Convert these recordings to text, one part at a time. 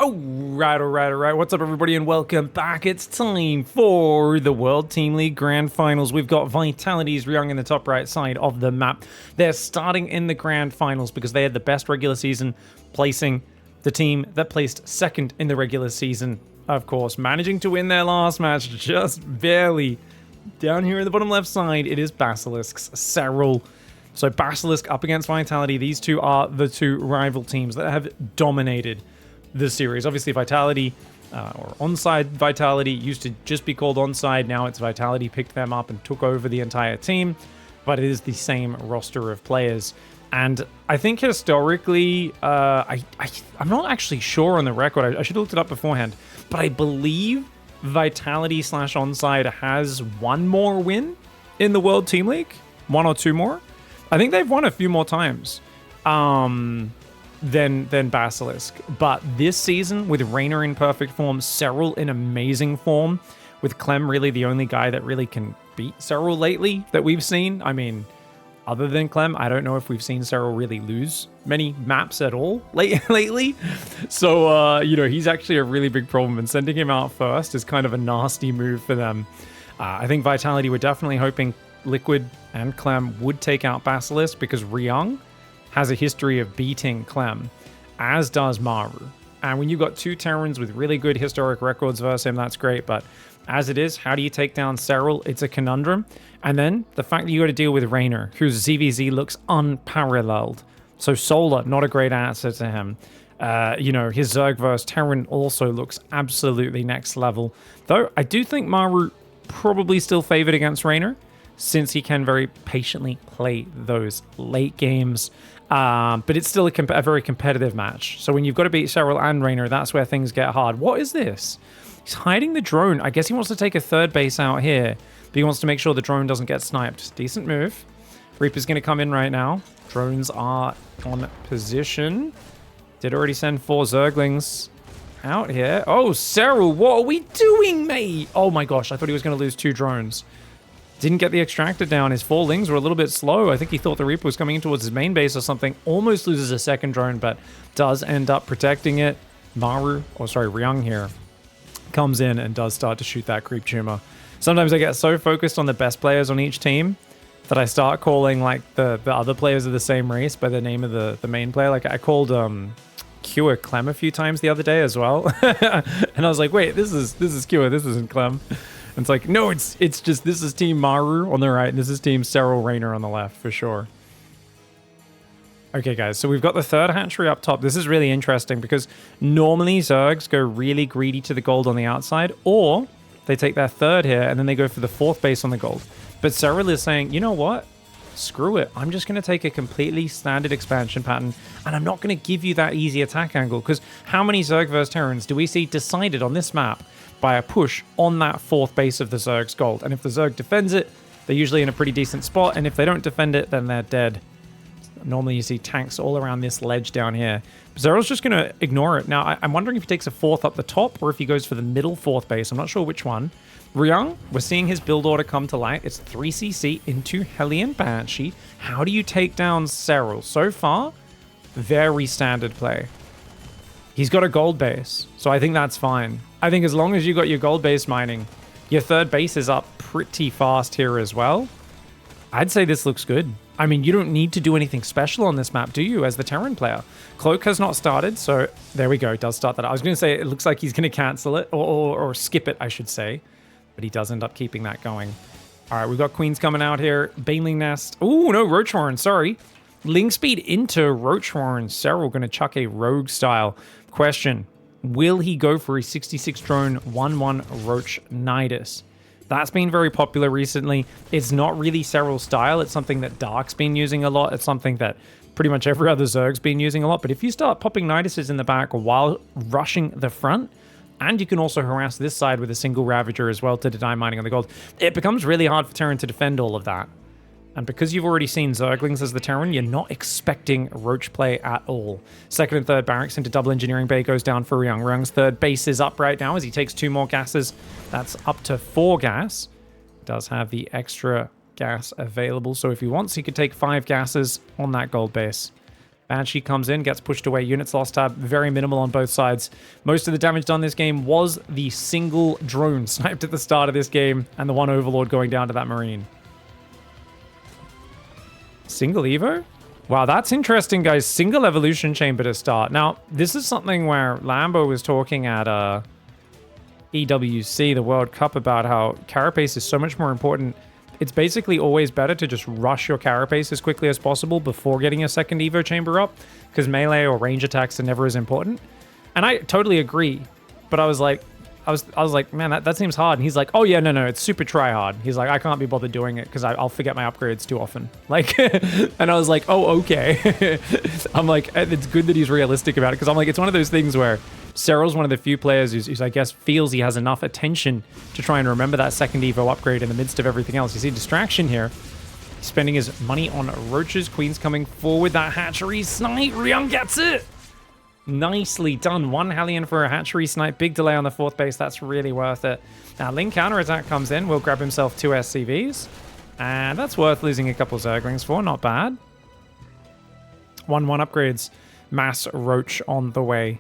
All right. What's up, everybody, and welcome back. It's time for the World Team League Grand Finals. We've got Vitality's Ryung in the top right side of the map. They're starting in the Grand Finals because they had the best regular season, placing the team that placed second in the regular season, of course, managing to win their last match just barely. Down here in the bottom left side, it is Basilisk's SERRAL. So Basilisk up against Vitality. These two are the two rival teams that have dominated the series. Obviously, Vitality, or Onside Vitality, used to just be called Onside. Now it's Vitality picked them up and took over the entire team. But it is the same roster of players. And I think historically, I'm not actually sure on the record. I should have looked it up beforehand. But I believe Vitality / Onside has one more win in the World Team League. One or two more. I think they've won a few more times than Basilisk. But this season, with Reynor in perfect form, SERRAL in amazing form, with Clem really the only guy that really can beat SERRAL lately that we've seen. I mean, other than Clem, I don't know if we've seen SERRAL really lose many maps at all lately. So, he's actually a really big problem, and sending him out first is kind of a nasty move for them. I think Vitality were definitely hoping Liquid and Clem would take out Basilisk because Ryung has a history of beating Clem, as does MARU. And when you've got two Terrans with really good historic records versus him, that's great. But as it is, how do you take down SERRAL? It's a conundrum. And then the fact that you got to deal with Reynor, whose ZVZ looks unparalleled. So Solar, not a great answer to him. His Zerg versus Terran also looks absolutely next level. Though I do think MARU probably still favored against Reynor, since he can very patiently play those late games. But it's still a very competitive match. So when you've got to beat SERRAL and Reynor, that's where things get hard. What is this? He's hiding the drone. I guess he wants to take a third base out here, but he wants to make sure the drone doesn't get sniped. Decent move. Reaper's going to come in right now. Drones are on position. Did already send 4 Zerglings out here. Oh, SERRAL, what are we doing, mate? Oh my gosh, I thought he was going to lose 2 drones. Didn't get the extractor down. His 4 lings were a little bit slow. I think he thought the Reaper was coming in towards his main base or something. Almost loses a second drone, but does end up protecting it. Ryung here comes in and does start to shoot that creep tumor. Sometimes I get so focused on the best players on each team that I start calling like the other players of the same race by the name of the main player. Like I called Cure Clem a few times the other day as well. And I was like, wait, this is Cure, this isn't Clem. And it's like, no, it's just, this is Team MARU on the right, and this is Team SERRAL Reynor on the left, for sure. Okay, guys, so we've got the third hatchery up top. This is really interesting because normally Zergs go really greedy to the gold on the outside, or they take their third here, and then they go for the 4th base on the gold. But SERRAL is saying, you know what? Screw it. I'm just going to take a completely standard expansion pattern, and I'm not going to give you that easy attack angle, because how many Zerg versus Terrans do we see decided on this map by a push on that 4th base of the Zerg's gold? And if the Zerg defends it, they're usually in a pretty decent spot, and if they don't defend it, then they're dead. Normally you see tanks all around this ledge down here. SERRAL's just going to ignore it. Now, I'm wondering if he takes a 4th up the top, or if he goes for the middle 4th base. I'm not sure which one. Ryung, we're seeing his build order come to light. It's 3cc into Hellion Banshee. How do you take down SERRAL? So far, very standard play. He's got a gold base, so I think that's fine. I think as long as you got your gold base mining, your 3rd base is up pretty fast here as well. I'd say this looks good. I mean, you don't need to do anything special on this map, do you, as the Terran player? Cloak has not started, so there we go. It does start that. I was going to say it looks like he's going to cancel it, or skip it, I should say. But he does end up keeping that going. All right, we've got Queens coming out here. Baneling Nest. Oh, no, Roach Warren, sorry. Ling Speed into Roach Warren. SERRAL going to chuck a rogue style. Question, will he go for a 66 drone 1-1 Roach Nidus? That's been very popular recently. It's not really SERRAL's style. It's something that Dark's been using a lot. It's something that pretty much every other Zerg's been using a lot. But if you start popping Niduses in the back while rushing the front, and you can also harass this side with a single Ravager as well to deny mining on the gold, it becomes really hard for Terran to defend all of that. And because you've already seen Zerglings as the Terran, you're not expecting Roach play at all. 2nd and 3rd barracks into double engineering bay goes down for Ryung. Ryung's 3rd base is up right now as he takes 2 more gases. That's up to 4 gas. Does have the extra gas available, so if he wants, he could take 5 gases on that gold base. Banshee comes in, gets pushed away. Units lost tab, very minimal on both sides. Most of the damage done this game was the single drone sniped at the start of this game and the one Overlord going down to that Marine. Single Evo? Wow, that's interesting, guys. Single Evolution Chamber to start. Now, this is something where Lambo was talking at EWC, the World Cup, about how carapace is so much more important. It's basically always better to just rush your carapace as quickly as possible before getting a second Evo chamber up, because melee or range attacks are never as important. And I totally agree, but I was like, man, that seems hard. And he's like, oh yeah, no, it's super try hard. He's like, I can't be bothered doing it because I'll forget my upgrades too often. Like, and I was like, oh, okay. I'm like, it's good that he's realistic about it, because I'm like, it's one of those things where SERRAL's one of the few players who's, I guess, feels he has enough attention to try and remember that second Evo upgrade in the midst of everything else. You see distraction here. He's spending his money on roaches. Queen's coming forward. That hatchery snipe. Ryung gets it. Nicely done. One Hellion for a hatchery snipe. Big delay on the 4th base. That's really worth it. Now, Ling counterattack comes in. Will grab himself 2 SCVs. And that's worth losing a couple Zerglings for. Not bad. 1-1 upgrades. Mass Roach on the way.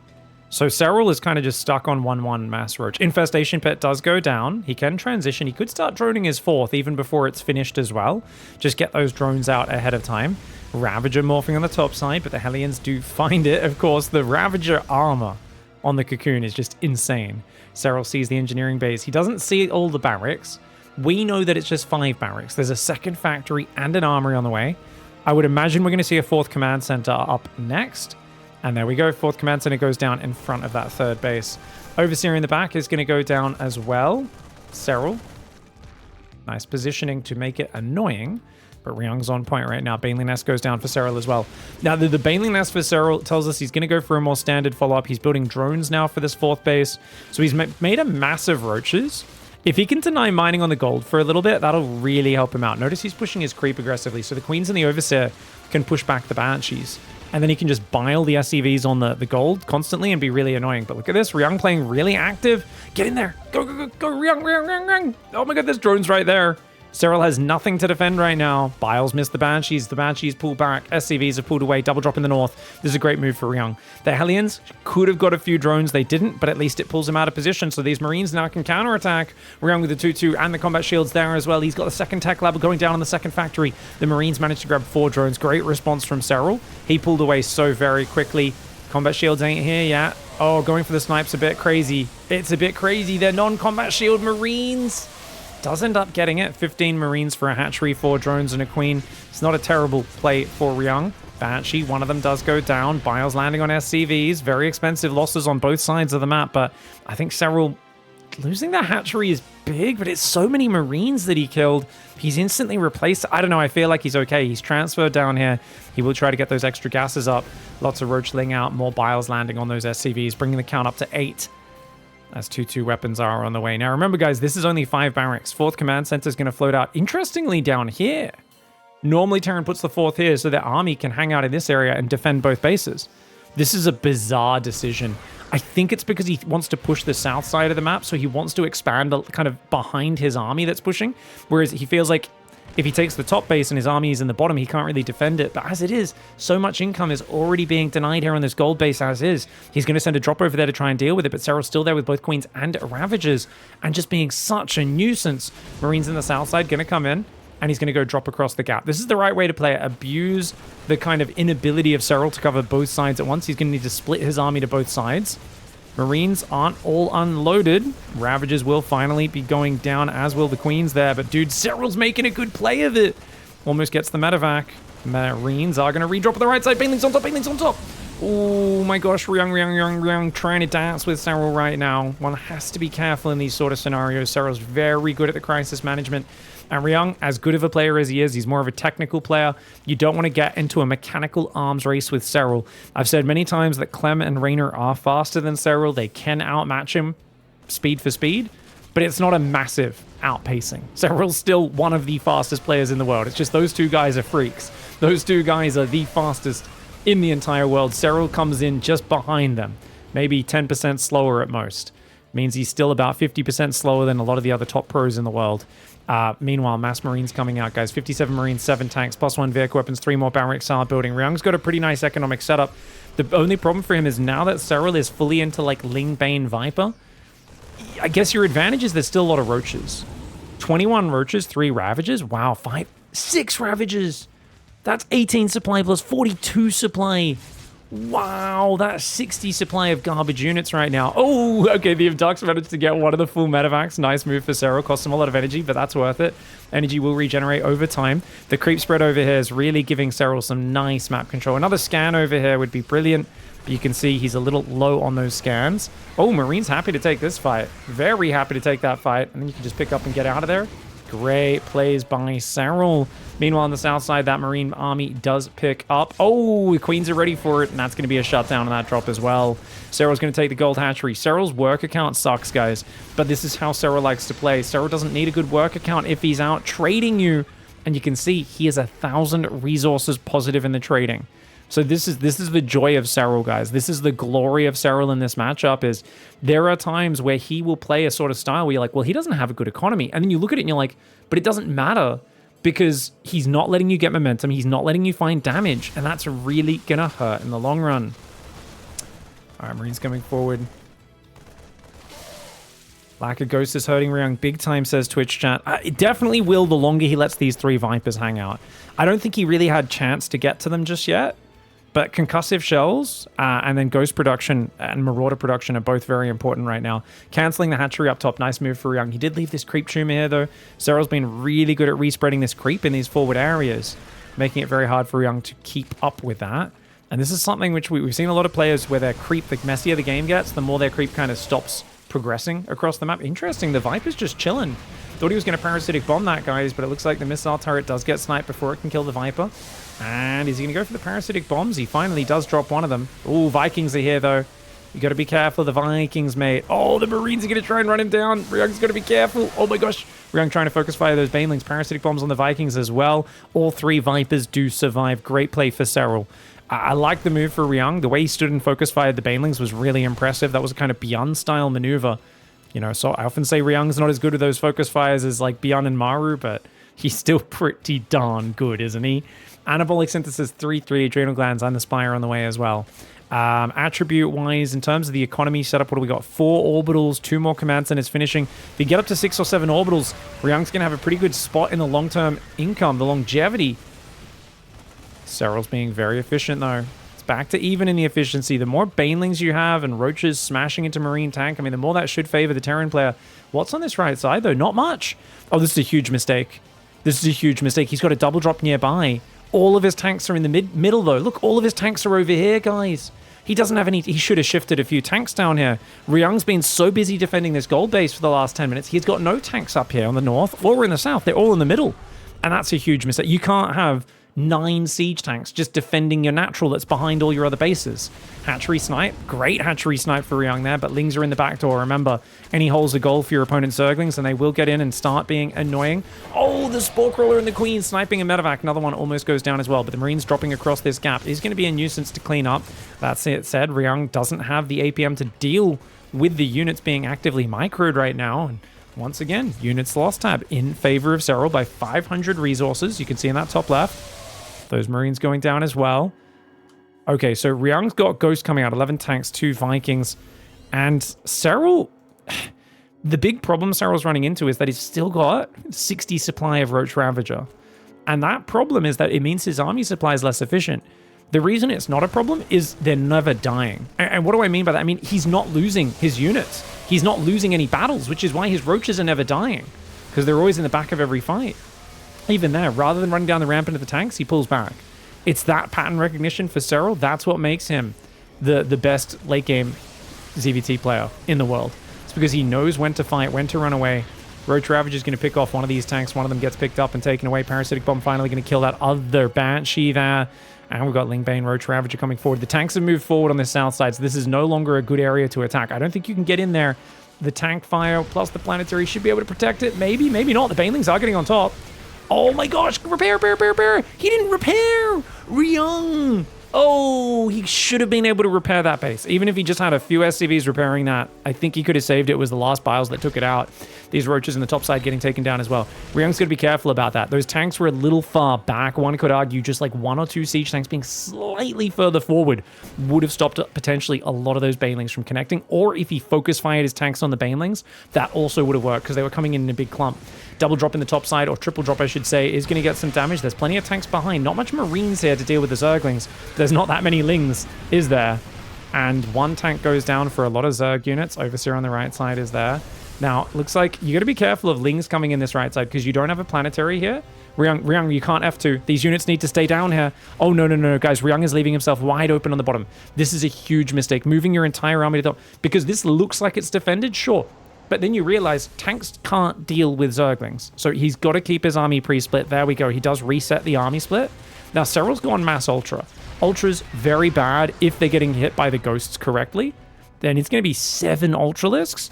So SERRAL is kind of just stuck on 1-1 Mass Roach. Infestation Pet does go down. He can transition. He could start droning his 4th even before it's finished as well. Just get those drones out ahead of time. Ravager morphing on the top side, but the Hellions do find it. Of course, the Ravager armor on the Cocoon is just insane. SERRAL sees the engineering base. He doesn't see all the barracks. We know that it's just 5 barracks. There's a second factory and an armory on the way. I would imagine we're going to see a 4th command center up next. And there we go. 4th command center goes down in front of that 3rd base. Overseer in the back is going to go down as well. SERRAL. Nice positioning to make it annoying. But Ryung's on point right now. Baneling Nest goes down for SERRAL as well. Now, the Baneling Nest for SERRAL tells us he's going to go for a more standard follow-up. He's building drones now for this 4th base. So he's made a massive roaches. If he can deny mining on the gold for a little bit, that'll really help him out. Notice he's pushing his creep aggressively. So the Queens and the Overseer can push back the Banshees. And then he can just bile the SCVs on the gold constantly and be really annoying. But look at this. Ryung playing really active. Get in there. Go, Ryung. Oh my god, there's drones right there. SERRAL has nothing to defend right now. Biles missed the Banshees. The Banshees pull back. SCVs have pulled away. Double drop in the north. This is a great move for Ryung. The Hellions could have got a few drones. They didn't, but at least it pulls them out of position. So these Marines now can counterattack. Ryung with the 2-2 and the combat shields there as well. He's got the second tech lab going down on the second factory. The Marines managed to grab 4 drones. Great response from SERRAL. He pulled away so very quickly. Combat shields ain't here yet. Oh, going for the snipes a bit crazy. It's a bit crazy. They're non-combat shield Marines. Does end up getting it. 15 Marines for a hatchery, 4 drones and a Queen. It's not a terrible play for Ryung. Banshee, one of them does go down. Biles landing on SCVs. Very expensive losses on both sides of the map, but I think SERRAL losing that hatchery is big, but it's so many Marines that he killed. He's instantly replaced. I don't know. I feel like he's okay. He's transferred down here. He will try to get those extra gases up. Lots of Roachling out. More Biles landing on those SCVs, bringing the count up to 8. As 2-2 weapons are on the way. Now, remember, guys, this is only 5 barracks. 4th command center is going to float out. Interestingly, down here. Normally, Terran puts the 4th here so their army can hang out in this area and defend both bases. This is a bizarre decision. I think it's because he wants to push the south side of the map, so he wants to expand kind of behind his army that's pushing, whereas he feels like if he takes the top base and his army is in the bottom, he can't really defend it. But as it is, so much income is already being denied here on this gold base as is. He's going to send a drop over there to try and deal with it, but SERRAL's still there with both Queens and Ravagers, and just being such a nuisance. Marines in the south side going to come in, and he's going to go drop across the gap. This is the right way to play it. Abuse the kind of inability of SERRAL to cover both sides at once. He's going to need to split his army to both sides. Marines aren't all unloaded. Ravagers will finally be going down, as will the Queens there. But dude, SERRAL's making a good play of it. Almost gets the medevac. Marines are going to redrop on the right side. Baneling's on top. Baneling's on top. Oh my gosh, Ryung trying to dance with SERRAL right now. One has to be careful in these sort of scenarios. SERRAL's very good at the crisis management. And Ryung, as good of a player as he is, he's more of a technical player. You don't want to get into a mechanical arms race with SERRAL. I've said many times that Clem and Reynor are faster than SERRAL. They can outmatch him speed for speed, but it's not a massive outpacing. SERRAL's still one of the fastest players in the world. It's just those two guys are freaks. Those two guys are the fastest in the entire world. SERRAL comes in just behind them, maybe 10% slower at most. Means he's still about 50% slower than a lot of the other top pros in the world. Meanwhile, mass Marines coming out, guys. 57 Marines, 7 tanks, +1 vehicle weapons, 3 more barrack style building. Ryung's got a pretty nice economic setup. The only problem for him is now that SERRAL is fully into like Ling Bane Viper, I guess your advantage is there's still a lot of roaches. 21 roaches, 3 ravages. Wow, 6 ravages. That's 18 supply plus 42 supply. Wow, that's 60 supply of garbage units right now. Oh, okay, the Abducts managed to get one of the full medevacs. Nice move for SERRAL. Cost him a lot of energy, but that's worth it. Energy will regenerate over time. The creep spread over here is really giving SERRAL some nice map control. Another scan over here would be brilliant. But you can see he's a little low on those scans. Oh, Marine's happy to take this fight. Very happy to take that fight. And then you can just pick up and get out of there. Great plays by SERRAL. Meanwhile, on the south side, that Marine army does pick up. Oh, the Queens are ready for it, and that's going to be a shutdown on that drop as well. SERRAL's going to take the gold hatchery. SERRAL's work account sucks, guys, but this is how SERRAL likes to play. SERRAL doesn't need a good work account if he's out trading you, and you can see he is 1,000 resources positive in the trading. So this is the joy of SERRAL, guys. This is the glory of SERRAL in this matchup. Is there are times where he will play a sort of style where you're like, well, he doesn't have a good economy, and then you look at it and you're like, but it doesn't matter because he's not letting you get momentum, he's not letting you find damage, and that's really gonna hurt in the long run. All right, Marine's coming forward. Lack of Ghost is hurting Ryung big time, says Twitch chat. It definitely will the longer he lets these 3 Vipers hang out. I don't think he really had chance to get to them just yet. But concussive shells and then ghost production and marauder production are both very important right now. Canceling the hatchery up top. Nice move for Ryung. He did leave this creep tumor here, though. SERRAL's been really good at respreading this creep in these forward areas, making it very hard for Ryung to keep up with that. And this is something which we've seen a lot of players where their creep, the messier the game gets, the more their creep kind of stops progressing across the map. Interesting. The Viper's just chilling. Thought he was going to parasitic bomb that, guys, but it looks like the missile turret does get sniped before it can kill the Viper. And is he going to go for the parasitic bombs? He finally does drop one of them. Oh, Vikings are here, though. You got to be careful of the Vikings, mate. Oh, the Marines are going to try and run him down. Ryung's got to be careful. Oh, my gosh. Ryung trying to focus fire those Banelings. Parasitic bombs on the Vikings as well. All 3 Vipers do survive. Great play for SERRAL. I like the move for Ryung. The way he stood and focus fired the Banelings was really impressive. That was a kind of Beyond style maneuver. You know, so I often say Ryung's not as good with those focus fires as like Beyond and MARU, but he's still pretty darn good, isn't he? Anabolic Synthesis 3 Adrenal Glands and the Spire on the way as well. Attribute-wise, in terms of the economy setup, what do we got? 4 orbitals, 2 more command centers finishing. If you get up to 6 or 7 orbitals, Ryung's going to have a pretty good spot in the long-term income, the longevity. SERRAL's being very efficient, though. It's back to even in the efficiency. The more Banelings you have and Roaches smashing into Marine tank, I mean, the more that should favor the Terran player. What's on this right side, though? Not much. Oh, this is a huge mistake. This is a huge mistake. He's got a double drop nearby. All of his tanks are in the middle, though. Look, all of his tanks are over here, guys. He doesn't have any... He should have shifted a few tanks down here. Ryung's been so busy defending this gold base for the last 10 minutes. He's got no tanks up here on the north or in the south. They're all in the middle. And that's a huge mistake. You can't have 9 siege tanks just defending your natural that's behind all your other bases. Hatchery snipe. Great hatchery snipe for Ryung there, but Lings are in the back door. Remember, any holes are gold for your opponent's Zerglings, and they will get in and start being annoying. Oh, the Spore Crawler and the Queen sniping a medevac. Another one almost goes down as well, but the Marines dropping across this gap is going to be a nuisance to clean up. That it said, Ryung doesn't have the APM to deal with the units being actively microed right now, and once again, units lost tab in favor of SERRAL by 500 resources. You can see in that top left. Those Marines going down as well. Okay, so Ryung's got Ghost coming out. 11 tanks, 2 Vikings. And SERRAL... The big problem SERRAL's running into is that he's still got 60 supply of Roach Ravager. And that problem is that it means his army supply is less efficient. The reason it's not a problem is they're never dying. And what do I mean by that? I mean, he's not losing his units. He's not losing any battles, which is why his Roaches are never dying. Because they're always in the back of every fight. Even there, rather than running down the ramp into the tanks, he pulls back. It's that pattern recognition for SERRAL. That's what makes him the best late game ZVT player in the world. It's because he knows when to fight, when to run away. Roach Ravager is going to pick off one of these tanks. One of them gets picked up and taken away. Parasitic Bomb finally going to kill that other Banshee there. And we've got Ling Bane, Roach Ravager coming forward. The tanks have moved forward on the south side, so this is no longer a good area to attack. I don't think you can get in there. The tank fire plus the planetary should be able to protect it. Maybe, maybe not. The Banelings are getting on top. Oh my gosh, repair. He didn't repair. Ryung. Oh, he should have been able to repair that base. Even if he just had a few SCVs repairing that, I think he could have saved it. It was the last Biles that took it out. These roaches in the top side getting taken down as well. Ryung's going to be careful about that. Those tanks were a little far back. One could argue just like 1 or 2 siege tanks being slightly further forward would have stopped potentially a lot of those banelings from connecting. Or if he focus fired his tanks on the banelings, that also would have worked because they were coming in a big clump. Double drop in the top side, or triple drop I should say, is going to get some damage. There's plenty of tanks behind. Not much Marines here to deal with the Zerglings. There's not that many Lings, is there? And one tank goes down for a lot of Zerg units. Overseer on the right side is there. Now, looks like you got to be careful of Lings coming in this right side because you don't have a planetary here. Ryung, you can't F2. These units need to stay down here. Oh, no, guys. Ryung is leaving himself wide open on the bottom. This is a huge mistake. Moving your entire army to the top. Because this looks like it's defended, sure. But then you realize tanks can't deal with Zerglings. So he's got to keep his army pre-split. There we go. He does reset the army split. Now, SERRAL's gone mass Ultra. Ultra's very bad if they're getting hit by the ghosts correctly. Then it's going to be 7 Ultralisks.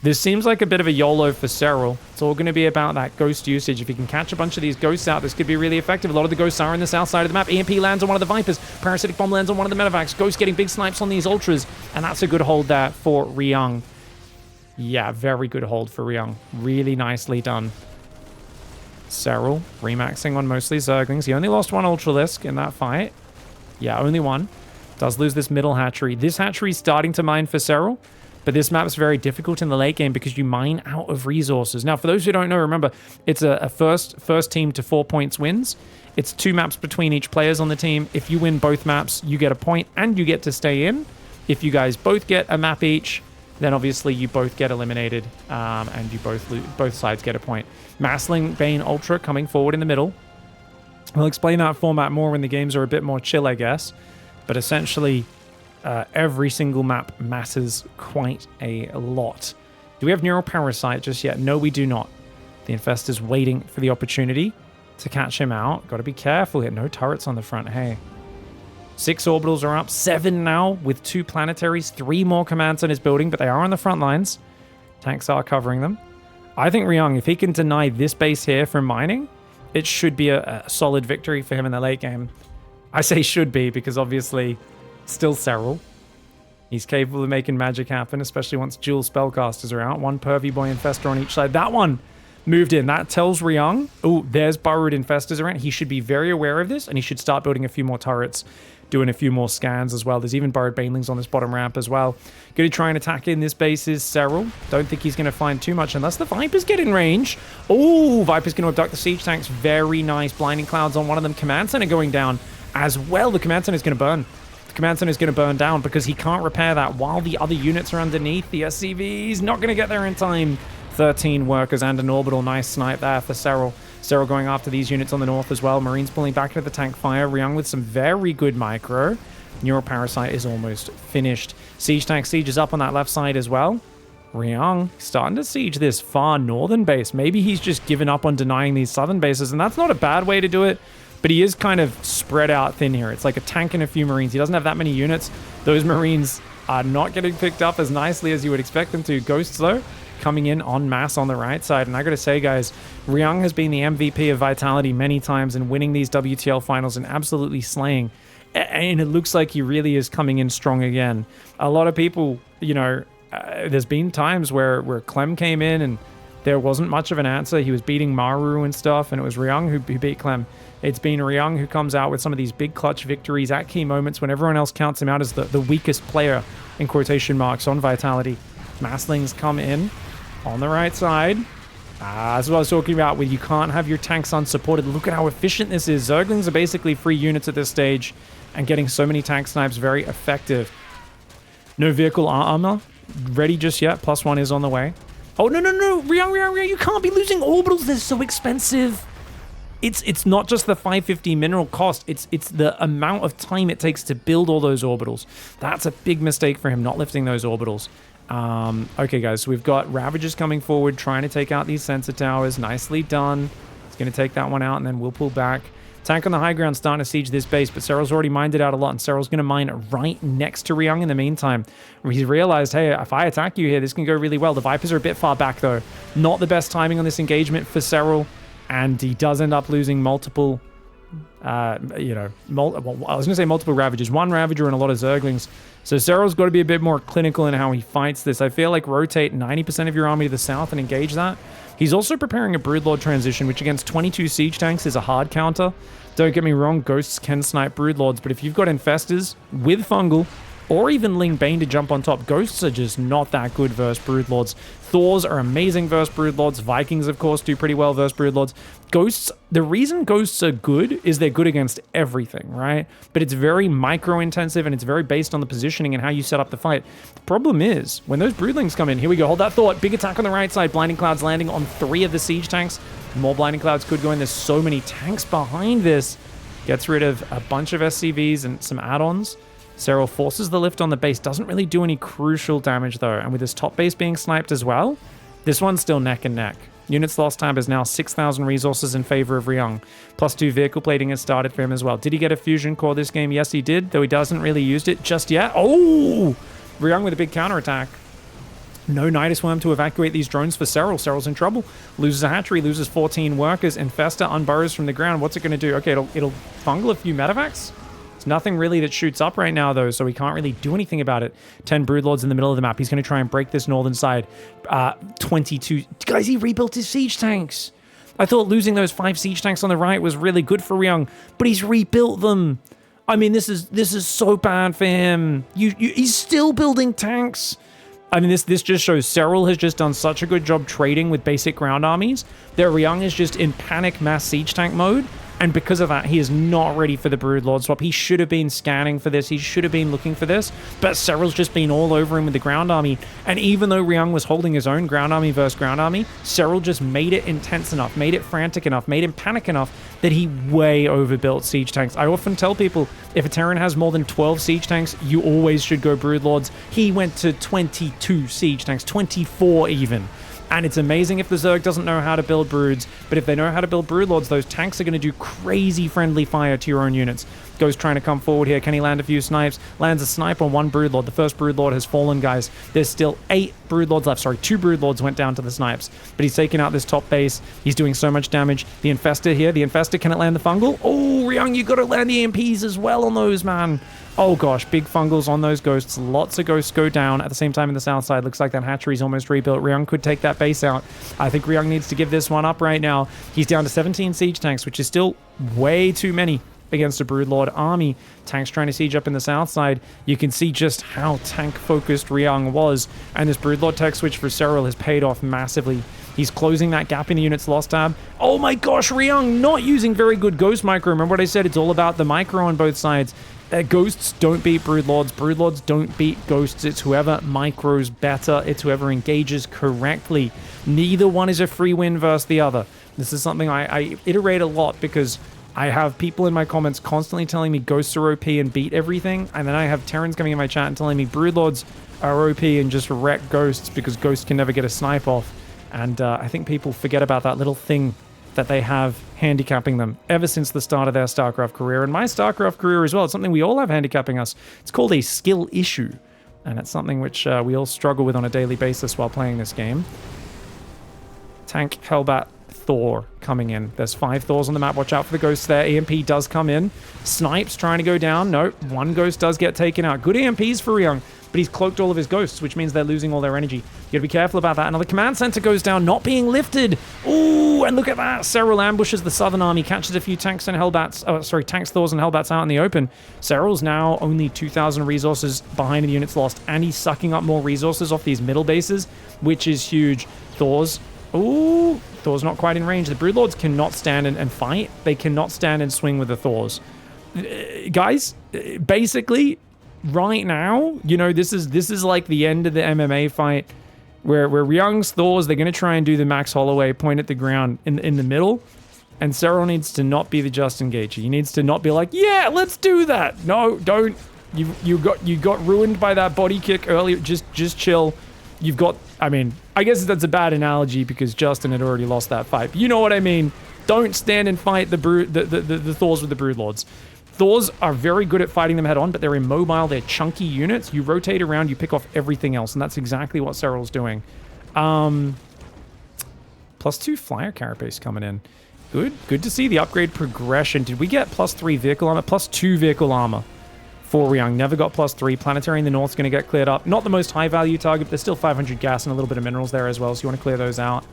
This seems like a bit of a YOLO for SERRAL. It's all going to be about that ghost usage. If he can catch a bunch of these ghosts out, this could be really effective. A lot of the ghosts are on the south side of the map. EMP lands on one of the Vipers. Parasitic Bomb lands on one of the Medevacs. Ghost getting big snipes on these Ultras. And that's a good hold there for Ryung. Yeah, very good hold for Ryung. Really nicely done. SERRAL remaxing on mostly Zerglings. He only lost 1 Ultralisk in that fight. Yeah, only 1. Does lose this middle hatchery. This hatchery is starting to mine for SERRAL, but this map is very difficult in the late game because you mine out of resources. Now, for those who don't know, remember, it's a first team to 4 points wins. It's 2 maps between each players on the team. If you win both maps, you get a point and you get to stay in. If you guys both get a map each, then obviously you both get eliminated, and you both sides get a point. Massling Bane Ultra coming forward in the middle. We'll explain that format more when the games are a bit more chill, I guess. But essentially, every single map matters quite a lot. Do we have Neuroparasite just yet? No, we do not. The Infestor's waiting for the opportunity to catch him out. Got to be careful here. No turrets on the front, hey. 6 orbitals are up, 7 now with 2 planetaries, 3 more commands on his building, but they are on the front lines. Tanks are covering them. I think Ryung, if he can deny this base here from mining, it should be a solid victory for him in the late game. I say should be because obviously still SERRAL. He's capable of making magic happen, especially once dual spellcasters are out. 1 Pervy Boy Infestor on each side. That one moved in. That tells Ryung, oh, there's burrowed Infestors around. He should be very aware of this, and he should start building a few more turrets, doing a few more scans as well. There's even burrowed banelings on this bottom ramp as well. Going to try and attack in this base is SERRAL. Don't think he's going to find too much unless the Vipers get in range. Oh, Viper's going to abduct the siege tanks. Very nice. Blinding clouds on one of them. Command center going down as well. The command center is going to burn. The command center is going to burn down because he can't repair that while the other units are underneath. The SCV's not going to get there in time. 13 workers and an orbital. Nice snipe there for SERRAL. SERRAL going after these units on the north as well. Marines pulling back into the tank fire. Ryung with some very good micro. Neuroparasite is almost finished. Siege tank siege is up on that left side as well. Ryung starting to siege this far northern base. Maybe he's just given up on denying these southern bases, and that's not a bad way to do it, but he is kind of spread out thin here. It's like a tank and a few Marines. He doesn't have that many units. Those Marines are not getting picked up as nicely as you would expect them to. Ghosts, though, coming in en masse on the right side. And I gotta say, guys, Ryung has been the MVP of Vitality many times and winning these WTL finals and absolutely slaying. And it looks like he really is coming in strong again. A lot of people, you know, there's been times where Clem came in and there wasn't much of an answer. He was beating MARU and stuff, and it was Ryung who beat Clem. It's been Ryung who comes out with some of these big clutch victories at key moments when everyone else counts him out as the weakest player, in quotation marks, on Vitality. Masslings come in on the right side. That's what I was talking about, where you can't have your tanks unsupported. Look at how efficient this is. Zerglings are basically free units at this stage, and getting so many tank snipes very effective. No vehicle armor ready just yet. +1 is on the way. Oh, no. Ryung, you can't be losing orbitals. They're so expensive. It's not just the 550 mineral cost. It's the amount of time it takes to build all those orbitals. That's a big mistake for him, not lifting those orbitals. Okay, guys, so we've got Ravagers coming forward, trying to take out these sensor towers. Nicely done. It's going to take that one out, and then we'll pull back. Tank on the high ground starting to siege this base, but SERRAL's already mined it out a lot, and SERRAL's going to mine right next to Ryung in the meantime. He's realized, hey, if I attack you here, this can go really well. The Vipers are a bit far back, though. Not the best timing on this engagement for SERRAL, and he does end up losing multiple you know, I was going to say multiple Ravagers. One Ravager and a lot of Zerglings. So SERRAL's got to be a bit more clinical in how he fights this. I feel like rotate 90% of your army to the south and engage that. He's also preparing a Broodlord transition, which against 22 siege tanks is a hard counter. Don't get me wrong, Ghosts can snipe Broodlords, but if you've got Infestors with Fungal, or even Ling Bane to jump on top, Ghosts are just not that good versus Broodlords. Thors are amazing versus Broodlords. Vikings, of course, do pretty well versus Broodlords. Ghosts, the reason Ghosts are good is they're good against everything, right? But it's very micro-intensive, and it's very based on the positioning and how you set up the fight. The problem is, when those Broodlings come in, here we go, hold that thought, big attack on the right side, Blinding Clouds landing on 3 of the siege tanks. More Blinding Clouds could go in. There's so many tanks behind this. Gets rid of a bunch of SCVs and some add-ons. SERRAL forces the lift on the base, doesn't really do any crucial damage though, and with his top base being sniped as well, this one's still neck and neck. Units lost tab is now 6,000 resources in favor of Ryung. +2 vehicle plating has started for him as well. Did he get a fusion core this game? Yes, he did, though he doesn't really used it just yet. Oh! Ryung with a big counterattack. No Nidus Worm to evacuate these drones for SERRAL. SERRAL's in trouble. Loses a hatchery, loses 14 workers. Infesta unburrows from the ground. What's it going to do? Okay, it'll fungal a few medevacs. Nothing really that shoots up right now, though, so we can't really do anything about it. 10 Broodlords in the middle of the map. He's going to try and break this northern side. 22... Guys, he rebuilt his siege tanks. I thought losing those 5 siege tanks on the right was really good for Ryung, but he's rebuilt them. I mean, this is so bad for him. He's still building tanks. I mean, this just shows SERRAL has just done such a good job trading with basic ground armies that Ryung is just in panic mass siege tank mode. And because of that, he is not ready for the Broodlord swap. He should have been scanning for this. He should have been looking for this. But SERRAL's just been all over him with the ground army. And even though Ryung was holding his own ground army versus ground army, SERRAL just made it intense enough, made it frantic enough, made him panic enough that he way overbuilt siege tanks. I often tell people, if a Terran has more than 12 siege tanks, you always should go Broodlords. He went to 22 siege tanks, 24 even. And it's amazing if the Zerg doesn't know how to build Broods, but if they know how to build Broodlords, those tanks are going to do crazy friendly fire to your own units. Goes trying to come forward here. Can he land a few snipes? Lands a snipe on 1 Broodlord. The first Broodlord has fallen, guys. There's still 8 Broodlords left. Sorry, 2 Broodlords went down to the snipes. But he's taking out this top base. He's doing so much damage. The Infestor here. The Infestor, can it land the Fungal? Oh, Ryung, you got to land the EMPs as well on those, man. Oh gosh, big Fungals on those Ghosts. Lots of Ghosts go down at the same time in the south side. Looks like that hatchery's almost rebuilt. Ryung could take that base out. I think Ryung needs to give this one up right now. He's down to 17 siege tanks, which is still way too many against a Broodlord army. Tanks trying to siege up in the south side. You can see just how tank-focused Ryung was, and this Broodlord tech switch for SERRAL has paid off massively. He's closing that gap in the units lost tab. Oh my gosh, Ryung not using very good Ghost micro. Remember what I said? It's all about the micro on both sides. Ghosts don't beat Broodlords. Broodlords don't beat Ghosts. It's whoever micros better. It's whoever engages correctly. Neither one is a free win versus the other. This is something I iterate a lot because I have people in my comments constantly telling me Ghosts are OP and beat everything. And then I have Terrans coming in my chat and telling me Broodlords are OP and just wreck Ghosts because Ghosts can never get a snipe off. And I think people forget about that little thing that they have handicapping them ever since the start of their StarCraft career, and my StarCraft career as well. It's something we all have handicapping us. It's called a skill issue, and it's something which we all struggle with on a daily basis while playing this game. Tank, Hellbat, Thor coming in. There's 5 Thors on the map. Watch out for the Ghosts there. EMP does come in. Snipes trying to go down. Nope. 1 Ghost does get taken out. Good EMPs for Ryung, but he's cloaked all of his Ghosts, which means they're losing all their energy. You gotta be careful about that. Another command center goes down, not being lifted. Ooh, and look at that. SERRAL ambushes the southern army, catches a few tanks and Hellbats. Oh, sorry, tanks, Thors, and Hellbats out in the open. SERRAL's now only 2,000 resources behind the units lost, and he's sucking up more resources off these middle bases, which is huge. Thors. Ooh, Thor's not quite in range. The Broodlords cannot stand and fight. They cannot stand and swing with the Thors. Guys, basically, right now, you know, this is like the end of the MMA fight where Ryung's Thors, they're going to try and do the Max Holloway, point at the ground in the middle, and SERRAL needs to not be the Justin Gaethje. He needs to not be like, yeah, let's do that. No, don't. You got ruined by that body kick earlier. Just chill. You've got, I mean, I guess that's a bad analogy because Justin had already lost that fight. But you know what I mean. Don't stand and fight the Thors with the Broodlords. Thors are very good at fighting them head on, but they're immobile, they're chunky units. You rotate around, you pick off everything else, and that's exactly what SERRAL's doing. +2 flyer carapace coming in. Good to see the upgrade progression. Did we get +3 vehicle armor? +2 vehicle armor for Ryung. Never got +3. Planetary in the north is going to get cleared up. Not the most high value target, but there's still 500 gas and a little bit of minerals there as well, so you want to clear those out.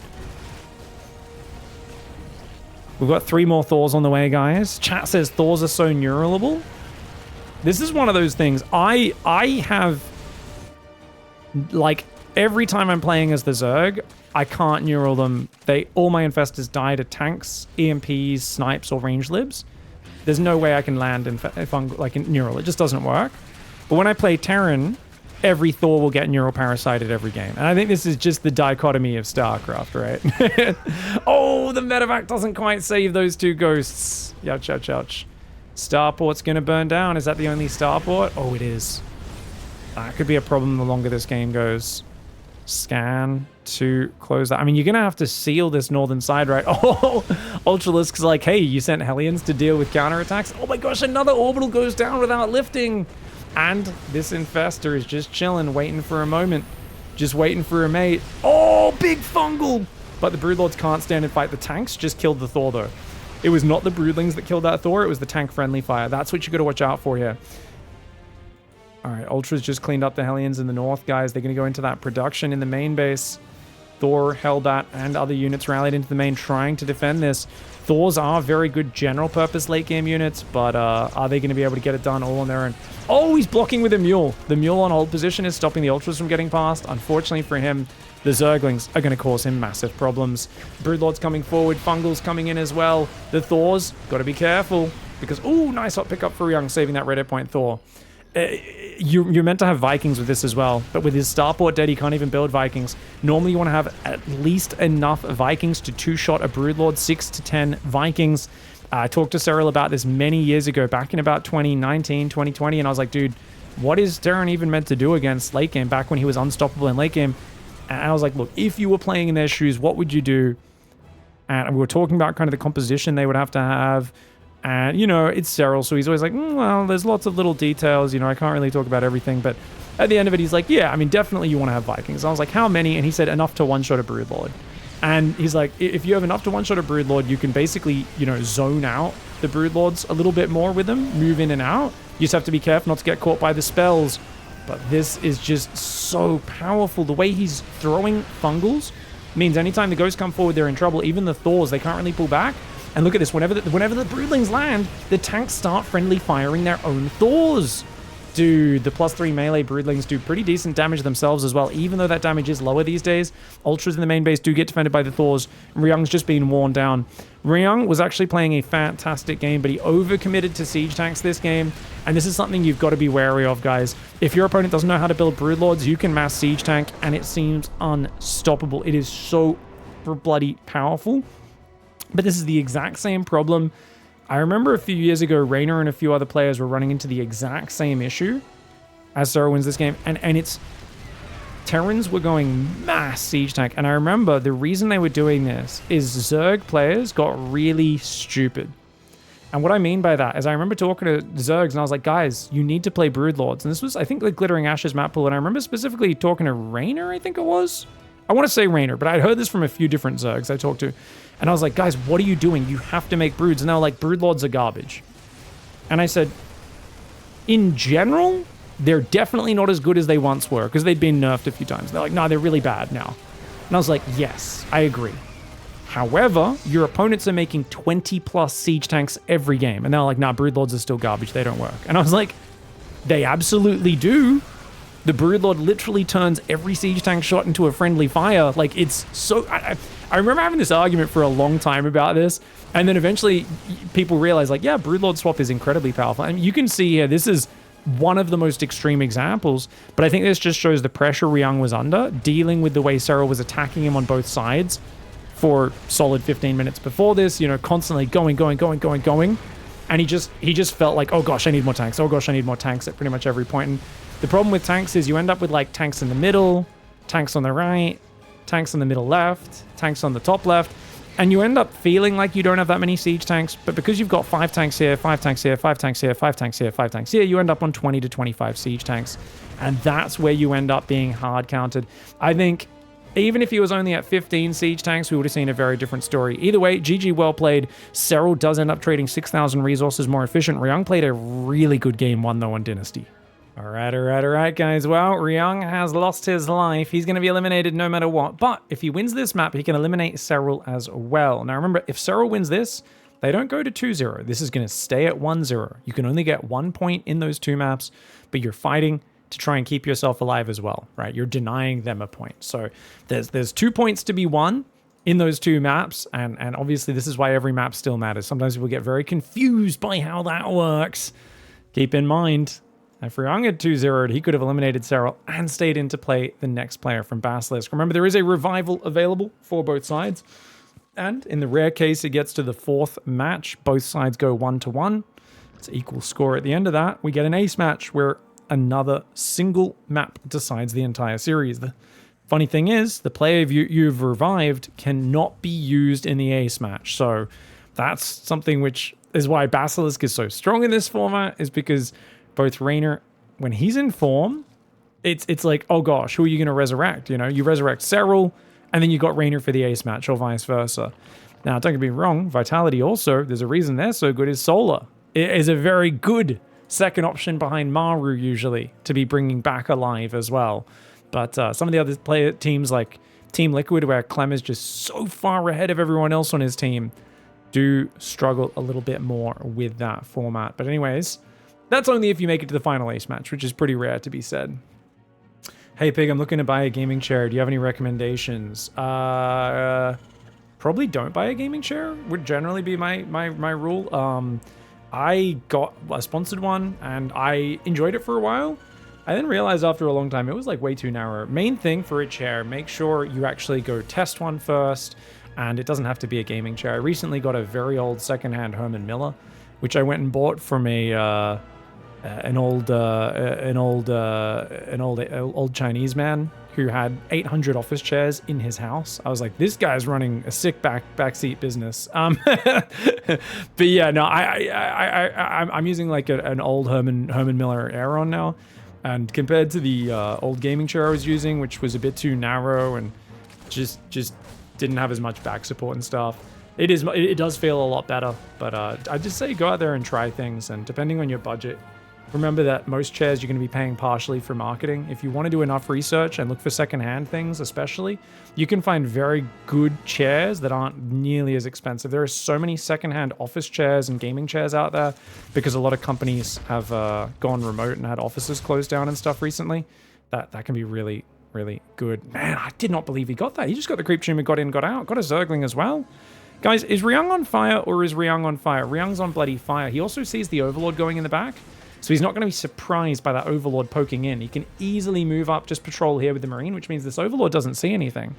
We've got 3 more Thors on the way, guys. Chat says Thors are so neuralable. This is one of those things. I have, like, every time I'm playing as the Zerg, I can't neural them. All my infestors die to tanks, EMPs, snipes, or range libs. There's no way I can land if I'm like in neural. It just doesn't work. But when I play Terran, every Thor will get neural parasited every game. And I think this is just the dichotomy of StarCraft, right? Oh, the medevac doesn't quite save those 2 ghosts. Ouch, ouch, ouch. Starport's going to burn down. Is that the only starport? Oh, it is. That could be a problem the longer this game goes. Scan to close that. I mean, you're going to have to seal this northern side, right? Oh, Ultralisk's like, hey, you sent Hellions to deal with counterattacks. Oh my gosh, another orbital goes down without lifting. And this infestor is just chilling, waiting for a moment. Just waiting for a mate. Oh, big fungal! But the Broodlords can't stand and fight. The tanks just killed the Thor, though. It was not the Broodlings that killed that Thor, it was the tank-friendly fire. That's what you got to watch out for here. Alright, Ultra's just cleaned up the Hellions in the north, guys. They're going to go into that production in the main base. Thor, Hellbat, and other units rallied into the main trying to defend this. Thors are very good general-purpose late-game units, but are they going to be able to get it done all on their own? Oh, he's blocking with a Mule. The Mule on hold position is stopping the Ultras from getting past. Unfortunately for him, the Zerglings are going to cause him massive problems. Broodlord's coming forward. Fungal's coming in as well. The Thors, got to be careful. Because, ooh, nice hot pickup for Ryung, saving that red hit point Thor. You're meant to have Vikings with this as well. But with his starport dead, he can't even build Vikings. Normally, you want to have at least enough Vikings to 2-shot a Broodlord, 6 to 10 Vikings. I talked to SERRAL about this many years ago, back in about 2019, 2020, and I was like, dude, what is Terran even meant to do against late game, back when he was unstoppable in late game? And I was like, look, if you were playing in their shoes, what would you do? And we were talking about kind of the composition they would have to have. And, you know, it's SERRAL, so he's always like, well, there's lots of little details, you know, I can't really talk about everything. But at the end of it, he's like, yeah, I mean, definitely you want to have Vikings. I was like, how many? And he said, enough to one-shot a Broodlord. And he's like, if you have enough to one-shot a Broodlord, you can basically, you know, zone out the Broodlords a little bit more with them, move in and out. You just have to be careful not to get caught by the spells. But this is just so powerful. The way he's throwing Fungals means anytime the ghosts come forward, they're in trouble. Even the Thors, they can't really pull back. And look at this. Whenever the Broodlings land, the tanks start friendly firing their own Thors. Dude, the +3 melee Broodlings do pretty decent damage themselves as well, even though that damage is lower these days. Ultras in the main base do get defended by the Thors. Ryung's just been worn down. Ryung was actually playing a fantastic game, but he overcommitted to siege tanks this game, and this is something you've got to be wary of, guys. If your opponent doesn't know how to build Broodlords, you can mass siege tank, and it seems unstoppable. It is so bloody powerful. But this is the exact same problem. I remember a few years ago, Reynor and a few other players were running into the exact same issue as SERRAL wins this game. And it's... Terrans were going mass siege tank. And I remember the reason they were doing this is Zerg players got really stupid. And what I mean by that is I remember talking to Zergs and I was like, guys, you need to play Broodlords. And this was, I think, like Glittering Ashes map pool. And I remember specifically talking to Reynor, I think it was. I want to say Reynor, but I'd heard this from a few different Zergs I talked to. And I was like, guys, what are you doing? You have to make broods. And they were like, Broodlords are garbage. And I said, in general, they're definitely not as good as they once were, because they'd been nerfed a few times. They're like, no, they're really bad now. And I was like, yes, I agree. However, your opponents are making 20+ siege tanks every game. And they're like, nah, Broodlords are still garbage. They don't work. And I was like, they absolutely do. The Broodlord literally turns every siege tank shot into a friendly fire. Like, it's so... I remember having this argument for a long time about this, and then eventually people realize, like, yeah, Broodlord swap is incredibly powerful. And you can see here, this is one of the most extreme examples, but I think this just shows the pressure Ryung was under, dealing with the way SERRAL was attacking him on both sides for solid 15 minutes before this, you know, constantly going. And he just felt like, oh gosh, I need more tanks. Oh gosh, I need more tanks at pretty much every point. And the problem with tanks is you end up with like tanks in the middle, tanks on the right, tanks on the middle left, tanks on the top left, and you end up feeling like you don't have that many siege tanks, but because you've got 5 tanks here, 5 tanks here, 5 tanks here, 5 tanks here, 5 tanks here, you end up on 20 to 25 siege tanks, and that's where you end up being hard counted. I think Even if he was only at 15 siege tanks, we would have seen a very different story. Either way, GG well played. SERRAL does end up trading 6,000 resources more efficient. Ryung played a really good game one, though, on Dynasty. All right, guys. Well, Ryung has lost his life. He's going to be eliminated no matter what. But if he wins this map, he can eliminate SERRAL as well. Now, remember, if SERRAL wins this, they don't go to 2-0. This is going to stay at 1-0. You can only get 1 point in those 2 maps, but you're fighting to try and keep yourself alive as well, right? You're denying them a point. So there's 2 points to be won in those 2 maps, and obviously this is why every map still matters. Sometimes people get very confused by how that works. Keep in mind, if Ryung had 2-0'd, he could have eliminated SERRAL and stayed in to play the next player from Basilisk. Remember, there is a revival available for both sides, and in the rare case it gets to the 4th match, both sides go 1-1. It's an equal score at the end of that. We get an ace match where another single map decides the entire series. The funny thing is, the player you've revived cannot be used in the ace match. So that's something which is why Basilisk is so strong in this format, is because both Reynor, when he's in form, it's like, oh gosh, who are you going to resurrect? You know, you resurrect SERRAL, and then you got Reynor for the ace match, or vice versa. Now, don't get me wrong, Vitality also, there's a reason they're so good, is Solar. It is a very good second option behind MARU usually to be bringing back alive as well. But some of the other teams like Team Liquid, where Clem is just so far ahead of everyone else on his team, do struggle a little bit more with that format. But anyways, that's only if you make it to the final ace match, which is pretty rare to be said. Hey Pig, I'm looking to buy a gaming chair. Do you have any recommendations? Probably don't buy a gaming chair would generally be my rule. I got a sponsored one and I enjoyed it for a while. I then realized after a long time it was like way too narrow. Main thing for a chair, make sure you actually go test one first, and it doesn't have to be a gaming chair. I recently got a very old secondhand Herman Miller, which I went and bought from an old Chinese man who had 800 office chairs in his house. I was like, this guy's running a sick backseat business. But yeah, no, I'm using like an old Herman Miller Aeron now, and compared to the old gaming chair I was using, which was a bit too narrow and just didn't have as much back support and stuff, it does feel a lot better. But I just say go out there and try things, and depending on your budget, remember that most chairs you're going to be paying partially for marketing. If you want to do enough research and look for secondhand things especially, you can find very good chairs that aren't nearly as expensive. There are so many secondhand office chairs and gaming chairs out there because a lot of companies have gone remote and had offices closed down and stuff recently. That can be really, really good. Man, I did not believe he got that. He just got the Creep Tumor, got in, got out, got a Zergling as well. Guys, is Ryung on fire or is Ryung on fire? Ryung's on bloody fire. He also sees the Overlord going in the back, so he's not going to be surprised by that Overlord poking in. He can easily move up, just patrol here with the Marine, which means this Overlord doesn't see anything.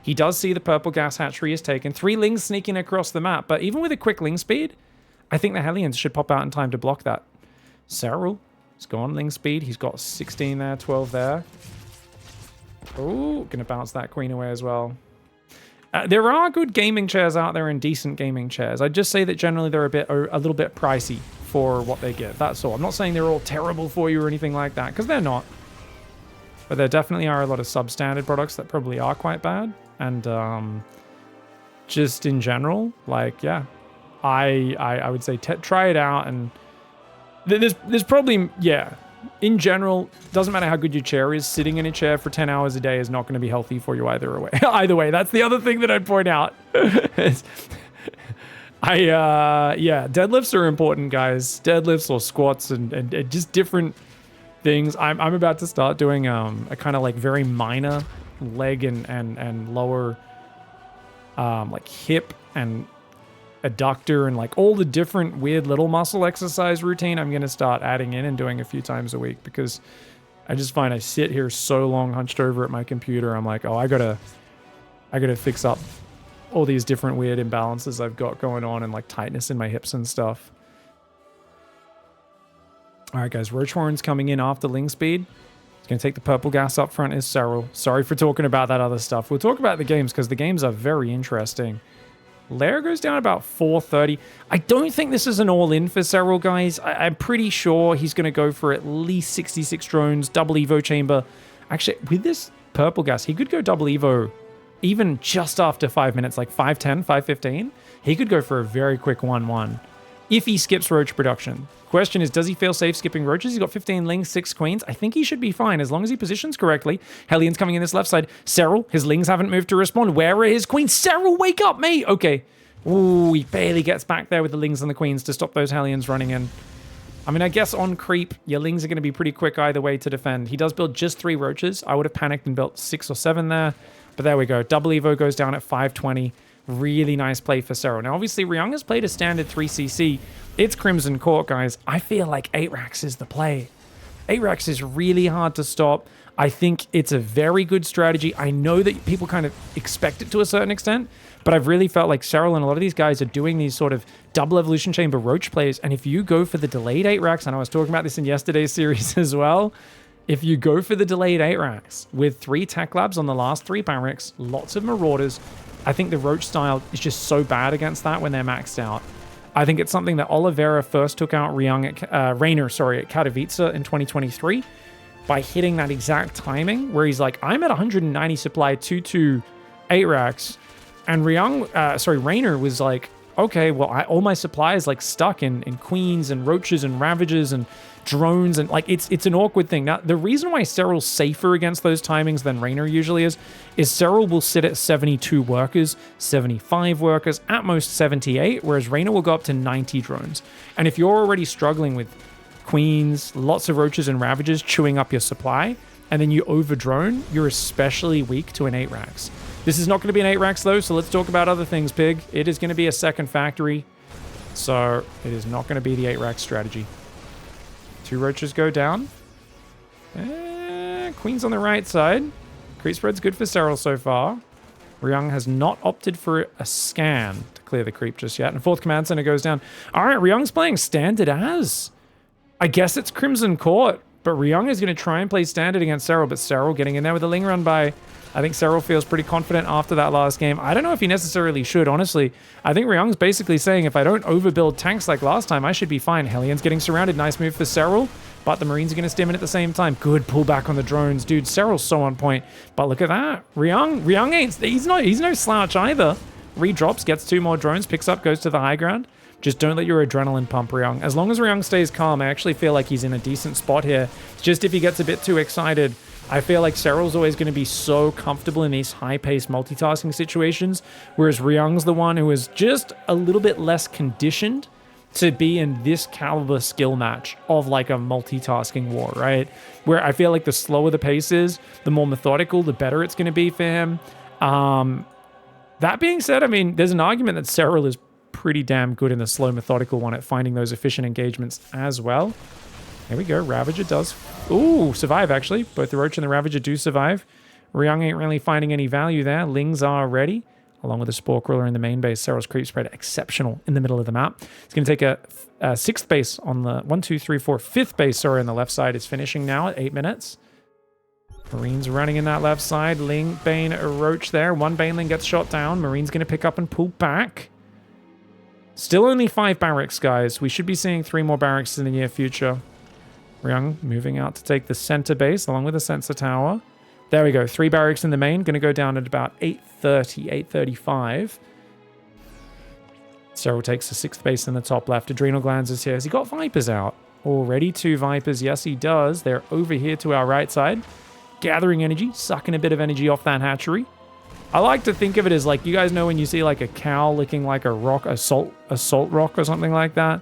He does see the purple gas hatchery is taken. 3 Lings sneaking across the map, but even with a quick Ling speed, I think the Hellions should pop out in time to block that. SERRAL has gone Ling speed. He's got 16 there, 12 there. Oh, going to bounce that Queen away as well. There are good gaming chairs out there and decent gaming chairs. I'd just say that generally they're a little bit pricey for what they get. That's all. I'm not saying they're all terrible for you or anything like that, because they're not. But there definitely are a lot of substandard products that probably are quite bad. And just in general, like, yeah, I would say try it out. And there's probably, yeah, in general, doesn't matter how good your chair is, sitting in a chair for 10 hours a day is not going to be healthy for you either way. Either way, that's the other thing that I'd point out. Yeah, deadlifts are important, guys. Deadlifts or squats and just different things. I'm about to start doing a kind of like very minor leg and lower like hip and adductor and like all the different weird little muscle exercise routine I'm going to start adding in and doing a few times a week, because I just find I sit here so long hunched over at my computer. I'm like, oh, I gotta fix up all these different weird imbalances I've got going on and like tightness in my hips and stuff. All right, guys, Roach Warren's coming in after Ling speed. He's going to take the purple gas up front is SERRAL. Sorry for talking about that other stuff. We'll talk about the games because the games are very interesting. Lair goes down about 430. I don't think this is an all-in for SERRAL, guys. I'm pretty sure he's going to go for at least 66 drones, double Evo chamber. Actually, with this purple gas, he could go double Evo even just after 5 minutes, like 5:10, 5:15, he could go for a very quick 1-1 if he skips roach production. Question is, does he feel safe skipping roaches? He's got 15 lings, 6 queens. I think he should be fine as long as he positions correctly. Hellions coming in this left side. SERRAL, his lings haven't moved to respond. Where are his queens? SERRAL, wake up, mate! Okay. Ooh, he barely gets back there with the lings and the queens to stop those Hellions running in. I mean, I guess on creep, your lings are going to be pretty quick either way to defend. He does build just 3 roaches. I would have panicked and built 6 or 7 there. But there we go. Double Evo goes down at 520. Really nice play for SERRAL. Now, obviously, Ryung has played a standard 3cc. It's Crimson Court, guys. I feel like 8 racks is the play. 8 racks is really hard to stop. I think it's a very good strategy. I know that people kind of expect it to a certain extent, but I've really felt like SERRAL and a lot of these guys are doing these sort of double evolution chamber roach plays. And if you go for the delayed 8 racks, and I was talking about this in yesterday's series as well, if you go for the delayed 8 racks with 3 tech labs on the last 3 barracks, lots of marauders, I think the roach style is just so bad against that when they're maxed out. I think it's something that Oliveira first took out Reynor at Katowice in 2023 by hitting that exact timing where he's like, I'm at 190 supply 2-2 8 racks, and Reynor was like, okay, well, all my supply is like stuck in queens and roaches and ravages and drones, and like it's an awkward thing. Now, the reason why SERRAL's safer against those timings than Reynor usually is SERRAL will sit at 72 workers, 75 workers, at most 78, whereas Reynor will go up to 90 drones. And if you're already struggling with queens, lots of roaches and ravages chewing up your supply, and then you over drone, you're especially weak to an 8 racks. This is not going to be an 8 racks though, so let's talk about other things, Pig. It is going to be a second factory, so it is not going to be the 8 racks strategy. 2 roaches go down. Queen's on the right side. Creep spread's good for SERRAL so far. Ryung has not opted for a scan to clear the creep just yet. And 4th command center goes down. All right, Ryung's playing standard as. I guess it's Crimson Court, but Ryung is going to try and play standard against SERRAL, but SERRAL getting in there with a ling run by. I think SERRAL feels pretty confident after that last game. I don't know if he necessarily should, honestly. I think Ryung's basically saying if I don't overbuild tanks like last time, I should be fine. Hellions getting surrounded. Nice move for SERRAL, but the Marines are going to stim in at the same time. Good pullback on the drones. Dude, SERRAL's so on point. But look at that. Ryung ain't... He's no slouch either. Redrops, gets 2 more drones, picks up, goes to the high ground. Just don't let your adrenaline pump Ryung. As long as Ryung stays calm, I actually feel like he's in a decent spot here. Just if he gets a bit too excited, I feel like SERRAL's always going to be so comfortable in these high-paced multitasking situations, whereas Ryung's the one who is just a little bit less conditioned to be in this caliber skill match of like a multitasking war, right? Where I feel like the slower the pace is, the more methodical, the better it's going to be for him. That being said, I mean, there's an argument that SERRAL is pretty damn good in the slow, methodical one at finding those efficient engagements as well. There we go. Ravager does... Ooh, survive, actually. Both the Roach and the Ravager do survive. Ryung ain't really finding any value there. Lings are ready, along with the Spore Crawler in the main base. SERRAL's creep spread exceptional in the middle of the map. It's going to take a 6th base on the... 1, 2, 3, 4... 5th base, sorry, on the left side is finishing now at 8 minutes. Marines running in that left side. Ling, Bane, a Roach there. 1 Baneling gets shot down. Marine's going to pick up and pull back. Still only 5 barracks, guys. We should be seeing 3 more barracks in the near future. Ryung moving out to take the center base along with the sensor tower. There we go. 3 barracks in the main. Going to go down at about 8:30, 8:35. SERRAL takes the 6th base in the top left. Adrenal Glands is here. Has he got Vipers out? Already 2 Vipers. Yes, he does. They're over here to our right side. Gathering energy. Sucking a bit of energy off that hatchery. I like to think of it as like, you guys know when you see like a cow licking like a rock, a salt rock or something like that?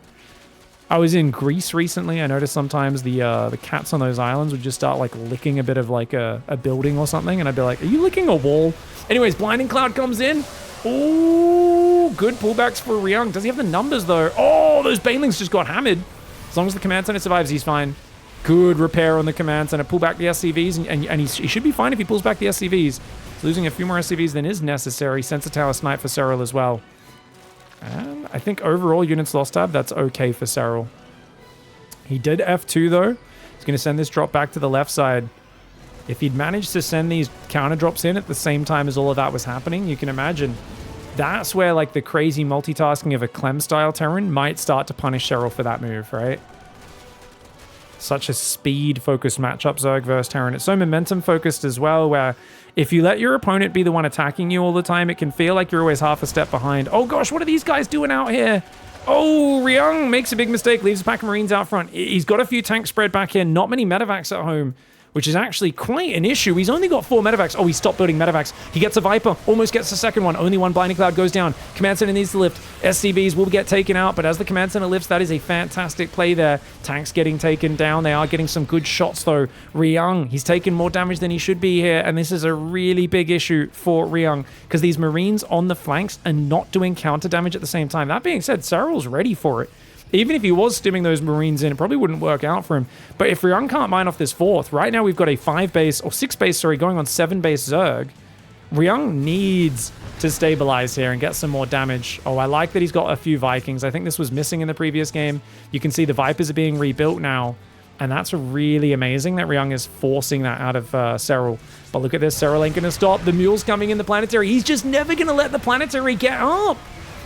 I was in Greece recently. I noticed sometimes the cats on those islands would just start like licking a bit of like a building or something, and I'd be like, are you licking a wall? Anyways, Blinding Cloud comes in. Ooh, good pullbacks for Ryung. Does he have the numbers though? Oh, those Banelings just got hammered. As long as the command center survives, he's fine. Good repair on the command center. Pull back the SCVs, and he should be fine if he pulls back the SCVs. He's losing a few more SCVs than is necessary. Sensor tower snipe for SERRAL as well. And I think overall units lost tab, that's okay for SERRAL. He did F2 though. He's going to send this drop back to the left side. If he'd managed to send these counter drops in at the same time as all of that was happening, you can imagine that's where like the crazy multitasking of a Clem style Terran might start to punish SERRAL for that move, right? Such a speed focused matchup, Zerg versus Terran. It's so momentum focused as well, where If you let your opponent be the one attacking you all the time, it can feel like you're always half a step behind. Oh gosh, what are these guys doing out here? Oh, Ryung makes a big mistake, leaves a pack of Marines out front. He's got a few tanks spread back in, not many medevacs at home, which is actually quite an issue. He's only got 4 medevacs. Oh, he stopped building medevacs. He gets a Viper, almost gets the second one. Only one Blinding Cloud goes down. Command Center needs to lift. SCVs will get taken out, but as the Command Center lifts, that is a fantastic play there. Tanks getting taken down. They are getting some good shots, though. Ryung, he's taking more damage than he should be here, and this is a really big issue for Ryung, because these Marines on the flanks are not doing counter damage at the same time. That being said, SERRAL's ready for it. Even if he was stimming those Marines in, it probably wouldn't work out for him. But if Ryung can't mine off this 4th, right now we've got a 5 base, or 6 base, sorry, going on 7 base Zerg. Ryung needs to stabilize here and get some more damage. Oh, I like that he's got a few Vikings. I think this was missing in the previous game. You can see the Vipers are being rebuilt now. And that's really amazing that Ryung is forcing that out of SERRAL. But look at this, SERRAL ain't gonna stop. The Mule's coming in the Planetary. He's just never gonna let the Planetary get up.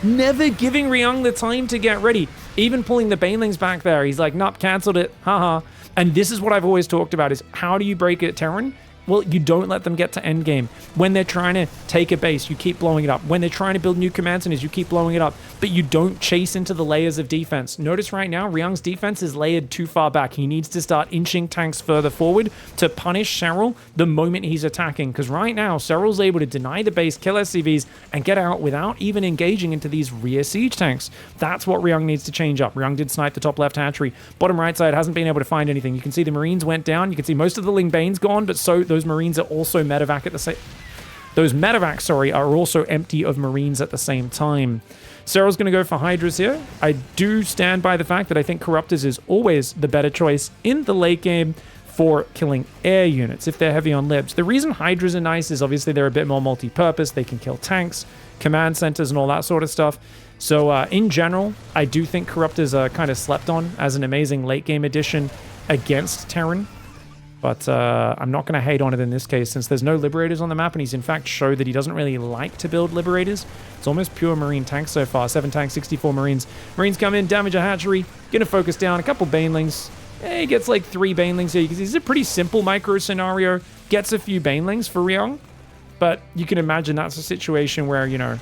Never giving Ryung the time to get ready. Even pulling the Banelings back there. He's like, nope, cancelled it. Haha. And this is what I've always talked about, is how do you break a Terran? Well, you don't let them get to endgame. When they're trying to take a base, you keep blowing it up. When they're trying to build new command centers, you keep blowing it up. But you don't chase into the layers of defense. Notice right now, Ryung's defense is layered too far back. He needs to start inching tanks further forward to punish SERRAL the moment he's attacking. Because right now, SERRAL's able to deny the base, kill SCVs, and get out without even engaging into these rear siege tanks. That's what Ryung needs to change up. Ryung did snipe the top left hatchery. Bottom right side hasn't been able to find anything. You can see the Marines went down. You can see most of the Ling Bane's gone, but so those Marines are also medevac at the same... Those medevacs, sorry, are also empty of Marines at the same time. SERRAL's going to go for Hydras here. I do stand by the fact that I think Corruptors is always the better choice in the late game for killing air units if they're heavy on libs. The reason Hydras are nice is obviously they're a bit more multi-purpose. They can kill tanks, command centers, and all that sort of stuff. So in general, I do think Corruptors are kind of slept on as an amazing late game addition against Terran. But I'm not going to hate on it in this case, since there's no Liberators on the map, and he's in fact showed that he doesn't really like to build Liberators. It's almost pure Marine tanks so far. 7 tanks, 64 Marines. Marines come in, damage a hatchery, going to focus down a couple Banelings. He gets like 3 Banelings here. You can see this is a pretty simple micro scenario. Gets a few Banelings for Ryung, but you can imagine that's a situation where, you know,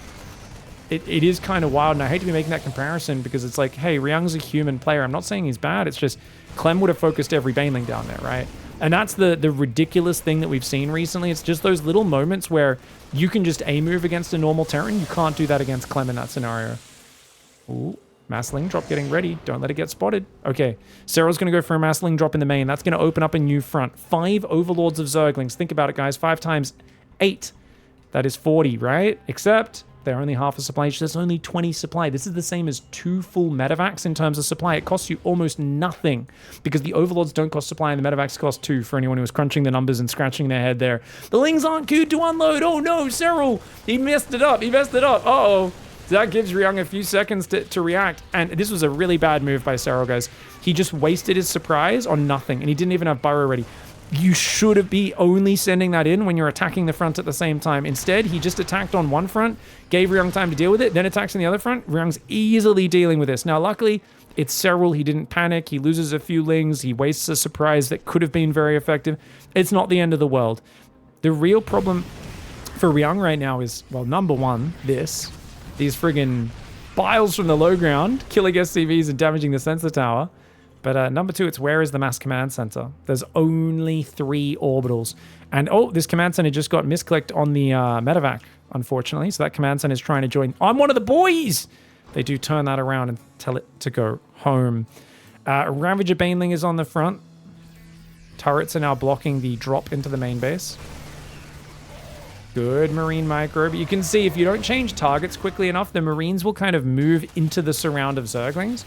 it is kind of wild, and I hate to be making that comparison because it's like, hey, Ryung's a human player. I'm not saying he's bad. It's just Clem would have focused every Baneling down there, right? And that's the ridiculous thing that we've seen recently. It's just those little moments where you can just A-move against a normal Terran. You can't do that against Clem in that scenario. Ooh, Massling drop getting ready. Don't let it get spotted. Okay, SERRAL's going to go for a Massling drop in the main. That's going to open up a new front. 5 Overlords of Zerglings. Think about it, guys. 5 times 8. That is 40, right? Except they're only half a supply. There's only 20 supply. This is the same as 2 full medevacs in terms of supply. It costs you almost nothing because the Overlords don't cost supply and the medevacs cost 2 for anyone who was crunching the numbers and scratching their head there. The Lings aren't queued to unload. Oh no, SERRAL. He messed it up. He messed it up. Uh-oh. So that gives Ryung a few seconds to react. And this was a really bad move by SERRAL, guys. He just wasted his surprise on nothing, and he didn't even have Burrow ready. You should be only sending that in when you're attacking the front at the same time. Instead, he just attacked on one front, gave Ryung time to deal with it, then attacks on the other front. Ryung's easily dealing with this. Now, luckily, it's SERRAL. He didn't panic. He loses a few Lings. He wastes a surprise that could have been very effective. It's not the end of the world. The real problem for Ryung right now is, well, number one, these friggin' biles from the low ground, killing SCVs and damaging the sensor tower. But number 2, it's where is the mass command center? There's only 3 orbitals. And oh, this command center just got misclicked on the medevac, unfortunately. So that command center is trying to join. I'm one of the boys! They do turn that around and tell it to go home. Ravager Baneling is on the front. Turrets are now blocking the drop into the main base. Good Marine micro. But you can see if you don't change targets quickly enough, the Marines will kind of move into the surround of Zerglings.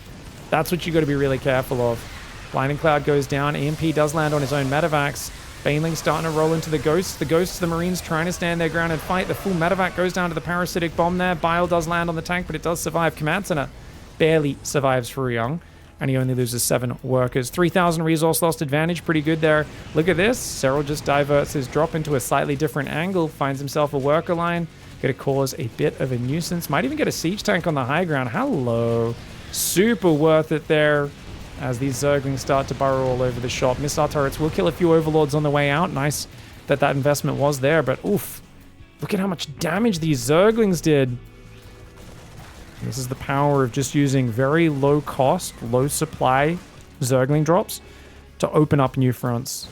That's what you got to be really careful of. Blinding Cloud goes down. EMP does land on his own medevacs. Baneling's starting to roll into the Ghosts. The Ghosts, the Marines trying to stand their ground and fight. The full medevac goes down to the parasitic bomb there. Bile does land on the tank, but it does survive. Command Center barely survives for Ryung, and he only loses 7 workers. 3,000 resource lost advantage. Pretty good there. Look at this. SERRAL just diverts his drop into a slightly different angle. Finds himself a worker line. Going to cause a bit of a nuisance. Might even get a siege tank on the high ground. Hello. Super worth it there as these Zerglings start to burrow all over the shop. Missile turrets will kill a few Overlords on the way out. Nice that that investment was there, but oof. Look at how much damage these Zerglings did. This is the power of just using very low cost, low supply Zergling drops to open up new fronts.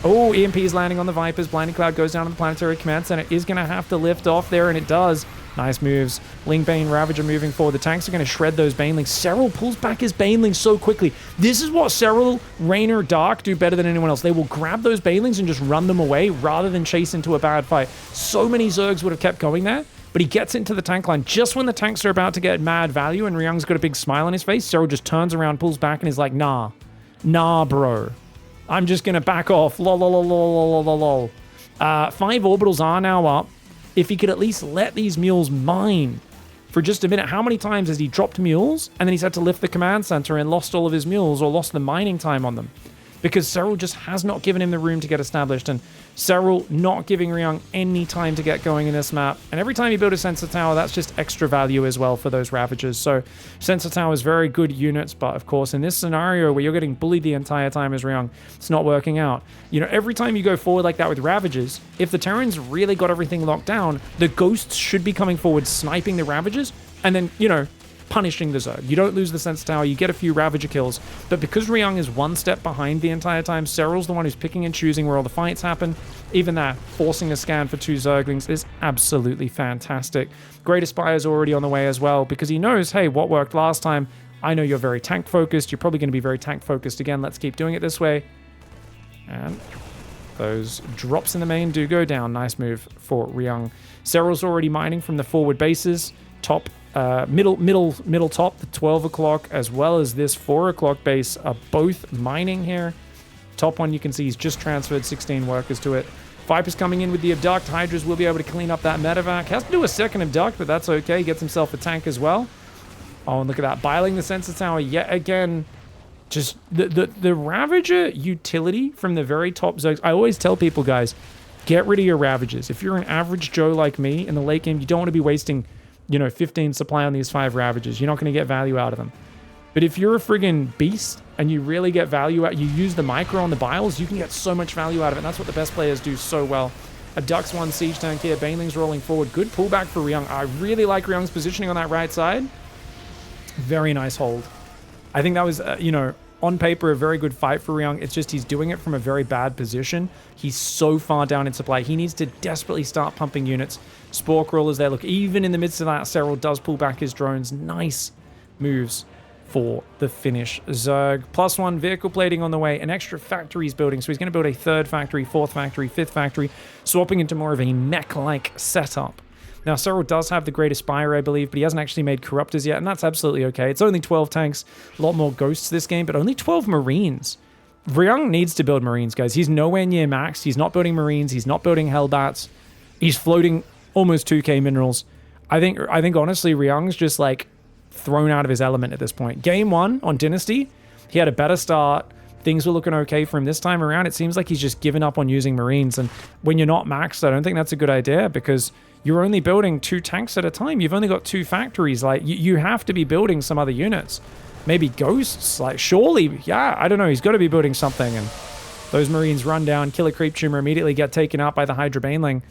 Oh, EMP is landing on the Vipers. Blinding Cloud goes down to the Planetary Command Center. Is going to have to lift off there, and it does. Nice moves. Ling Bane Ravager moving forward. The tanks are going to shred those Banelings. SERRAL pulls back his Banelings so quickly. This is what SERRAL, Reynor, Dark do better than anyone else. They will grab those Banelings and just run them away rather than chase into a bad fight. So many Zergs would have kept going there, but he gets into the tank line just when the tanks are about to get mad value, and Ryung's got a big smile on his face. SERRAL just turns around, pulls back, and is like, nah, bro. I'm just going to back off. Lol, lol, lol, lol, lol, lol. 5 orbitals are now up. If he could at least let these mules mine for just a minute. How many times has he dropped mules and then he's had to lift the command center and lost all of his mules or lost the mining time on them? Because SERRAL just has not given him the room to get established, and SERRAL not giving Ryung any time to get going in this map. And every time you build a sensor tower, that's just extra value as well for those Ravagers. So sensor towers, very good units, but of course in this scenario where you're getting bullied the entire time as Ryung, it's not working out. You know, every time you go forward like that with Ravagers, if the Terrans really got everything locked down, the Ghosts should be coming forward, sniping the Ravagers, and then, you know, punishing the Zerg. You don't lose the sensor tower, you get a few Ravager kills, but because Ryung is one step behind the entire time, SERRAL's the one who's picking and choosing where all the fights happen. Even that, forcing a scan for 2 Zerglings is absolutely fantastic. Great Aspire's already on the way as well, because he knows, hey, what worked last time? I know you're very tank focused, you're probably going to be very tank focused again, let's keep doing it this way. And those drops in the main do go down. Nice move for Ryung. SERRAL's already mining from the forward bases, top middle top, the 12 o'clock, as well as this 4 o'clock base are both mining here. Top one, you can see he's just transferred 16 workers to it. Viper's coming in with the Abduct. Hydras will be able to clean up that medevac. Has to do a second Abduct, but that's okay. Gets himself a tank as well. Oh, and look at that. Biling the sensor tower yet again. Just the Ravager utility from the very top Zergs. I always tell people, guys, get rid of your Ravagers. If you're an average Joe like me in the late game, you don't want to be wasting, you know, 15 supply on these 5 Ravagers. You're not going to get value out of them. But if you're a friggin' beast and you really get value out, you use the micro on the biles, you can get so much value out of it. And that's what the best players do so well. Abducts 1 siege tank here. Banelings rolling forward. Good pullback for Ryung. I really like Ryung's positioning on that right side. Very nice hold. I think that was, you know, on paper, a very good fight for Ryung. It's just he's doing it from a very bad position. He's so far down in supply. He needs to desperately start pumping units. Spore Crawlers there. Look, even in the midst of that, SERRAL does pull back his drones. Nice moves for the Finnish Zerg. +1 vehicle plating on the way. An extra factory's building. So he's going to build a 3rd factory, 4th factory, 5th factory, swapping into more of a mech-like setup. Now, SERRAL does have the Great Aspire, I believe, but he hasn't actually made Corruptors yet, and that's absolutely okay. It's only 12 tanks, a lot more Ghosts this game, but only 12 Marines. Ryung needs to build Marines, guys. He's nowhere near max. He's not building Marines. He's not building Hellbats. He's floating almost 2k minerals. I think honestly, Ryung's just, like, thrown out of his element at this point. Game 1 on Dynasty, he had a better start. Things were looking okay for him. This time around, it seems like he's just given up on using Marines, and when you're not maxed, I don't think that's a good idea, because you're only building 2 tanks at a time. You've only got 2 factories. Like, you have to be building some other units. Maybe Ghosts, like, surely, yeah, I don't know. He's got to be building something, and those Marines run down, kill a Creep Tumor, immediately get taken out by the Hydra Baneling.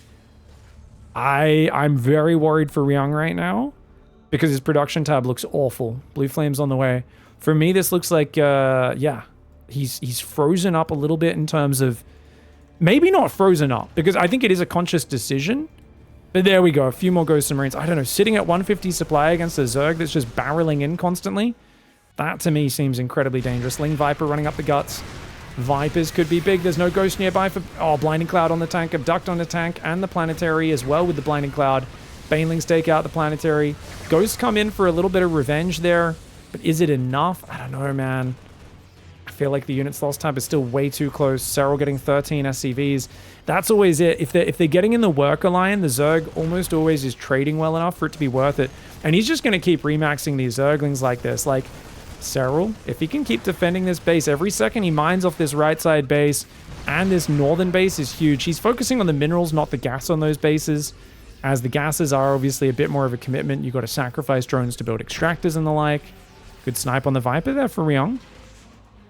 I'm very worried for Ryung right now, because his production tab looks awful. Blue Flame's on the way. For me, this looks like, yeah, he's frozen up a little bit in terms of, maybe not frozen up, because I think it is a conscious decision. But there we go, a few more Ghosts and Marines. I don't know, sitting at 150 supply against a Zerg that's just barreling in constantly, that to me seems incredibly dangerous. Ling Viper running up the guts. Vipers could be big. There's no Ghost nearby for... Oh, Blinding Cloud on the tank, Abduct on the tank, and the Planetary as well with the Blinding Cloud. Banelings take out the Planetary. Ghosts come in for a little bit of revenge there, but is it enough? I don't know, man. I feel like the units lost tab is still way too close. SERRAL getting 13 SCVs. That's always it. If they're getting in the worker line, the Zerg almost always is trading well enough for it to be worth it. And he's just going to keep remaxing these Zerglings like this. Like, SERRAL, if he can keep defending this base, every second he mines off this right side base and this northern base is huge. He's focusing on the minerals, not the gas on those bases, as the gases are obviously a bit more of a commitment. You've got to sacrifice drones to build extractors and the like. Good snipe on the Viper there for Ryung.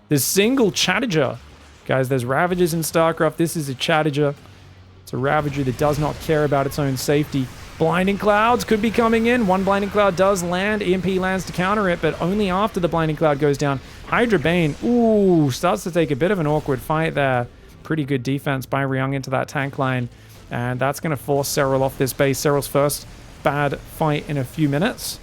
There's single Chatterer. Guys, there's Ravagers in StarCraft. This is a Chatterer. It's a Ravager that does not care about its own safety. Blinding Clouds could be coming in. One Blinding Cloud does land. EMP lands to counter it, but only after the Blinding Cloud goes down. Hydra Bane, ooh, starts to take a bit of an awkward fight there. Pretty good defense by Ryung into that tank line. And that's going to force SERRAL off this base. SERRAL's first bad fight in a few minutes.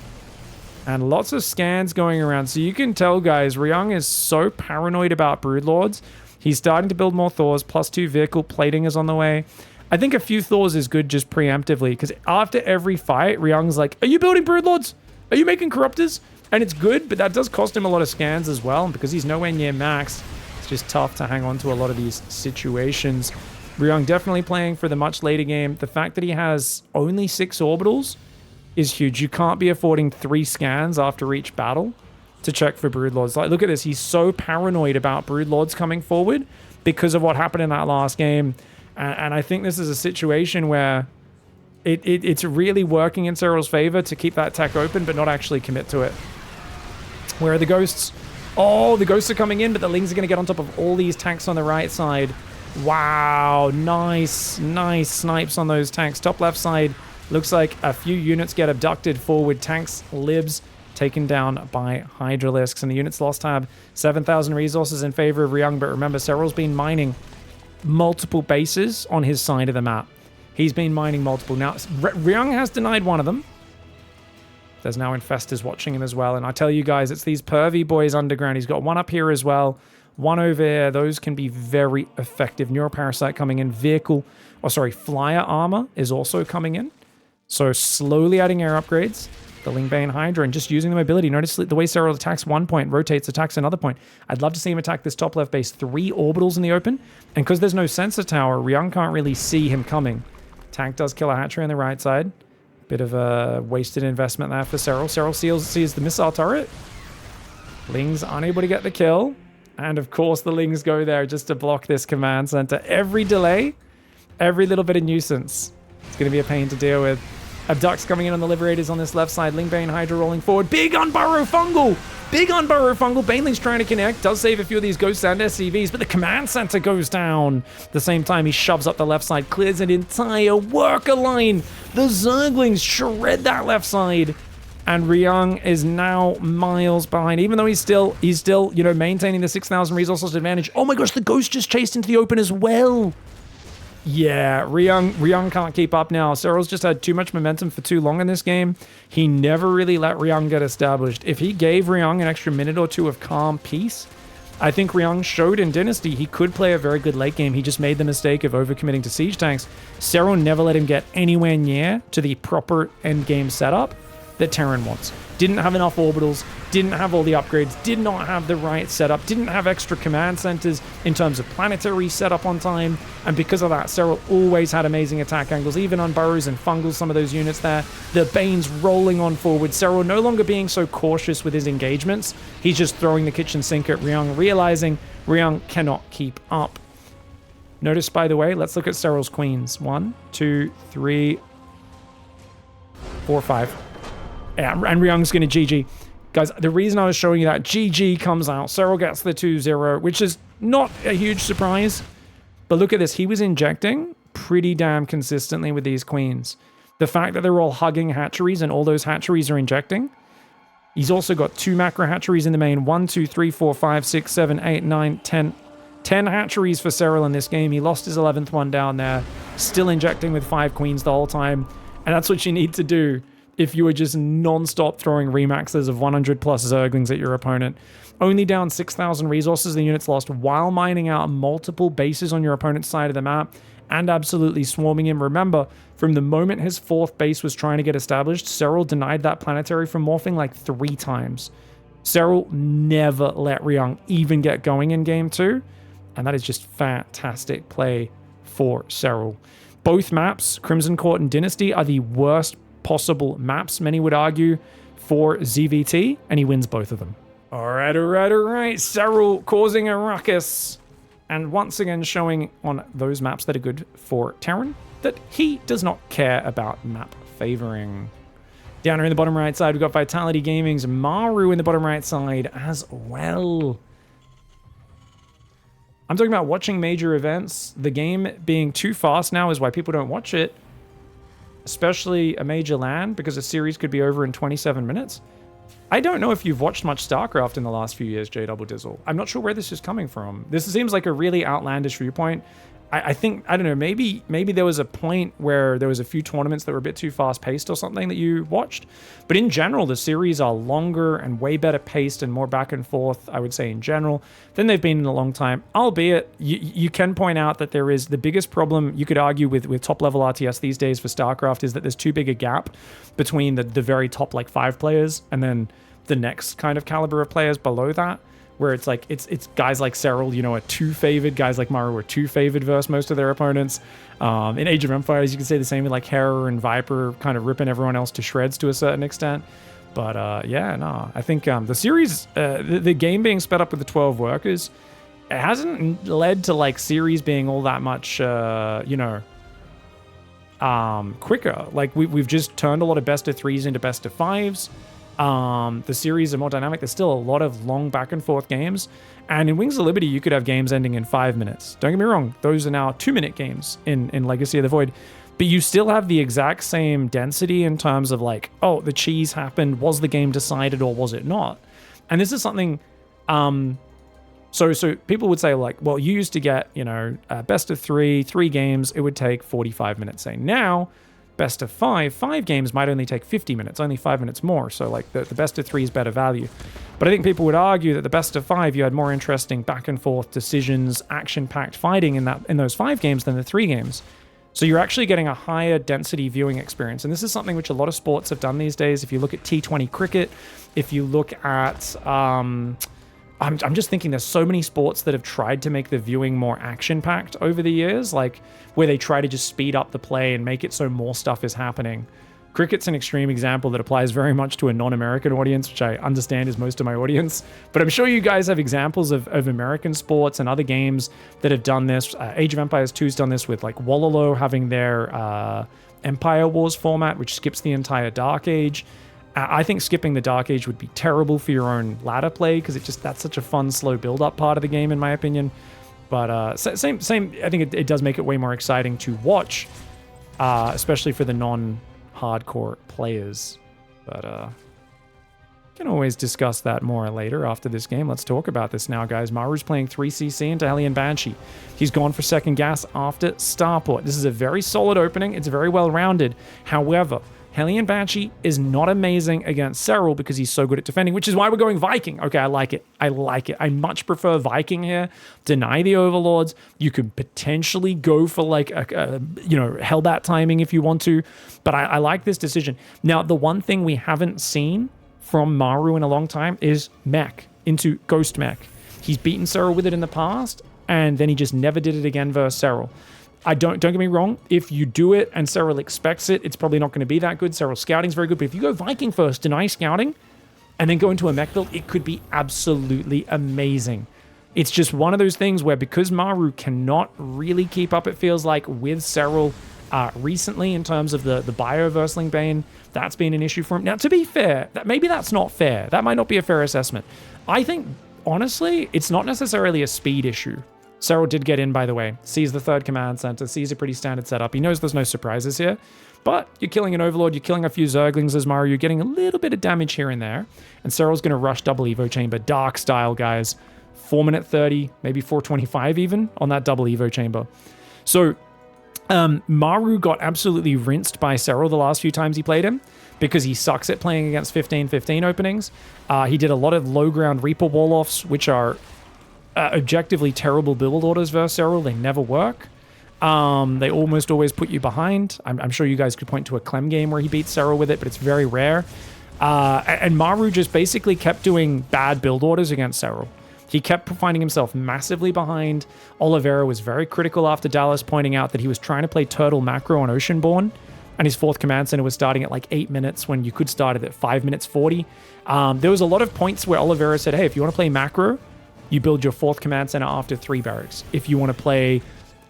And lots of scans going around. So you can tell, guys, Ryung is so paranoid about Broodlords. He's starting to build more Thors. +2 vehicle plating is on the way. I think a few Thors is good just preemptively, because after every fight, Ryung's like, are you building Broodlords? Are you making Corruptors? And it's good, but that does cost him a lot of scans as well. And because he's nowhere near maxed, it's just tough to hang on to a lot of these situations. Ryung definitely playing for the much later game. The fact that he has only 6 orbitals is huge. You can't be affording 3 scans after each battle to check for Broodlords. Like, look at this. He's so paranoid about Broodlords coming forward because of what happened in that last game. And I think this is a situation where it's really working in SERRAL's favor to keep that tech open, but not actually commit to it. Where are the ghosts? Oh, the ghosts are coming in, but the Lings are going to get on top of all these tanks on the right side. Wow, nice snipes on those tanks. Top left side, looks like a few units get abducted forward. Tanks, libs, taken down by Hydralisks. And the units lost have 7,000 resources in favor of Ryung. But remember, SERRAL's been mining multiple bases on his side of the map. He's been mining multiple. Now, Ryung has denied one of them. There's now Infestors watching him as well. And I tell you guys, it's these pervy boys underground. He's got one up here as well. One over here. Those can be very effective. Neuroparasite coming in. Flyer armor is also coming in. So slowly adding air upgrades. The Lingbane Hydra and just using the mobility. Notice the way SERRAL attacks one point, rotates, attacks another point. I'd love to see him attack this top left base. 3 orbitals in the open. And because there's no sensor tower, Ryung can't really see him coming. Tank does kill a hatchery on the right side. Bit of a wasted investment there for SERRAL. SERRAL sees the missile turret. Lings unable to get the kill. And of course the Lings go there just to block this command center. Every delay, every little bit of nuisance. It's going to be a pain to deal with. Abducts coming in on the Liberators on this left side. Lingbane Hydra rolling forward. Big Unburrow Fungal! Big Unburrow Fungal. Baneling's trying to connect. Does save a few of these Ghosts and SCVs, but the command center goes down. At the same time, he shoves up the left side. Clears an entire worker line. The Zerglings shred that left side. And Ryung is now miles behind. Even though he's still, maintaining the 6,000 resources advantage. Oh my gosh, the Ghost just chased into the open as well. Yeah, Ryung can't keep up now. SERRAL's just had too much momentum for too long in this game. He never really let Ryung get established. If he gave Ryung an extra minute or two of calm peace, I think Ryung showed in Dynasty he could play a very good late game. He just made the mistake of overcommitting to siege tanks. SERRAL never let him get anywhere near to the proper end game setup that Terran wants. Didn't have enough orbitals, didn't have all the upgrades, did not have the right setup, didn't have extra command centers in terms of planetary setup on time, and because of that, SERRAL always had amazing attack angles, even on Burrows and Fungals, some of those units there. The Banes rolling on forward, SERRAL no longer being so cautious with his engagements, he's just throwing the kitchen sink at Ryung, realizing Ryung cannot keep up. Notice, by the way, let's look at SERRAL's queens. 1, 2, 3, 4, 5. Yeah, and Ryung's going to GG. Guys, the reason I was showing you that, GG comes out. SERRAL gets the 2-0, which is not a huge surprise. But look at this. He was injecting pretty damn consistently with these queens. The fact that they're all hugging hatcheries and all those hatcheries are injecting. He's also got 2 macro hatcheries in the main. 1, 2, 3, 4, 5, 6, 7, 8, 9, 10. 10 hatcheries for SERRAL in this game. He lost his 11th one down there. Still injecting with 5 queens the whole time. And that's what you need to do if you were just non-stop throwing remaxes of 100 plus Zerglings at your opponent. Only down 6,000 resources the units lost while mining out multiple bases on your opponent's side of the map and absolutely swarming him. Remember, from the moment his 4th base was trying to get established, SERRAL denied that planetary from morphing like 3 times. SERRAL never let Ryung even get going in game 2, and that is just fantastic play for SERRAL. Both maps, Crimson Court and Dynasty, are the worst possible maps, many would argue, for ZVT, and he wins both of them. All right. SERRAL causing a ruckus, and once again showing on those maps that are good for Terran that he does not care about map favoring. Down here in the bottom right side, we've got Vitality Gaming's MARU in the bottom right side as well. I'm talking about watching major events. The game being too fast now is why people don't watch it, especially a major LAN, because a series could be over in 27 minutes. I don't know if you've watched much StarCraft in the last few years, J Double Dizzle. I'm not sure where this is coming from. This seems like a really outlandish viewpoint. I think, I don't know, maybe there was a point where there was a few tournaments that were a bit too fast-paced or something that you watched. But in general, the series are longer and way better paced and more back and forth, I would say, in general, than they've been in a long time. Albeit, you can point out that there is the biggest problem, you could argue, with top-level RTS these days for StarCraft is that there's too big a gap between the very top, like, 5 players and then the next kind of caliber of players below that, where it's like it's guys like SERRAL, you know, are 2 favored, guys like MARU are 2 favored versus most of their opponents. In Age of Empires, you can say the same with like Hera and Viper, kind of ripping everyone else to shreds to a certain extent. But yeah, no, I think the series, the game being sped up with the 12 workers, it hasn't led to like series being all that much, you know, quicker. Like we've just turned a lot of best of 3s into best of 5s. The series are more dynamic. There's still a lot of long back and forth games. And in Wings of Liberty, you could have games ending in 5 minutes. Don't get me wrong. Those are now 2-minute games in Legacy of the Void. But you still have the exact same density in terms of like, oh, the cheese happened. Was the game decided or was it not? And this is something, so people would say like, well, you used to get, you know, best of 3 games. It would take 45 minutes. Say now, best of 5 games might only take 50 minutes, only 5 minutes more. So like the best of 3 is better value. But I think people would argue that the best of 5, you had more interesting back and forth decisions, action-packed fighting in those 5 games than the 3 games. So you're actually getting a higher density viewing experience. And this is something which a lot of sports have done these days. If you look at T20 cricket, if you look at, I'm just thinking there's so many sports that have tried to make the viewing more action-packed over the years, like where they try to just speed up the play and make it so more stuff is happening. Cricket's an extreme example that applies very much to a non-American audience, which I understand is most of my audience. But I'm sure you guys have examples of American sports and other games that have done this. Age of Empires 2's done this with like Wololo having their Empire Wars format, which skips the entire Dark Age. I think skipping the Dark Age would be terrible for your own ladder play because that's such a fun, slow build-up part of the game, in my opinion. But same. I think it does make it way more exciting to watch, especially for the non-hardcore players. But can always discuss that more later after this game. Let's talk about this now, guys. MARU's playing 3CC into Hellion Banshee. He's gone for second gas after Starport. This is a very solid opening. It's very well-rounded. However, Hellion Banshee is not amazing against SERRAL because he's so good at defending, which is why we're going Viking. Okay, I like it. I much prefer Viking here. Deny the Overlords. You could potentially go for like a Hellbat timing if you want to, but I like this decision. Now, the one thing we haven't seen from MARU in a long time is mech into Ghost Mech. He's beaten SERRAL with it in the past, and then he just never did it again versus SERRAL. Don't get me wrong, if you do it and SERRAL expects it, it's probably not going to be that good. SERRAL scouting's very good, but if you go Viking first, deny scouting, and then go into a mech build, it could be absolutely amazing. It's just one of those things where because MARU cannot really keep up, it feels like, with SERRAL recently in terms of the Bio-Versling Bane, that's been an issue for him. Now, to be fair, maybe that's not fair. That might not be a fair assessment. I think, honestly, it's not necessarily a speed issue. SERRAL did get in, by the way. Sees the third command center, sees a pretty standard setup. He knows there's no surprises here, but you're killing an Overlord, you're killing a few Zerglings as MARU, you're getting a little bit of damage here and there, and SERRAL's going to rush double Evo Chamber, Dark style, guys. 4 minute 30, maybe 4:25 even, on that double Evo Chamber. So, MARU got absolutely rinsed by SERRAL the last few times he played him, because he sucks at playing against 15-15 openings. He did a lot of low ground Reaper wall-offs, which are objectively terrible build orders versus SERRAL. They never work. They almost always put you behind. I'm sure you guys could point to a Clem game where he beat SERRAL with it, but it's very rare. And MARU just basically kept doing bad build orders against SERRAL. He kept finding himself massively behind. Oliveira was very critical after Dallas, pointing out that he was trying to play Turtle Macro on Oceanborn, and his fourth command center was starting at like 8 minutes when you could start it at 5 minutes 40. There was a lot of points where Oliveira said, hey, if you want to play macro, you build your fourth command center after 3 barracks. If you want to play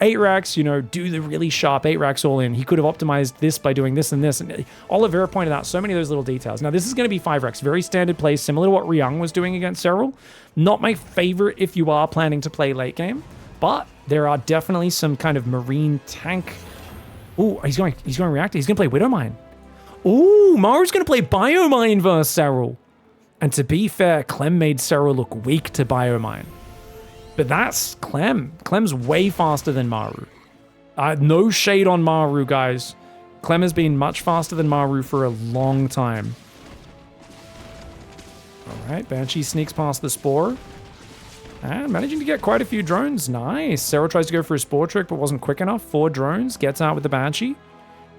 8 racks, do the really sharp 8 racks all in. He could have optimized this by doing this and this. And Oliveira pointed out so many of those little details. Now, this is going to be 5 racks. Very standard play, similar to what Ryung was doing against SERRAL. Not my favorite if you are planning to play late game. but there are definitely some kind of marine tank. Oh, he's going reactor. He's going to play Widowmine. Oh, Maru's going to play Biomine versus SERRAL. And to be fair, Clem made SERRAL look weak to Biomine. But that's Clem. Clem's way faster than Maru. No shade on Maru, guys. Clem has been much faster than Maru for a long time. All right, Banshee sneaks past the Spore. And managing to get quite a few drones. Nice. SERRAL tries to go for a Spore trick, but wasn't quick enough. 4 drones. Gets out with the Banshee.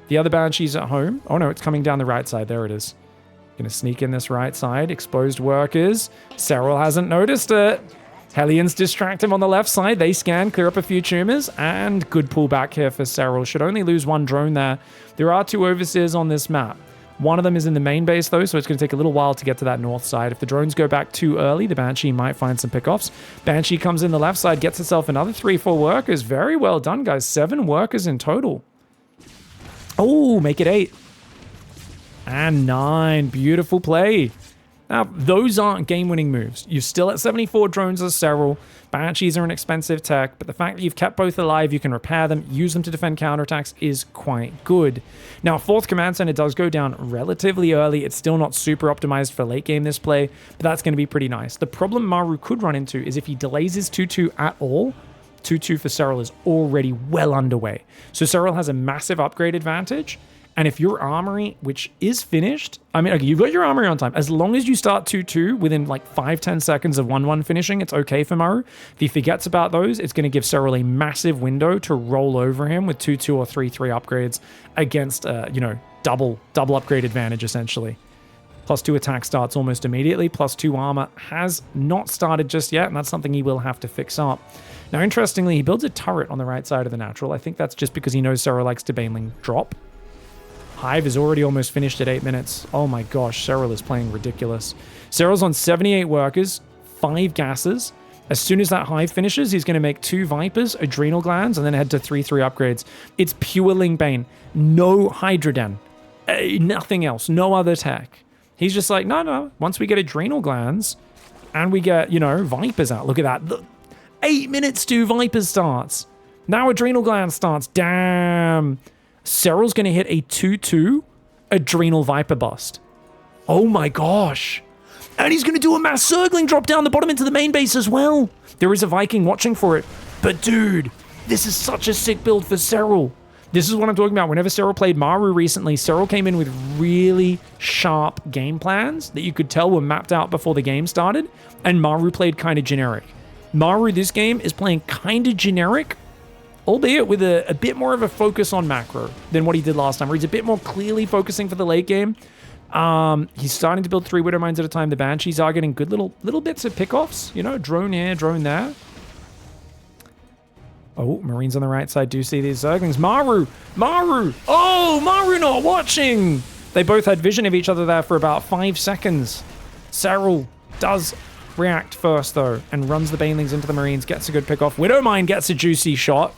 The other Banshee's at home. Oh no, it's coming down the right side. There it is. Gonna sneak in this right side. Exposed workers. SERRAL hasn't noticed it. Hellions distract him on the left side. They scan, clear up a few tumors, and good pullback here for SERRAL. Should only lose 1 drone there. There are 2 overseers on this map. One of them is in the main base though, so it's going to take a little while to get to that north side. If the drones go back too early, the Banshee might find some pickoffs. Banshee comes in the left side, gets itself another 3-4 workers. Very well done, guys. 7 workers in total. Oh, make it 8. And 9. Beautiful play. Now, those aren't game-winning moves. You're still at 74 drones as SERRAL. Banshees are an expensive tech, but the fact that you've kept both alive, you can repair them, use them to defend counterattacks is quite good. Now, 4th Command Center does go down relatively early. It's still not super optimized for late game this play, but that's going to be pretty nice. The problem Maru could run into is if he delays his 2-2 at all, 2-2 for SERRAL is already well underway. So SERRAL has a massive upgrade advantage. And if your armory, which is finished, I mean, okay, you've got your armory on time. As long as you start 2-2 within like 5-10 seconds of 1-1 finishing, it's okay for Maru. If he forgets about those, it's going to give SERRAL a massive window to roll over him with 2-2 or 3-3 upgrades against, double upgrade advantage, essentially. +2 attack starts almost immediately. +2 armor has not started just yet, and that's something he will have to fix up. Now, interestingly, he builds a turret on the right side of the natural. I think that's just because he knows SERRAL likes to Baneling drop. Hive is already almost finished at 8 minutes. Oh my gosh, SERRAL is playing ridiculous. SERRAL's on 78 workers, 5 gases. As soon as that Hive finishes, he's going to make 2 Vipers, Adrenal Glands, and then head to 3-3 upgrades. It's pure Ling Bane. No Hydroden. Nothing else. No other tech. He's just like, no. Once we get Adrenal Glands and we get, Vipers out. Look at that. 8 minutes to Vipers starts. Now Adrenal Glands starts. Damn. SERRAL's going to hit a 2-2 Adrenal Viper bust. Oh my gosh. And he's going to do a mass circling drop down the bottom into the main base as well. There is a Viking watching for it. But dude, this is such a sick build for SERRAL. This is what I'm talking about. Whenever SERRAL played MARU recently, SERRAL came in with really sharp game plans that you could tell were mapped out before the game started. And MARU played kind of generic. MARU this game is playing kind of generic, albeit with a bit more of a focus on macro than what he did last time, where he's a bit more clearly focusing for the late game. He's starting to build 3 Widowmines at a time. The Banshees are getting good little bits of pickoffs. Drone here, drone there. Oh, Marines on the right side do see these Zerglings. Maru! Oh, Maru not watching! They both had vision of each other there for about 5 seconds. SERRAL does react first, though, and runs the Banelings into the Marines, gets a good pickoff. Widowmine gets a juicy shot.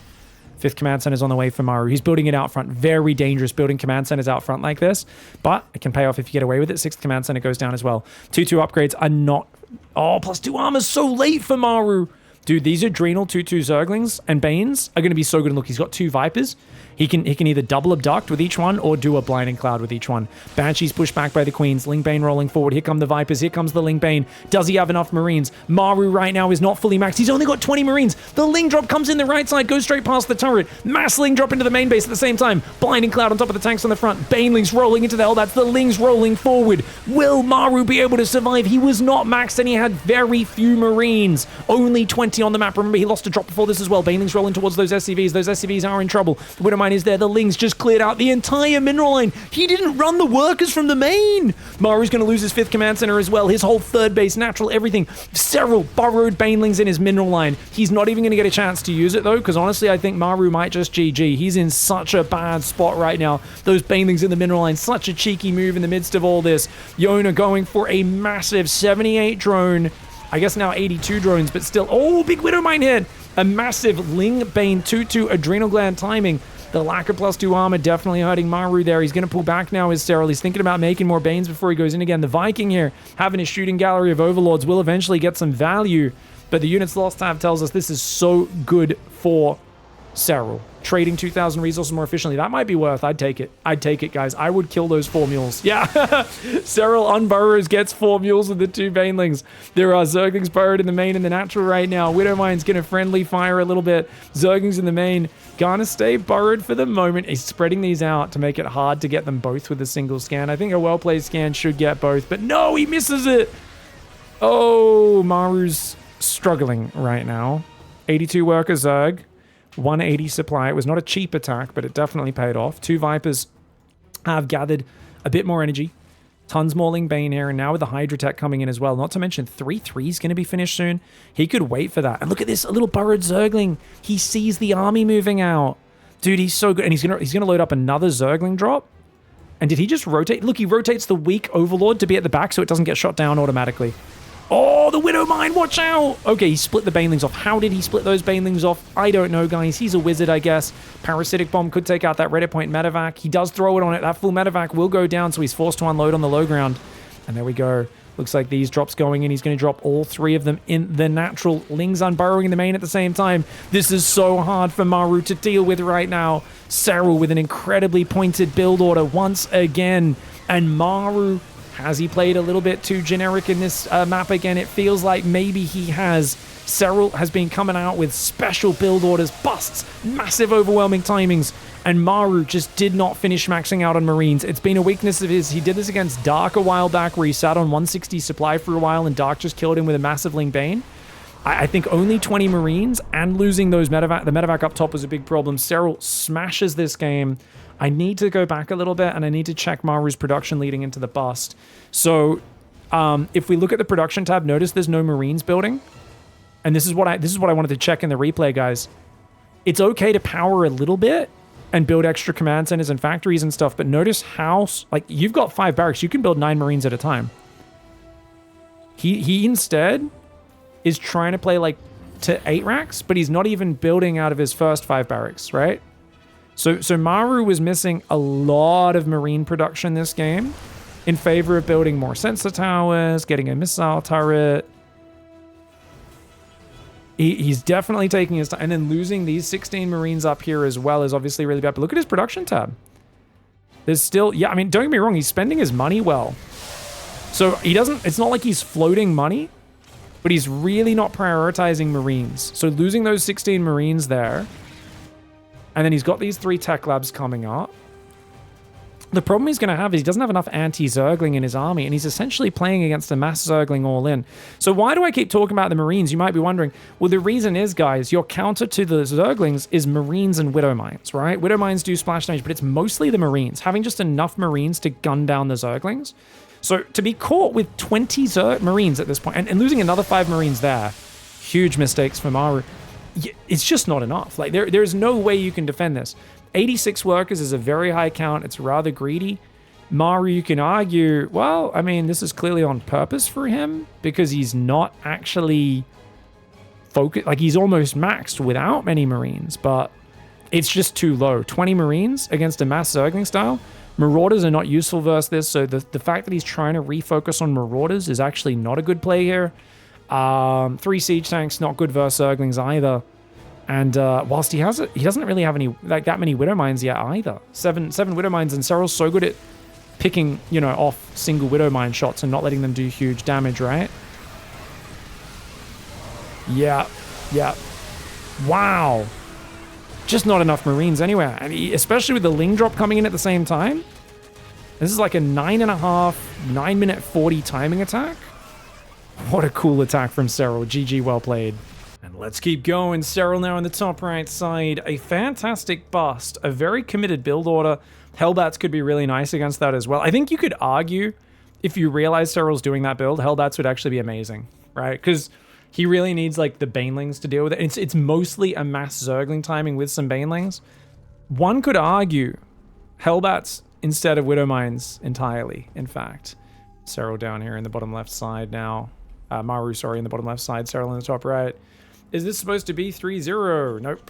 5th Command Center's on the way for Maru. He's building it out front. Very dangerous building Command Centers out front like this, but it can pay off if you get away with it. 6th Command Center goes down as well. 2-2 upgrades are not... Oh, +2 armor so late for Maru. Dude, these Adrenal 2-2 Zerglings and Banes are going to be so good. And look, he's got 2 Vipers. He can either double abduct with each one or do a blinding cloud with each one. Banshees pushed back by the Queens. Ling Bane rolling forward. Here come the Vipers. Here comes the Ling Bane. Does he have enough Marines? Maru right now is not fully maxed. He's only got 20 Marines. The Ling drop comes in the right side, goes straight past the turret. Mass Ling drop into the main base at the same time. Blinding cloud on top of the tanks on the front. Banelings rolling into the hell. That's the Lings rolling forward. Will Maru be able to survive? He was not maxed and he had very few Marines. Only 20 on the map. Remember, he lost a drop before this as well. Banelings rolling towards those SCVs. Those SCVs are in trouble. The Widowmine is there. The Lings just cleared out the entire mineral line. He didn't run the workers from the main. Maru's going to lose his 5th Command Center as well. His whole 3rd base, natural, everything. SERRAL burrowed Banelings in his mineral line. He's not even going to get a chance to use it though, because honestly, I think Maru might just GG. He's in such a bad spot right now. Those Banelings in the mineral line, such a cheeky move in the midst of all this. Yona going for a massive 78 drone. I guess now 82 drones, but still. Oh, big Widowmine hit. A massive Ling Bane 2-2 Adrenal Gland timing. The lack of +2 armor definitely hurting MARU there. He's going to pull back now as SERRAL. He's thinking about making more Banes before he goes in again. The Viking here, having his shooting gallery of Overlords, will eventually get some value. But the units lost tab tells us this is so good for SERRAL. Trading 2,000 resources more efficiently. That might be worth. I'd take it. I'd take it, guys. I would kill those 4 mules. Yeah. SERRAL unburrows, gets 4 mules with the 2 banelings. There are Zerglings burrowed in the main and the natural right now. Widowmine's going to friendly fire a little bit. Zerglings in the main. Gonna stay burrowed for the moment. He's spreading these out to make it hard to get them both with a single scan. I think a well-played scan should get both, but no, he misses it. Oh, MARU's struggling right now. 82 worker Zerg. 180 supply. It was not a cheap attack, but it definitely paid off. 2 Vipers have gathered a bit more energy. Tons more Ling Bane here, and now with the Hydra Tech coming in as well. Not to mention 3/3's going to be finished soon. He could wait for that. And look at this, a little burrowed Zergling. He sees the army moving out. Dude, he's so good. And he's gonna load up another Zergling drop. And did he just rotate? Look, he rotates the weak Overlord to be at the back so it doesn't get shot down automatically. Oh, the Widowmine, watch out! Okay, he split the Banelings off. How did he split those Banelings off? I don't know, guys. He's a wizard, I guess. Parasitic Bomb could take out that Reddit point medevac. He does throw it on it. That full medevac will go down, so he's forced to unload on the low ground. And there we go. Looks like these drops going in. He's going to drop all 3 of them in the natural. Ling's unburrowing in the main at the same time. This is so hard for MARU to deal with right now. SERRAL with an incredibly pointed build order once again. And MARU, has he played a little bit too generic in this map again? It feels like maybe he has. SERRAL has been coming out with special build orders, busts, massive overwhelming timings, and MARU just did not finish maxing out on Marines. It's been a weakness of his. He did this against Dark a while back where he sat on 160 supply for a while and Dark just killed him with a massive Ling Bane. I think only 20 Marines and losing those medevac, the medevac up top was a big problem. SERRAL smashes this game. I need to go back a little bit and I need to check MARU's production leading into the bust. So if we look at the production tab, notice there's no Marines building. And this is what I wanted to check in the replay, guys. It's okay to power a little bit and build extra command centers and factories and stuff, but notice how, like, you've got 5 barracks. You can build 9 Marines at a time. He instead is trying to play like to 8 racks, but he's not even building out of his first 5 barracks, right? So MARU was missing a lot of Marine production this game in favor of building more sensor towers, getting a missile turret. He's definitely taking his time. And then losing these 16 Marines up here as well is obviously really bad. But look at his production tab. There's still, yeah, I mean, don't get me wrong, he's spending his money well. So he doesn't, it's not like he's floating money, but he's really not prioritizing Marines. So losing those 16 Marines there, and then he's got these 3 tech labs coming up. The problem he's going to have is he doesn't have enough anti-Zergling in his army, and he's essentially playing against a mass Zergling all in. So why do I keep talking about the Marines? You might be wondering. Well, the reason is, guys, your counter to the Zerglings is Marines and Widowmines, right? Widowmines do splash damage, but it's mostly the Marines. Having just enough Marines to gun down the Zerglings. So to be caught with 20 Marines at this point, and losing another 5 Marines there, huge mistakes for MARU. It's just not enough. Like, there's no way you can defend this. 86 workers is a very high count. It's rather greedy. MARU, you can argue, well, I mean, this is clearly on purpose for him because he's not actually focused. Like, he's almost maxed without many Marines, but it's just too low. 20 Marines against a mass Zergling style. Marauders are not useful versus this, so the fact that he's trying to refocus on Marauders is actually not a good play here. 3 siege tanks, not good versus Zerglings either. And whilst he doesn't really have any like that many Widowmines yet either. 7 Widowmines, and SERRAL's so good at picking, you know, off single Widowmine shots and not letting them do huge damage, right? Yeah. Wow. Just not enough Marines anywhere. And especially with the Ling drop coming in at the same time. This is like a 9.5, 9-minute 40 timing attack. What a cool attack from SERRAL. GG, well played. And let's keep going. SERRAL now on the top right side. A fantastic bust. A very committed build order. Hellbats could be really nice against that as well. I think you could argue, if you realize SERRAL's doing that build, Hellbats would actually be amazing, right? Because he really needs, like, the Banelings to deal with it. It's mostly a mass Zergling timing with some Banelings. One could argue Hellbats instead of Widowmines entirely, in fact. SERRAL down here in the bottom left side now. MARU, sorry, in the bottom left side. SERRAL in the top right. Is this supposed to be 3-0? Nope.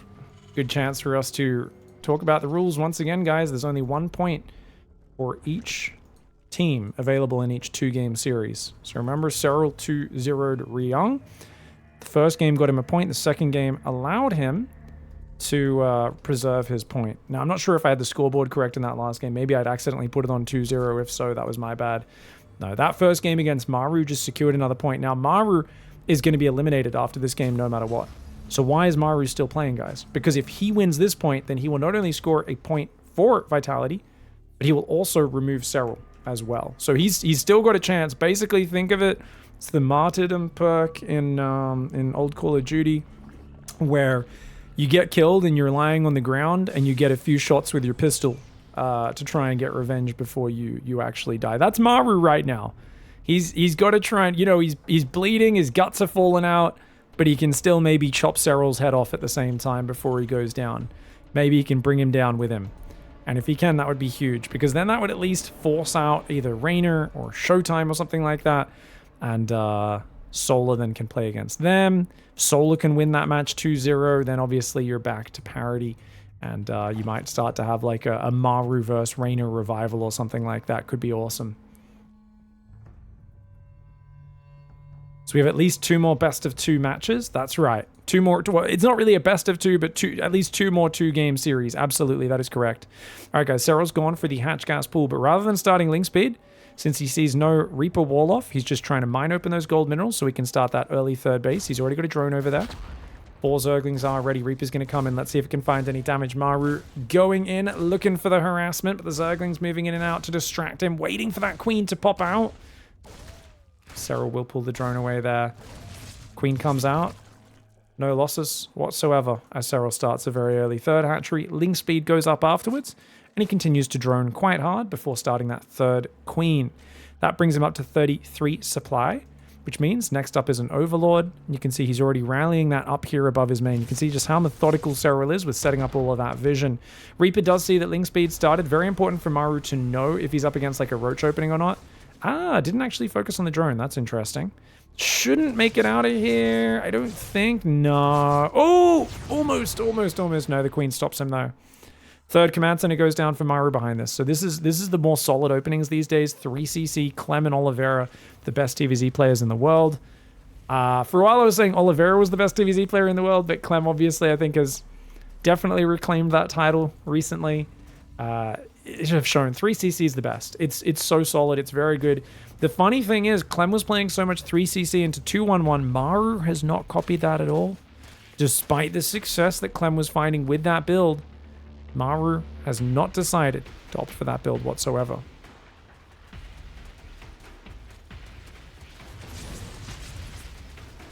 Good chance for us to talk about the rules once again, guys. There's only 1 point for each team available in each 2-game series. So remember, SERRAL 2-0'd Ryung. The first game got him a point. The second game allowed him to preserve his point. Now, I'm not sure if I had the scoreboard correct in that last game. Maybe I'd accidentally put it on 2-0. If so, that was my bad. No, that first game against MARU just secured another point. Now, MARU is going to be eliminated after this game no matter what. So why is MARU still playing, guys? Because if he wins this point, then he will not only score a point for Vitality, but he will also remove SERRAL as well. So he's still got a chance. Basically, think of it, it's the martyrdom perk in old Call of Duty, where you get killed and you're lying on the ground and you get a few shots with your pistol to try and get revenge before you actually die. That's MARU right now. He's got to try and, you know, he's bleeding, his guts are falling out, but he can still maybe chop SERRAL's head off at the same time before he goes down. Maybe he can bring him down with him. And if he can, that would be huge, because then that would at least force out either Reynor or ShowTime or something like that. And Solar then can play against them. Solar can win that match 2-0. Then obviously you're back to parity. And you might start to have like a MARU versus Reynor revival or something like that. Could be awesome. So we have at least 2 more best of 2 matches. That's right. 2 more. Well, it's not really a best of 2, but at least 2 more 2-game series. Absolutely, that is correct. All right, guys. SERRAL's gone for the hatch gas pool, but rather than starting link speed, since he sees no Reaper wall off, he's just trying to mine open those gold minerals so he can start that early third base. He's already got a drone over there. 4 Zerglings are ready. Reaper's going to come in. Let's see if it can find any damage. MARU going in, looking for the harassment, but the Zerglings moving in and out to distract him, waiting for that queen to pop out. SERRAL will pull the drone away there. Queen comes out. No losses whatsoever as SERRAL starts a very early third hatchery. Link speed goes up afterwards, and he continues to drone quite hard before starting that third queen. That brings him up to 33 supply, which means next up is an Overlord. You can see he's already rallying that up here above his main. You can see just how methodical SERRAL is with setting up all of that vision. Reaper does see that link speed started. Very important for MARU to know if he's up against like a roach opening or not. Didn't actually focus on the drone. That's interesting. Shouldn't make it out of here, I don't think. No. Oh, almost. No, the queen stops him though. Third command center goes down for MARU behind this. So this is the more solid openings these days. 3cc, Clem and Oliveira, the best TVZ players in the world. For a while I was saying Oliveira was the best TVZ player in the world, but Clem obviously I think has definitely reclaimed that title recently. It have shown 3cc is the best. It's so solid. It's very good. The funny thing is, Clem was playing so much 3cc into 2-1-1. MARU has not copied that at all. Despite the success that Clem was finding with that build, MARU has not decided to opt for that build whatsoever.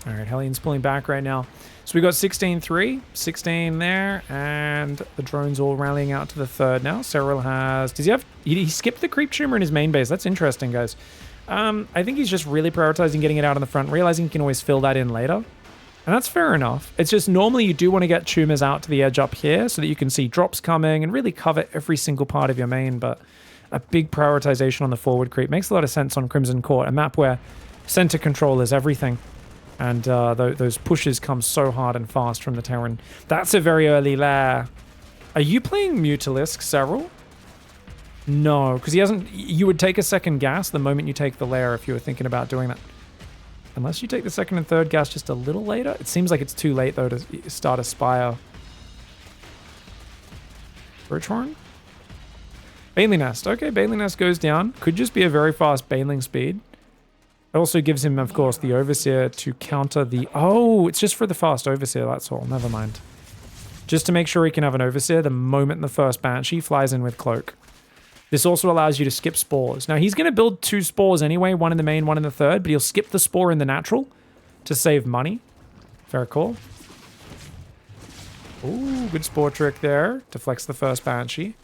All right, Hellion's pulling back right now. So we got 16-3, 16 there, and the drone's all rallying out to the third now. SERRAL has... Does he have... He skipped the creep tumor in his main base. That's interesting, guys. I think he's just really prioritizing getting it out on the front, realizing he can always fill that in later. And that's fair enough. It's just normally you do want to get tumors out to the edge up here so that you can see drops coming and really cover every single part of your main, but a big prioritization on the forward creep makes a lot of sense on Crimson Court, a map where center control is everything. And those pushes come so hard and fast from the Terran. That's a very early lair. Are you playing Mutalisk, SERRAL? No, because he hasn't... You would take a second gas the moment you take the lair if you were thinking about doing that. Unless you take the second and third gas just a little later. It seems like it's too late, though, to start a Spire. Birchhorn? Baneling Nest. Okay, Baneling Nest goes down. Could just be a very fast Baneling speed. It also gives him, of course, the Overseer to counter the... Oh, it's just for the fast Overseer, that's all. Never mind. Just to make sure he can have an Overseer the moment the first Banshee flies in with Cloak. This also allows you to skip spores. Now, he's going to build 2 spores anyway, one in the main, one in the third, but he'll skip the spore in the natural to save money. Very cool. Ooh, good spore trick there to flex the first Banshee.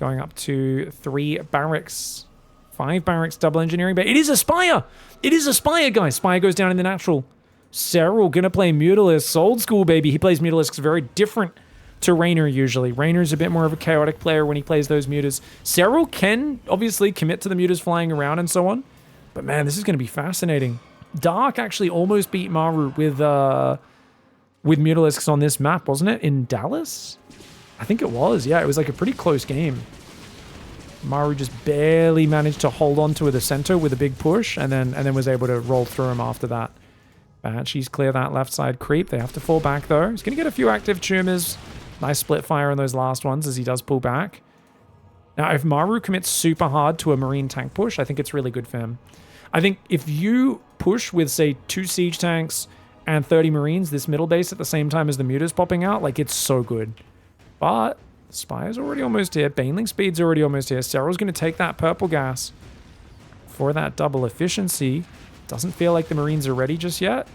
Going up to 3 barracks. 5 barracks double engineering, but it is a Spire! It is a Spire, guys! Spire goes down in the natural. SERRAL gonna play Mutalisks. Old school, baby. He plays Mutalisks very different to Reynor usually. Reynor's a bit more of a chaotic player when he plays those mutas. SERRAL can obviously commit to the mutas flying around and so on, but man, this is gonna be fascinating. Dark actually almost beat MARU with Mutalisks on this map, wasn't it? In Dallas? I think it was. Yeah, it was like a pretty close game. MARU just barely managed to hold on to the center with a big push, and then was able to roll through him after that. Banshees clear that left side creep. They have to fall back, though. He's going to get a few active tumors. Nice split fire on those last ones as he does pull back. Now, if MARU commits super hard to a Marine tank push, I think it's really good for him. I think if you push with, say, 2 siege tanks and 30 Marines, this middle base at the same time as the Mutas popping out, like, it's so good. But Spire's already almost here. Baneling Speed's already almost here. Serral's going to take that purple gas for that double efficiency. Doesn't feel like the Marines are ready just yet.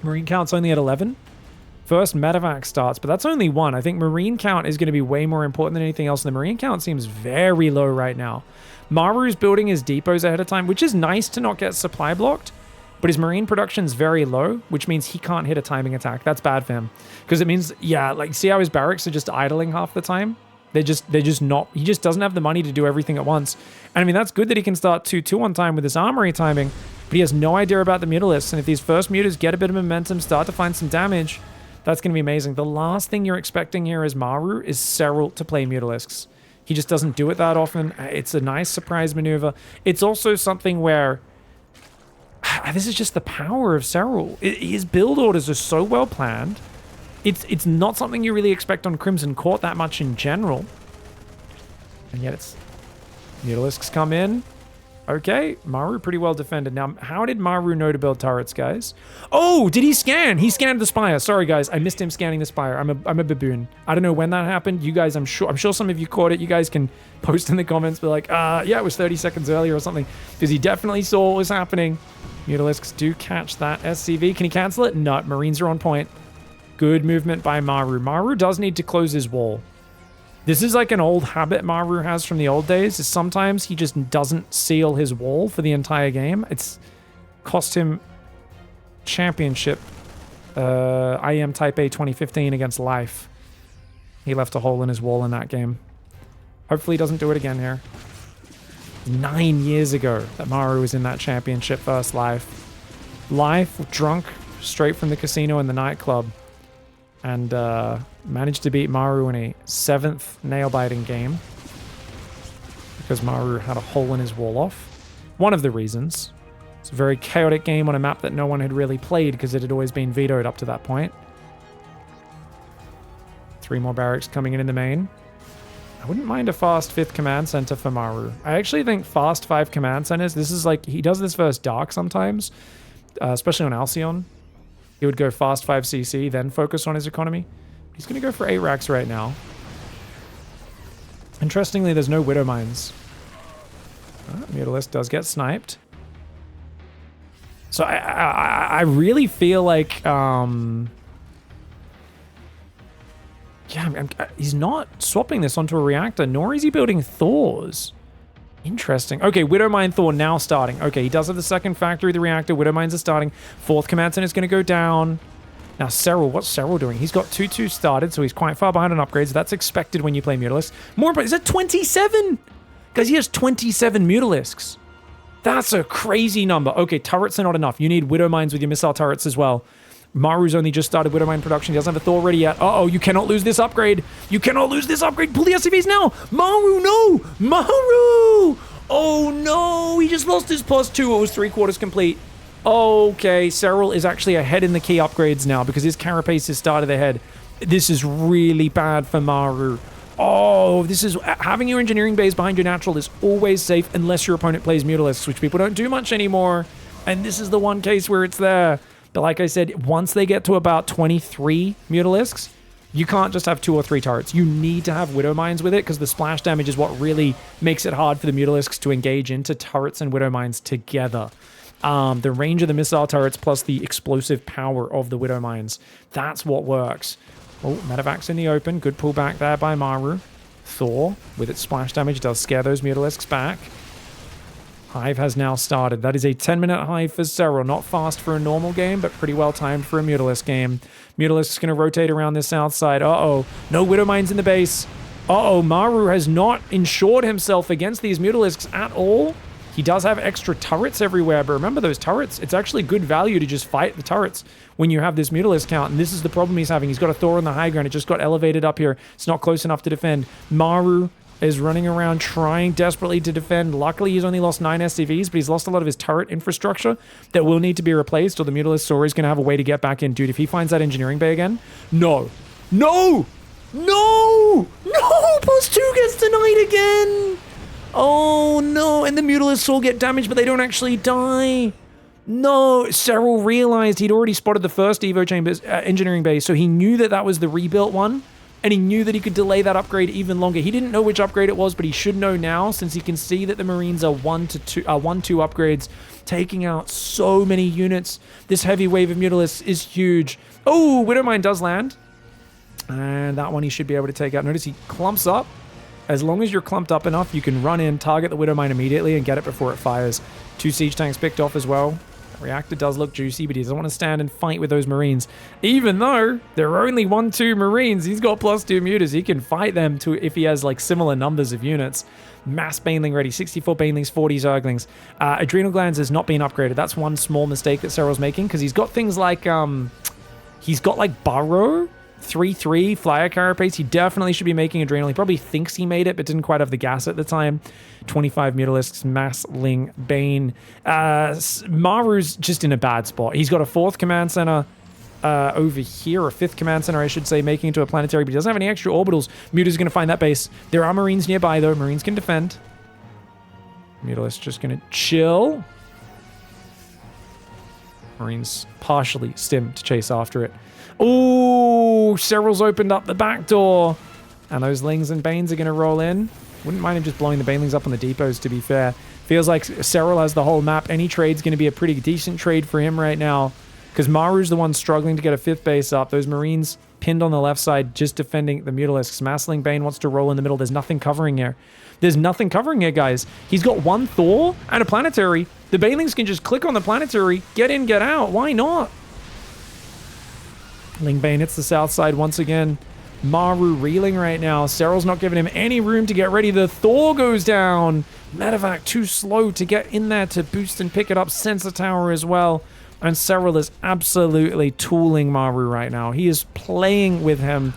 Marine count's only at 11. First medevac starts, but that's only 1. I think Marine count is going to be way more important than anything else. The Marine count seems very low right now. Maru's building his depots ahead of time, which is nice to not get supply blocked, but his Marine production's very low, which means he can't hit a timing attack. That's bad for him. Because it means, yeah, like, see how his barracks are just idling half the time? They're just not, he just doesn't have the money to do everything at once. And I mean, that's good that he can start 2-2 on time with his armory timing, but he has no idea about the mutalisks. And if these first mutas get a bit of momentum, start to find some damage, that's going to be amazing. The last thing you're expecting here as MARU is SERRAL to play mutalisks. He just doesn't do it that often. It's a nice surprise maneuver. It's also something where this is just the power of SERRAL. His build orders are so well planned. It's not something you really expect on Crimson Court that much in general. And yet it's... Mutalisks come in. Okay, MARU pretty well defended. Now, how did MARU know to build turrets, guys? Oh, did he scan? He scanned the spire. Sorry, guys. I missed him scanning the spire. I'm a baboon. I don't know when that happened. You guys, I'm sure some of you caught it. You guys can post in the comments, be like, yeah, it was 30 seconds earlier or something. Because he definitely saw what was happening. Mutalisks do catch that SCV. Can he cancel it? No, Marines are on point. Good movement by MARU. MARU does need to close his wall. This is like an old habit MARU has from the old days, is sometimes he just doesn't seal his wall for the entire game. It's cost him championship IM Type A 2015 against Life. He left a hole in his wall in that game. Hopefully he doesn't do it again here. 9 years ago that MARU was in that championship versus Life. Life, drunk, straight from the casino and the nightclub. And managed to beat MARU in a 7th nail-biting game. Because MARU had a hole in his wall off. One of the reasons. It's a very chaotic game on a map that no one had really played because it had always been vetoed up to that point. 3 more barracks coming in the main. I wouldn't mind a fast 5th command center for MARU. I actually think fast 5 command centers, this is like, he does this versus Dark sometimes. Especially on Alcyon. He would go fast 5 CC, then focus on his economy. He's going to go for 8 racks right now. Interestingly, there's no Widow Mines. Mutalisk does get sniped. So I really feel like... he's not swapping this onto a reactor, nor is he building Thors. Interesting. Okay, Widow Mine Thor now starting. Okay, he does have the second factory, the reactor. Widow Mines are starting. 4th command center is going to go down. Now, SERRAL, what's SERRAL doing? He's got 2-2 started, so he's quite far behind on upgrades. That's expected when you play Mutalisks. More important, is that 27? Guys, he has 27 Mutalisks. That's a crazy number. Okay, turrets are not enough. You need Widow Mines with your missile turrets as well. MARU's only just started Widow Mine production. He doesn't have a Thor ready yet. Uh-oh, you cannot lose this upgrade. You cannot lose this upgrade. Pull the SCVs now. MARU, no. MARU. Oh, no. He just lost his +2. It was 3/4 complete. Okay, SERRAL is actually ahead in the key upgrades now because his carapace has started ahead. This is really bad for MARU. Oh, this is... Having your engineering base behind your natural is always safe unless your opponent plays Mutalisks, which people don't do much anymore. And this is the one case where it's there. But like I said, once they get to about 23 Mutalisks, you can't just have 2 or 3 turrets. You need to have Widow Mines with it because the splash damage is what really makes it hard for the Mutalisks to engage into turrets and Widow Mines together. The range of the missile turrets plus the explosive power of the Widow Mines. That's what works. Oh, Medevac's in the open. Good pullback there by MARU. Thor, with its splash damage, does scare those Mutalisks back. Hive has now started. That is a 10-minute hive for SERRAL. Not fast for a normal game, but pretty well timed for a Mutalisk game. Mutalisk's going to rotate around this south side. Uh-oh. No Widow Mines in the base. Uh-oh. MARU has not ensured himself against these Mutalisks at all. He does have extra turrets everywhere, but remember those turrets? It's actually good value to just fight the turrets when you have this Mutalisk count, and this is the problem he's having. He's got a Thor on the high ground. It just got elevated up here. It's not close enough to defend. MARU is running around trying desperately to defend. Luckily, he's only lost 9 SCVs, but he's lost a lot of his turret infrastructure that will need to be replaced, or the Mutalisk Sora is going to have a way to get back in. Dude, if he finds that engineering bay again... No! No! No! No! +2 gets denied again! Oh, no. And the Mutalisks all get damaged, but they don't actually die. No. SERRAL realized he'd already spotted the first Evo Chambers engineering base, so he knew that that was the rebuilt one, and he knew that he could delay that upgrade even longer. He didn't know which upgrade it was, but he should know now, since he can see that the Marines are 1-2 upgrades, taking out so many units. This heavy wave of Mutalisks is huge. Oh, Widowmine does land. And that one he should be able to take out. Notice he clumps up. As long as you're clumped up enough, you can run in, target the Widowmine immediately, and get it before it fires. 2 siege tanks picked off as well. The reactor does look juicy, but he doesn't want to stand and fight with those Marines. Even though there are only 1-2 Marines, he's got +2 mutas. He can fight them to if he has like similar numbers of units. Mass Baneling ready, 64 Banelings, 40 Zerglings. Adrenal Glands has not been upgraded. That's one small mistake that SERRAL's making, because he's got things like, he's got like Burrow, 3-3 flyer carapace. He definitely should be making Adrenal. He probably thinks he made it, but didn't quite have the gas at the time. 25 Mutalisks, Massling, Bane. Maru's just in a bad spot. He's got a 4th command center over here, or a 5th command center, I should say, making into a planetary, but he doesn't have any extra orbitals. Muta's going to find that base. There are Marines nearby, though. Marines can defend. Mutalisk just going to chill. Marines partially stim to chase after it. Oh, SERRAL's opened up the back door. And those Lings and Banes are going to roll in. Wouldn't mind him just blowing the Banelings up on the depots, to be fair. Feels like SERRAL has the whole map. Any trade's going to be a pretty decent trade for him right now, because Maru's the one struggling to get a 5th base up. Those Marines pinned on the left side, just defending the Mutalisks. Massling Bane wants to roll in the middle. There's nothing covering here. There's nothing covering here, guys. He's got 1 Thor and a planetary. The Banelings can just click on the planetary, get in, get out. Why not? Ling Bane hits the south side once again. MARU reeling right now. SERRAL's not giving him any room to get ready. The Thor goes down. Medevac too slow to get in there to boost and pick it up. Sensor tower as well. And SERRAL is absolutely tooling MARU right now. He is playing with him.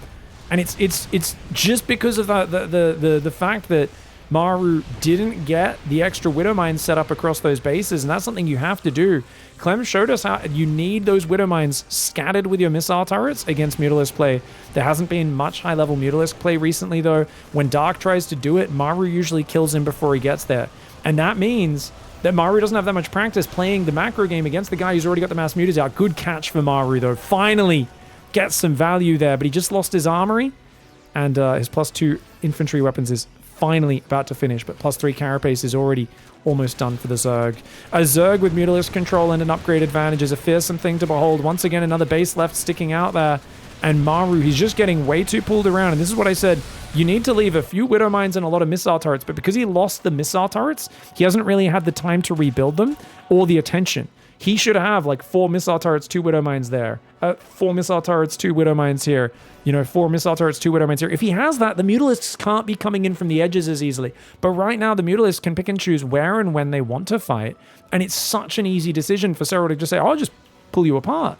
And it's just because of the fact that MARU didn't get the extra Widowmines set up across those bases, and that's something you have to do. Clem showed us how you need those Widowmines scattered with your missile turrets against Mutalisk play. There hasn't been much high-level Mutalisk play recently, though. When Dark tries to do it, MARU usually kills him before he gets there. And that means that MARU doesn't have that much practice playing the macro game against the guy who's already got the mass mutas out. Good catch for MARU, though. Finally gets some value there, but he just lost his armory, and his +2 infantry weapons is finally about to finish, but +3 carapace is already almost done for the Zerg. A Zerg with Mutalisk control and an upgrade advantage is a fearsome thing to behold. Once again, another base left sticking out there, and MARU, he's just getting way too pulled around, and this is what I said. You need to leave a few Widowmines and a lot of missile turrets, but because he lost the missile turrets, he hasn't really had the time to rebuild them or the attention. He should have like 4 missile turrets, 2 Widowmines there. 4 missile turrets, 2 Widowmines here. 4 missile turrets, 2 Widowmines here. If he has that, the Mutalisks can't be coming in from the edges as easily. But right now, the Mutalisks can pick and choose where and when they want to fight. And it's such an easy decision for SERRAL to just say, I'll just pull you apart.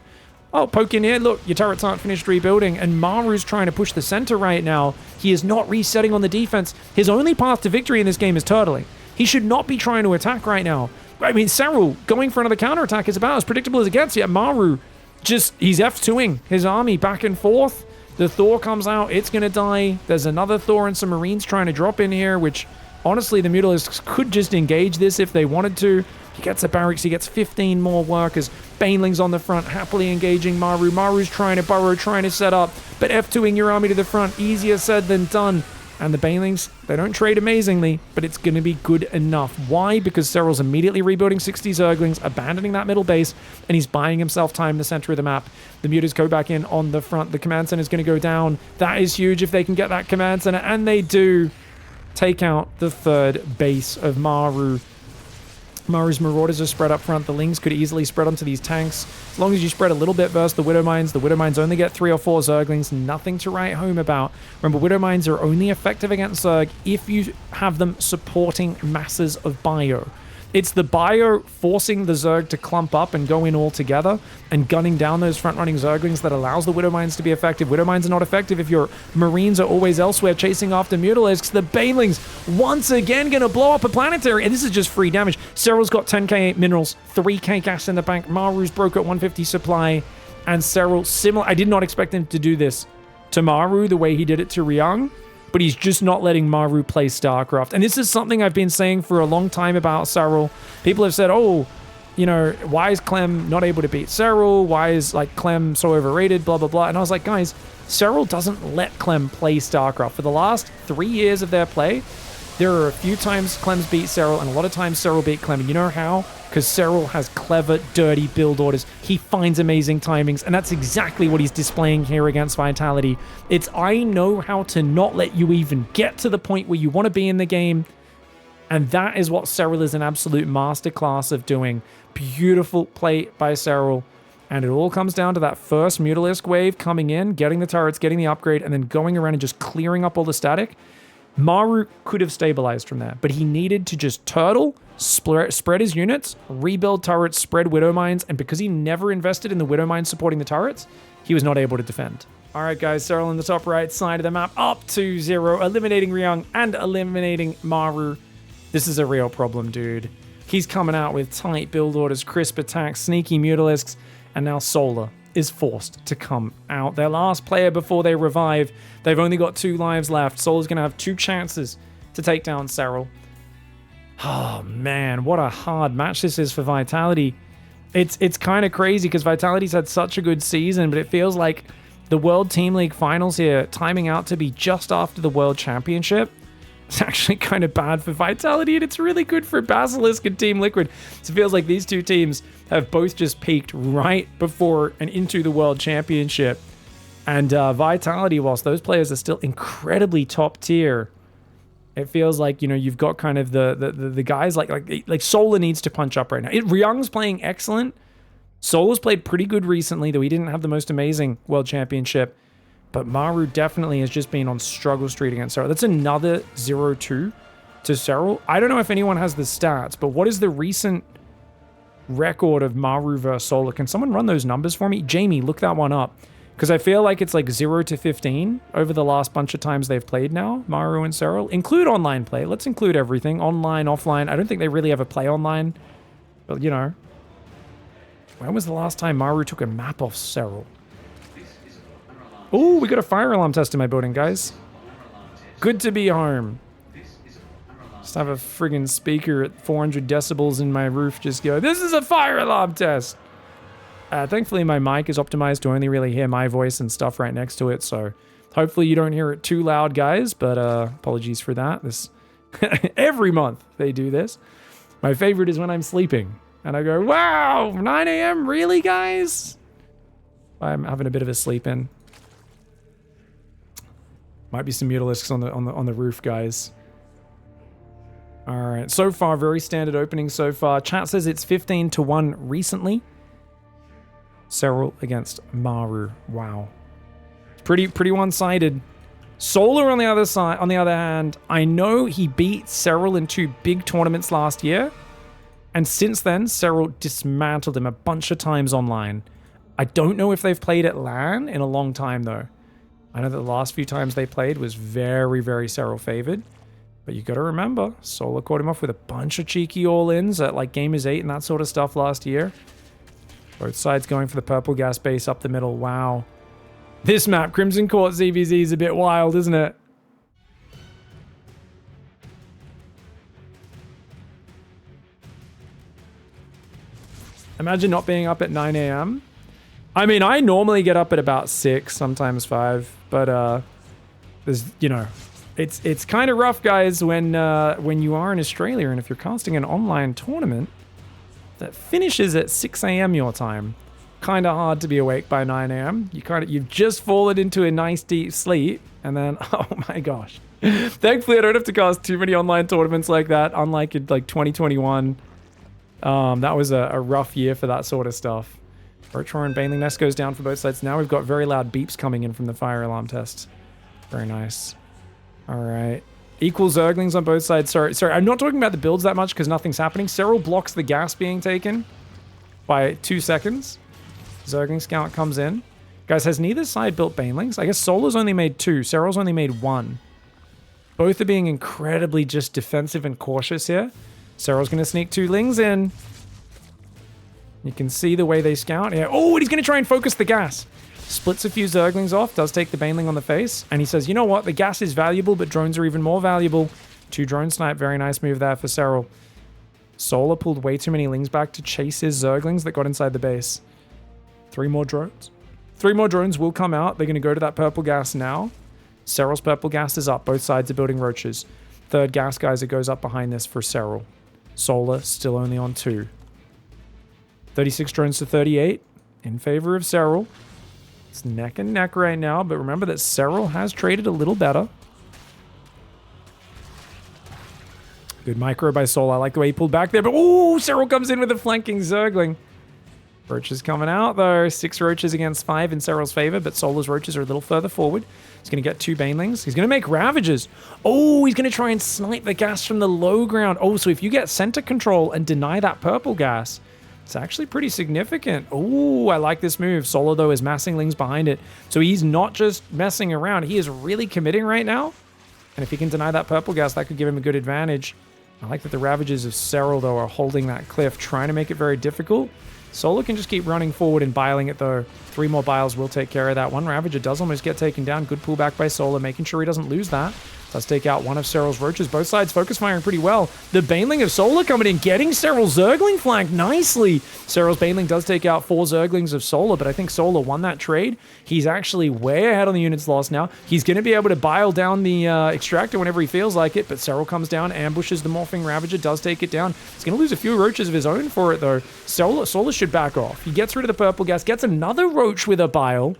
Oh, poke in here. Look, your turrets aren't finished rebuilding. And MARU's trying to push the center right now. He is not resetting on the defense. His only path to victory in this game is turtling. He should not be trying to attack right now. I mean, SERRAL going for another counterattack is about as predictable as it gets, yet MARU he's F2ing his army back and forth. The Thor comes out, it's going to die. There's another Thor and some Marines trying to drop in here, which honestly, the Mutalisks could just engage this if they wanted to. He gets the barracks, he gets 15 more workers. Banelings on the front, happily engaging MARU. MARU's trying to burrow, trying to set up, but F2ing your army to the front, easier said than done. And the Banelings, they don't trade amazingly, but it's going to be good enough. Why? Because SERRAL's immediately rebuilding 60 Zerglings, abandoning that middle base, and he's buying himself time in the center of the map. The Mutas go back in on the front. The command center is going to go down. That is huge if they can get that command center, and they do take out the 3rd base of MARU. MARU's Marauders are spread up front. The Lings could easily spread onto these tanks. As long as you spread a little bit versus the Widowmines only get 3 or 4 Zerglings. Nothing to write home about. Remember, Widowmines are only effective against Zerg if you have them supporting masses of bio. It's the bio forcing the Zerg to clump up and go in all together and gunning down those front-running Zerglings that allows the Widowmines to be effective. Widowmines are not effective if your Marines are always elsewhere chasing after Mutilisks. The Banelings once again going to blow up a planetary, and this is just free damage. SERRAL's got 10k minerals, 3k gas in the bank. MARU's broke at 150 supply, and SERRAL similar. I did not expect him to do this to MARU the way he did it to Ryung, but he's just not letting MARU play StarCraft. And this is something I've been saying for a long time about SERRAL. People have said, oh, you know, why is Clem not able to beat SERRAL? Why is, like, Clem so overrated? Blah, blah, blah. And I was like, guys, SERRAL doesn't let Clem play StarCraft. For the last 3 years of their play, there are a few times Clem's beat SERRAL, and a lot of times SERRAL beat Clem. And you know how? Because SERRAL has clever, dirty build orders. He finds amazing timings, and that's exactly what he's displaying here against Vitality. It's, I know how to not let you even get to the point where you want to be in the game, and that is what SERRAL is an absolute masterclass of doing. Beautiful play by SERRAL, and it all comes down to that first Mutalisk wave coming in, getting the turrets, getting the upgrade, and then going around and just clearing up all the static. MARU could have stabilized from there, but he needed to just turtle, spread his units, rebuild turrets, spread Widow Mines, and because he never invested in the Widow Mines supporting the turrets, he was not able to defend. All right, guys, SERRAL in the top right side of the map, up to 0, eliminating Ryung and eliminating MARU. This is a real problem, dude. He's coming out with tight build orders, crisp attacks, sneaky Mutalisks, and now Solar is forced to come out. Their last player before they revive. They've only got 2 lives left. Solar's going to have 2 chances to take down SERRAL. Oh, man, what a hard match this is for Vitality. It's kind of crazy because Vitality's had such a good season, but it feels like the World Team League Finals here, timing out to be just after the World Championship. It's actually kind of bad for Vitality, and it's really good for Basilisk and Team Liquid. So it feels like these two teams have both just peaked right before and into the World Championship. And Vitality, whilst those players are still incredibly top tier, it feels like, you know, you've got kind of the guys like Solar needs to punch up right now. Ryung's playing excellent. Solar's played pretty good recently, though he didn't have the most amazing World Championship. But MARU definitely has just been on struggle street against SERRAL. That's another 0-2 to SERRAL. I don't know if anyone has the stats, but what is the recent record of MARU versus Solar? Can someone run those numbers for me? Jamie, look that one up. Because I feel like it's like 0-15 over the last bunch of times they've played now, MARU and SERRAL. Include online play. Let's include everything. Online, offline. I don't think they really ever play online. But, you know. When was the last time MARU took a map off SERRAL? Oh, we got a fire alarm test in my building, guys. Good to be home. Just have a friggin' speaker at 400 decibels in my roof just go, this is a fire alarm test! Thankfully, my mic is optimized to only really hear my voice and stuff right next to it, so hopefully you don't hear it too loud, guys, but apologies for that. This every month they do this. My favorite is when I'm sleeping, and I go, wow, 9 a.m., really, guys? I'm having a bit of a sleep-in. Might be some Mutalisks on the roof, guys. All right, so far, very standard opening so far. Chat says it's 15-1 recently. SERRAL against MARU. Wow. Pretty one-sided. Solar on the other side, on the other hand, I know he beat SERRAL in 2 big tournaments last year. And since then, SERRAL dismantled him a bunch of times online. I don't know if they've played at LAN in a long time, though. I know that the last few times they played was very, very SERRAL favored. But you got to remember, Solar caught him off with a bunch of cheeky all-ins at like Gamers 8 and that sort of stuff last year. Both sides going for the purple gas base up the middle. Wow. This map, Crimson Court ZVZ, is a bit wild, isn't it? Imagine not being up at 9 a.m. I mean, I normally get up at about 6, sometimes 5, but there's, you know, it's kind of rough, guys, when you are in Australia and if you're casting an online tournament that finishes at 6 a.m. your time. Kind of hard to be awake by 9 a.m. You've just fallen into a nice deep sleep, and then, oh my gosh. Thankfully, I don't have to cast too many online tournaments like that, unlike in like 2021. That was a rough year for that sort of stuff. Rotron and Baneling Nest goes down for both sides. Now we've got very loud beeps coming in from the fire alarm test. Very nice. All right. Equal Zerglings on both sides. Sorry, I'm not talking about the builds that much because nothing's happening. SERRAL blocks the gas being taken by 2 seconds. Zergling Scout comes in. Guys, has neither side built Banelings? I guess Solar's only made 2. SERRAL's only made 1. Both are being incredibly just defensive and cautious here. SERRAL's going to sneak 2 Lings in. You can see the way they scout here. Oh, and he's going to try and focus the gas. Splits a few Zerglings off, does take the Baneling on the face, and he says, you know what, the gas is valuable, but drones are even more valuable. 2 drone snipe, very nice move there for SERRAL. Solar pulled way too many Lings back to chase his Zerglings that got inside the base. 3 more drones. 3 more drones will come out. They're going to go to that purple gas now. SERRAL's purple gas is up. Both sides are building roaches. 3rd gas geyser goes up behind this for SERRAL. Solar still only on 2. 36 drones to 38 in favor of SERRAL. It's neck and neck right now, but remember that SERRAL has traded a little better. Good micro by Soul. I like the way he pulled back there, but oh, SERRAL comes in with a flanking Zergling. Roaches coming out though. 6 roaches against 5 in SERRAL's favor, but Solar's roaches are a little further forward. He's going to get 2 Banelings. He's going to make Ravages. Oh, he's going to try and snipe the gas from the low ground. Oh, so if you get center control and deny that purple gas, it's actually pretty significant. Oh, I like this move. Solar, though, is massing Lings behind it. So he's not just messing around. He is really committing right now. And if he can deny that purple gas, that could give him a good advantage. I like that the Ravages of SERRAL, though, are holding that cliff, trying to make it very difficult. Solar can just keep running forward and biling it, though. 3 more biles will take care of that. 1 Ravager does almost get taken down. Good pullback by Solar, making sure he doesn't lose that. Does take out one of SERRAL's roaches. Both sides focus firing pretty well. The Baneling of Solar coming in, getting SERRAL's Zergling flanked nicely. SERRAL's Baneling does take out 4 Zerglings of Solar, but I think Solar won that trade. He's actually way ahead on the units lost now. He's going to be able to bile down the extractor whenever he feels like it, but SERRAL comes down, ambushes the Morphing Ravager, does take it down. He's going to lose a few roaches of his own for it, though. Solar should back off. He gets rid of the purple gas, gets another roach with a bile.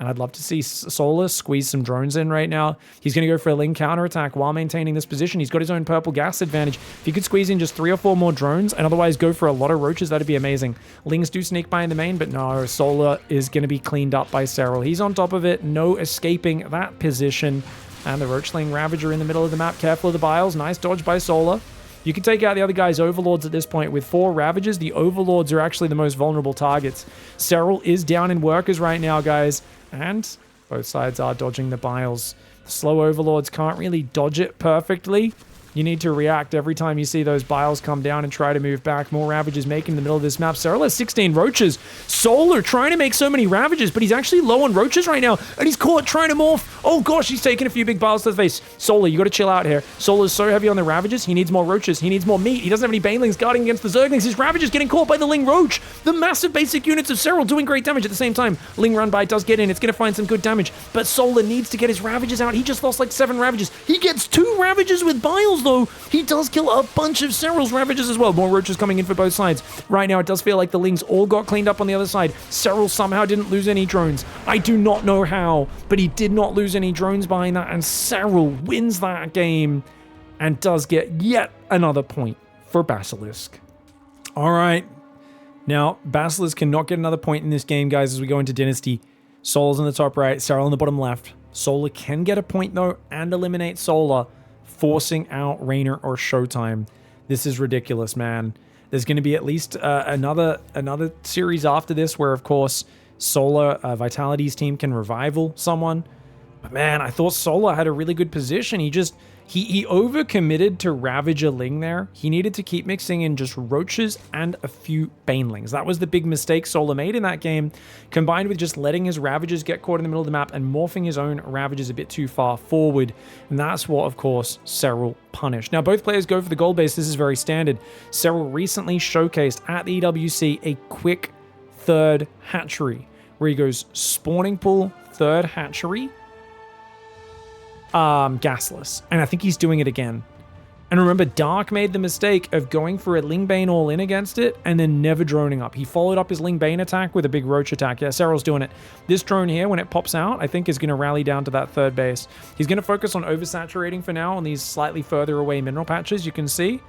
And I'd love to see Solar squeeze some drones in right now. He's going to go for a Ling counterattack while maintaining this position. He's got his own purple gas advantage. If he could squeeze in just 3 or 4 more drones and otherwise go for a lot of roaches, that'd be amazing. Lings do sneak by in the main, but no, Solar is going to be cleaned up by SERRAL. He's on top of it. No escaping that position. And the Roachling Ravager in the middle of the map. Careful of the biles. Nice dodge by Solar. You can take out the other guy's Overlords at this point. With 4 Ravagers, the Overlords are actually the most vulnerable targets. SERRAL is down in workers right now, guys. And both sides are dodging the biles. The slow Overlords can't really dodge it perfectly. You need to react every time you see those biles come down and try to move back. More Ravages making the middle of this map. SERRAL has 16 roaches. Solar trying to make so many Ravages, but he's actually low on roaches right now. And he's caught trying to morph. Oh gosh, he's taking a few big biles to the face. Solar, you got to chill out here. Solar's so heavy on the Ravages. He needs more roaches. He needs more meat. He doesn't have any Banelings guarding against the Zerglings. His Ravages getting caught by the Ling Roach. The massive basic units of SERRAL doing great damage at the same time. Ling run by does get in. It's going to find some good damage. But Solar needs to get his Ravages out. He just lost like 7 Ravages. He gets 2 Ravages with biles though. He does kill a bunch of SERRAL's Ravages as well. More roaches coming in for both sides. Right now, it does feel like the Lings all got cleaned up on the other side. SERRAL somehow didn't lose any drones. I do not know how, but he did not lose any drones behind that, and SERRAL wins that game and does get yet another point for Basilisk. All right. Now, Basilisk cannot get another point in this game, guys, as we go into Dynasty. Solar's in the top right, SERRAL in the bottom left. Solar can get a point, though, and eliminate Solar, forcing out Reynor or ShowTime. This is ridiculous, man. There's going to be at least another series after this where, of course, Solar, Vitality's team can revival someone. But man, I thought Solar had a really good position. He overcommitted to Ravager Ling there. He needed to keep mixing in just roaches and a few Banelings. That was the big mistake Solar made in that game, combined with just letting his Ravagers get caught in the middle of the map and morphing his own Ravagers a bit too far forward. And that's what, of course, SERRAL punished. Now, both players go for the gold base. This is very standard. SERRAL recently showcased at the EWC a quick 3rd hatchery, where he goes spawning pool, 3rd hatchery, gasless. And I think he's doing it again. And remember, Dark made the mistake of going for a Lingbane all in against it and then never droning up. He followed up his Lingbane attack with a big Roach attack. Yeah, SERRAL's doing it. This drone here, when it pops out, I think is going to rally down to that 3rd base. He's going to focus on oversaturating for now on these slightly further away mineral patches, you can see.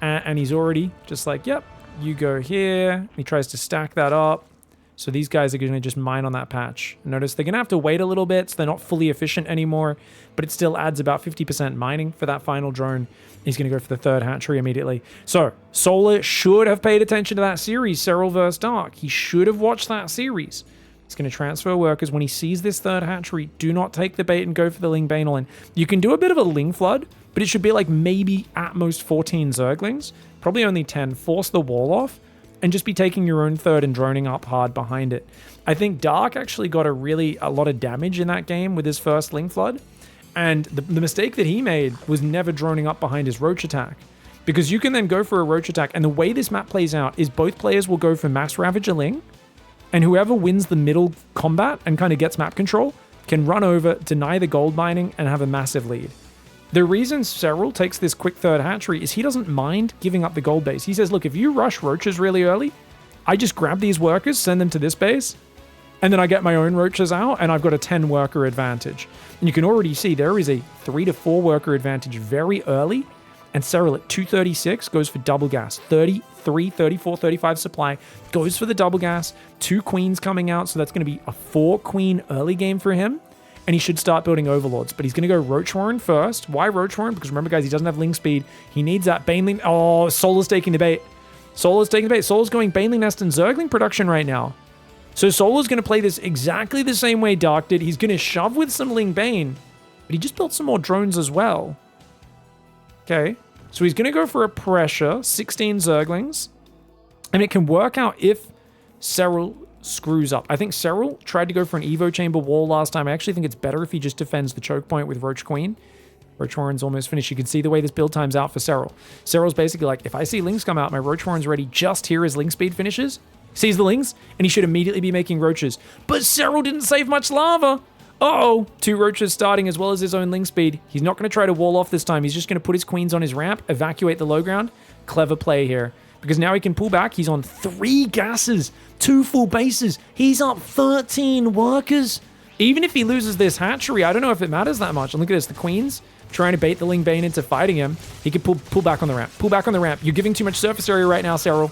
And he's already just like, yep, you go here. He tries to stack that up. So these guys are going to just mine on that patch. Notice they're going to have to wait a little bit, so they're not fully efficient anymore, but it still adds about 50% mining for that final drone. He's going to go for the third hatchery immediately. So Solar should have paid attention to that series, SERRAL vs. Dark. He should have watched that series. He's going to transfer workers. When he sees this third hatchery, do not take the bait and go for the Ling Bane all in. You can do a bit of a Ling Flood, but it should be like maybe at most 14 Zerglings. Probably only 10. Force the wall off and just be taking your own third and droning up hard behind it. I think Dark actually got a lot of damage in that game with his first Ling Flood. And the mistake that he made was never droning up behind his Roach attack. Because you can then go for a Roach attack, and the way this map plays out is both players will go for Mass Ravager Ling, and whoever wins the middle combat and kind of gets map control can run over, deny the gold mining, and have a massive lead. The reason SERRAL takes this quick third hatchery is he doesn't mind giving up the gold base. He says, look, if you rush roaches really early, I just grab these workers, send them to this base, and then I get my own roaches out, and I've got a 10 worker advantage. And you can already see there is a 3 to 4 worker advantage very early, and SERRAL at 236 goes for double gas. 33, 34, 35 supply, goes for the double gas. 2 queens coming out, so that's going to be a 4 queen early game for him. And he should start building overlords. But he's going to go Roach Warren first. Why Roach Warren? Because remember, guys, he doesn't have Ling speed. He needs that Baneling. Oh, Solar's taking the bait. Solar's taking the bait. Solar's going Baneling Nest and Zergling production right now. So Solar's going to play this exactly the same way Dark did. He's going to shove with some Ling Bane. But he just built some more drones as well. Okay. So he's going to go for a pressure. 16 Zerglings. And it can work out if SERRAL screws up. I think SERRAL tried to go for an Evo Chamber wall last time. I actually think it's better if he just defends the choke point with Roach Queen. Roach Warren's almost finished. You can see the way this build time's out for SERRAL. SERRAL's basically like, if I see Lings come out, my Roach Warren's ready just here as Ling speed finishes. Sees the Lings, and he should immediately be making Roaches. But SERRAL didn't save much lava. Uh-oh. 2 Roaches starting as well as his own Ling speed. He's not going to try to wall off this time. He's just going to put his queens on his ramp, evacuate the low ground. Clever play here. Because now he can pull back. He's on 3 gases, 2 full bases. He's up 13 workers. Even if he loses this hatchery, I don't know if it matters that much. And look at this, the queens trying to bait the Ling Bane into fighting him. He can pull back on the ramp. Pull back on the ramp. You're giving too much surface area right now, SERRAL.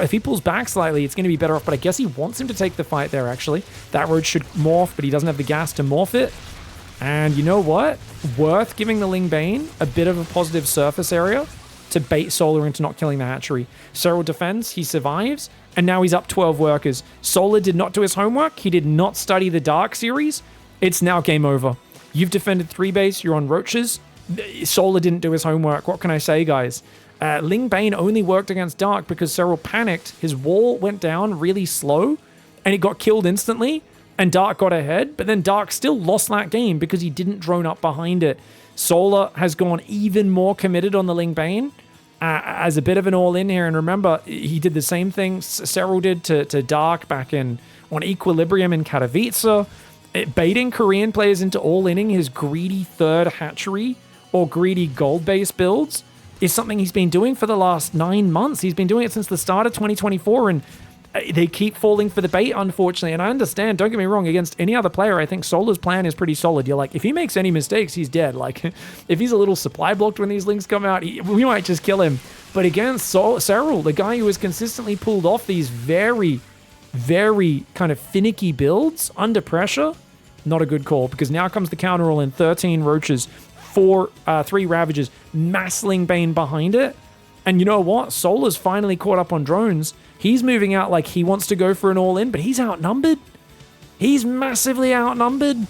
If he pulls back slightly, it's going to be better off. But I guess he wants him to take the fight there, actually. That road should morph, but he doesn't have the gas to morph it. And you know what? Worth giving the Ling Bane a bit of a positive surface area to bait Solar into not killing the hatchery. SERRAL defends, he survives, and now he's up 12 workers. Solar did not do his homework. He did not study the Dark series. It's now game over. You've defended 3 base, you're on Roaches. Solar didn't do his homework. What can I say, guys? Ling Bane only worked against Dark because SERRAL panicked. His wall went down really slow, and it got killed instantly, and Dark got ahead, but then Dark still lost that game because he didn't drone up behind it. Solar has gone even more committed on the Ling Bane as a bit of an all-in here. And remember, he did the same thing SERRAL did to Dark back on Equilibrium in Katowice. Baiting Korean players into all-inning his greedy third hatchery or greedy gold-based builds is something he's been doing for the last 9 months. He's been doing it since the start of 2024, and they keep falling for the bait, unfortunately. And I understand, don't get me wrong, against any other player, I think Solar's plan is pretty solid. You're like, if he makes any mistakes, he's dead. Like, if he's a little supply blocked when these Lings come out, we might just kill him. But against SERRAL, the guy who has consistently pulled off these very, very kind of finicky builds under pressure, not a good call, because now comes the counter all in. 13 Roaches, 3 Ravagers, mass Ling Bane behind it. And you know what? Solar's finally caught up on drones. He's moving out like he wants to go for an all-in, but he's outnumbered. He's massively outnumbered.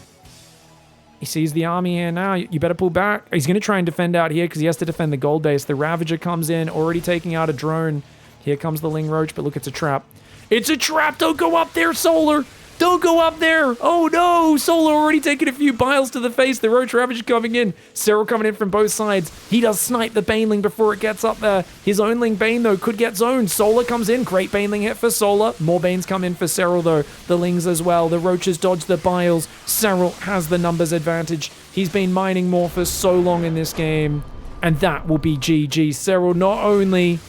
He sees the army here now. You better pull back. He's going to try and defend out here because he has to defend the gold base. The Ravager comes in, already taking out a drone. Here comes the Ling Roach, but look, it's a trap. It's a trap! Don't go up there, Solar! Don't go up there! Oh no! Solar already taking a few biles to the face. The Roach Ravager coming in. SERRAL coming in from both sides. He does snipe the Baneling before it gets up there. His own Ling Bane, though, could get zoned. Solar comes in. Great Baneling hit for Solar. More Banes come in for SERRAL, though. The Lings as well. The Roaches dodge the biles. SERRAL has the numbers advantage. He's been mining more for so long in this game. And that will be GG. SERRAL not only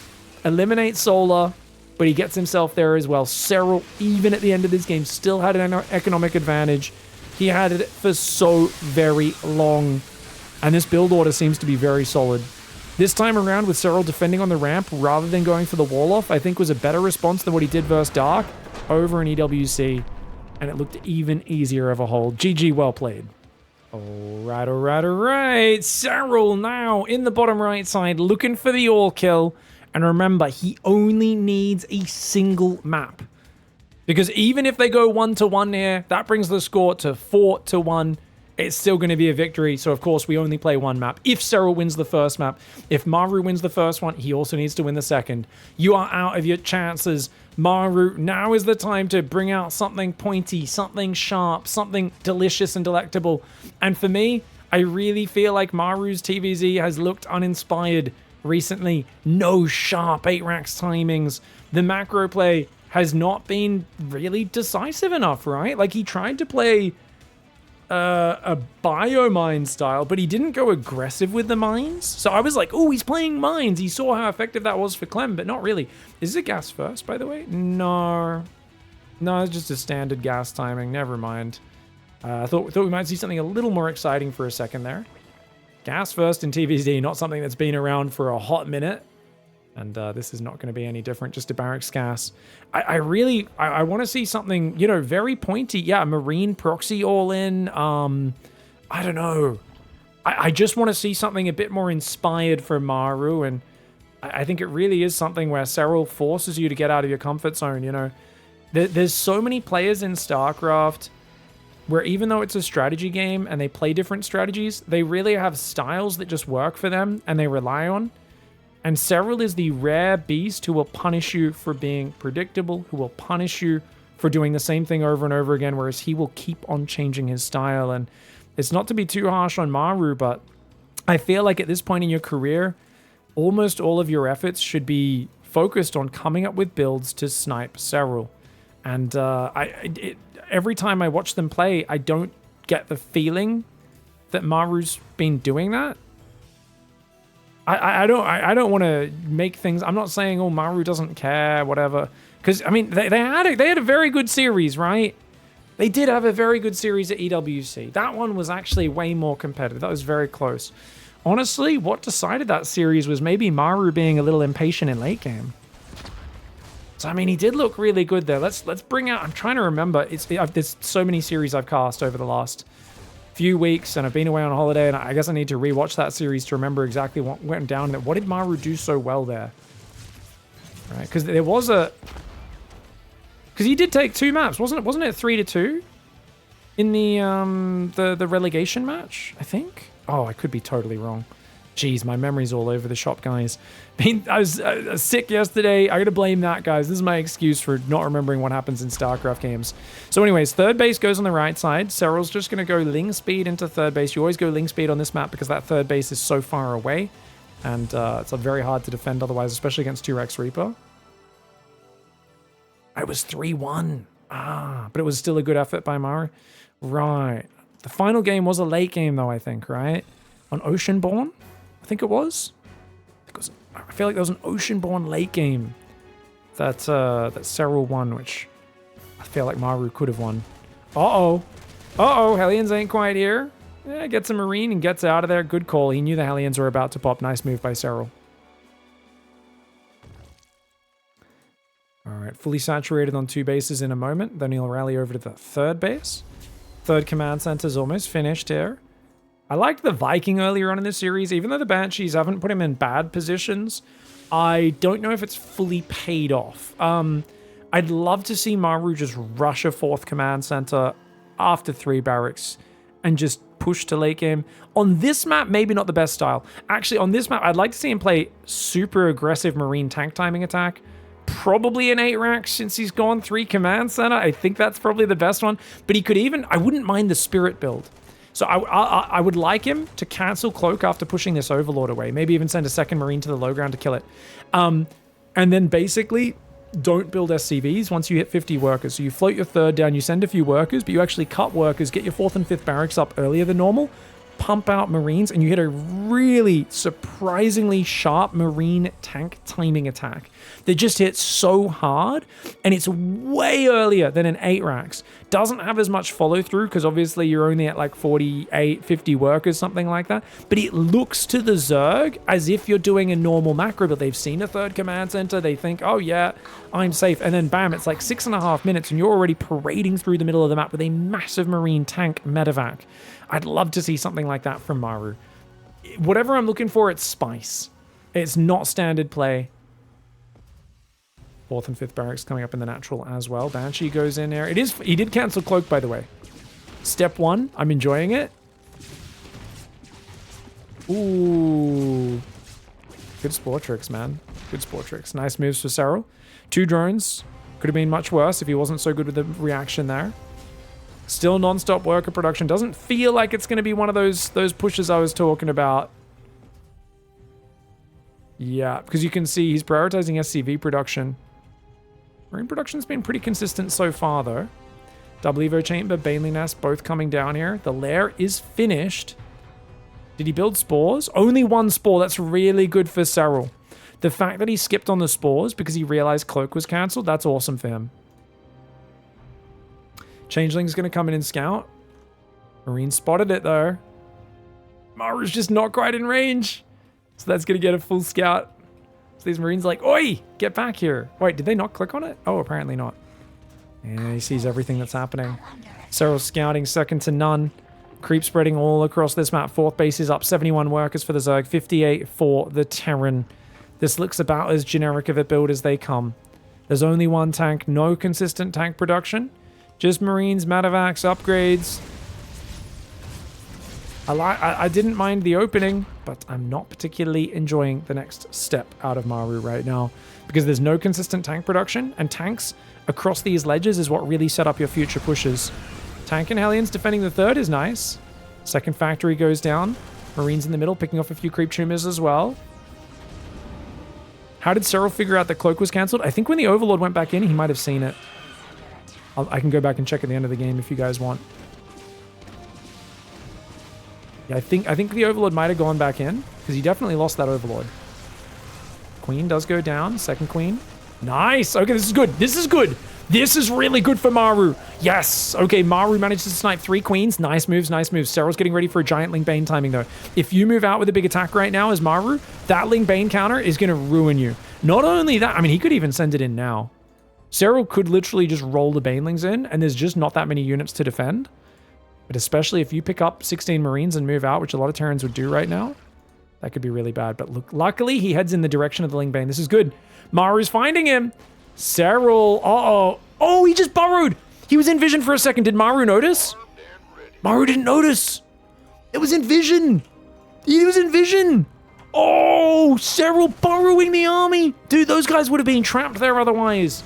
eliminates Solar, but he gets himself there as well. SERRAL, even at the end of this game, still had an economic advantage. He had it for so very long. And this build order seems to be very solid. This time around, with SERRAL defending on the ramp rather than going for the wall off, I think was a better response than what he did versus Dark. over in EWC, and it looked even easier of a hold. GG, well played. All right. SERRAL now in the bottom right side, looking for the all kill. And remember, he only needs a single map. Because even if they go 1-1 here, that brings the score to 4-1. It's still going to be a victory. So, of course, we only play one map. If SERRAL wins the first map, if MARU wins the first one, he also needs to win the second. You are out of your chances. MARU, now is the time to bring out something pointy, something sharp, something delicious and delectable. And for me, I really feel like MARU's TVZ has looked uninspired recently. No sharp 8 racks timings. The macro play has not been really decisive enough, right? Like, he tried to play a biomine style, but he didn't go aggressive with the mines. So I was like, oh, he's playing mines. He saw how effective that was for Clem, but not really. Is it gas first, by the way? No, it's just a standard gas timing. Never mind. I thought we might see something a little more exciting for a second there. Gas first in TVZ, not something that's been around for a hot minute. And this is not going to be any different, just a barracks gas. I want to see something, you know, very pointy. Yeah, marine proxy all in. I don't know. I just want to see something a bit more inspired for MARU. And I think it really is something where SERRAL forces you to get out of your comfort zone, you know. There's so many players in StarCraft where even though it's a strategy game and they play different strategies, they really have styles that just work for them and they rely on. And SERRAL is the rare beast who will punish you for being predictable, who will punish you for doing the same thing over and over again, whereas he will keep on changing his style. And it's not to be too harsh on MARU, but I feel like at this point in your career, almost all of your efforts should be focused on coming up with builds to snipe SERRAL. And every time I watch them play, I don't get the feeling that MARU's been doing that. I don't want to make things. I'm not saying, oh, MARU doesn't care, whatever. Because I mean, they had a very good series, right? They did have a very good series at EWC. That one was actually way more competitive. That was very close. Honestly, what decided that series was maybe MARU being a little impatient in late game. So I mean, he did look really good there. Let's bring out. I'm trying to remember. There's so many series I've cast over the last few weeks, and I've been away on holiday, and I guess I need to rewatch that series to remember exactly what went down there. What did MARU do so well there? Right, because there was a... Because he did take 2 maps, wasn't it? Wasn't it 3-2 in the relegation match, I think? Oh, I could be totally wrong. Jeez, my memory's all over the shop, guys. I was sick yesterday. I gotta blame that, guys. This is my excuse for not remembering what happens in StarCraft games. So anyways, third base goes on the right side. SERRAL's just gonna go Ling speed into third base. You always go Ling speed on this map because that third base is so far away. And it's very hard to defend otherwise, especially against 2-Rex Reaper. I was 3-1. But it was still a good effort by MARU. Right. The final game was a late game, though, I think, right? On Oceanborn? I think it was. I feel like there was an Oceanborn late game that SERRAL won, which I feel like MARU could have won. Hellions ain't quite here. Yeah, gets a Marine and gets out of there. Good call. He knew the Hellions were about to pop. Nice move by SERRAL. All right, fully saturated on 2 bases in a moment. Then he'll rally over to the third base. Third command center's almost finished here. I liked the Viking earlier on in this series. Even though the Banshees haven't put him in bad positions, I don't know if it's fully paid off. I'd love to see MARU just rush a 4th command center after 3 barracks and just push to late game. On this map, maybe not the best style. Actually, on this map, I'd like to see him play super aggressive Marine tank timing attack. Probably an 8 rack since he's gone 3 command center. I think that's probably the best one. But he could even... I wouldn't mind the Spirit build. So I would like him to cancel Cloak after pushing this Overlord away. Maybe even send a 2nd Marine to the low ground to kill it. And then basically don't build SCVs once you hit 50 workers. So you float your 3rd down, you send a few workers, but you actually cut workers, get your 4th and 5th barracks up earlier than normal. pump out Marines and you hit a really surprisingly sharp Marine tank timing attack that just hits so hard, and it's way earlier than an 8 racks. Doesn't have as much follow through because obviously you're only at like 48, 50 workers, something like that. But it looks to the Zerg as if you're doing a normal macro build. They've seen a 3rd command center. They think, oh yeah, I'm safe. And then bam, it's like 6.5 minutes and you're already parading through the middle of the map with a massive Marine tank medevac. I'd love to see something like that from MARU. Whatever I'm looking for, it's spice. It's not standard play. 4th and 5th barracks coming up in the natural as well. Banshee goes in there. He did cancel Cloak, by the way. Step 1, I'm enjoying it. Ooh. Good Spore tricks, man. Good Spore tricks. Nice moves for SERRAL. 2 drones. Could have been much worse if he wasn't so good with the reaction there. Still non-stop worker production. Doesn't feel like it's going to be one of those pushes I was talking about. Yeah, because you can see he's prioritizing SCV production. Marine production's been pretty consistent so far, though. Double Evo Chamber, Baneling Nest, both coming down here. The lair is finished. Did he build spores? Only 1 spore. That's really good for SERRAL. The fact that he skipped on the spores because he realized Cloak was cancelled, that's awesome for him. Changeling's going to come in and scout. Marine spotted it, though. MARU's just not quite in range. So that's going to get a full scout. So these Marines like, oi, get back here. Wait, did they not click on it? Oh, apparently not. Yeah, he sees everything that's happening. SERRAL scouting, second to none. Creep spreading all across this map. 4th base is up. 71 workers for the Zerg. 58 for the Terran. This looks about as generic of a build as they come. There's only 1 tank. No consistent tank production. Just Marines, Medevacs, upgrades. I didn't mind the opening, but I'm not particularly enjoying the next step out of MARU right now because there's no consistent tank production, and tanks across these ledges is what really set up your future pushes. Tank and Hellions defending the 3rd is nice. 2nd factory goes down. Marines in the middle picking off a few creep tumors as well. How did SERRAL figure out that Cloak was cancelled? I think when the Overlord went back in, he might have seen it. I can go back and check at the end of the game if you guys want. Yeah, I think the Overlord might have gone back in because he definitely lost that Overlord. Queen does go down. 2nd Queen. Nice. Okay, this is good. This is good. This is really good for MARU. Yes. Okay, MARU manages to snipe 3 Queens. Nice moves, nice moves. SERRAL's getting ready for a giant Ling Bane timing, though. If you move out with a big attack right now as MARU, that Ling Bane counter is going to ruin you. Not only that, I mean, he could even send it in now. SERRAL could literally just roll the Banelings in, and there's just not that many units to defend. But especially if you pick up 16 Marines and move out, which a lot of Terrans would do right now, that could be really bad. But look, luckily, he heads in the direction of the Ling Bane. This is good. MARU's finding him. SERRAL. Uh-oh. Oh, he just burrowed. He was in vision for a second. Did MARU notice? MARU didn't notice. It was in vision. He was in vision. Oh, SERRAL burrowing the army. Dude, those guys would have been trapped there otherwise.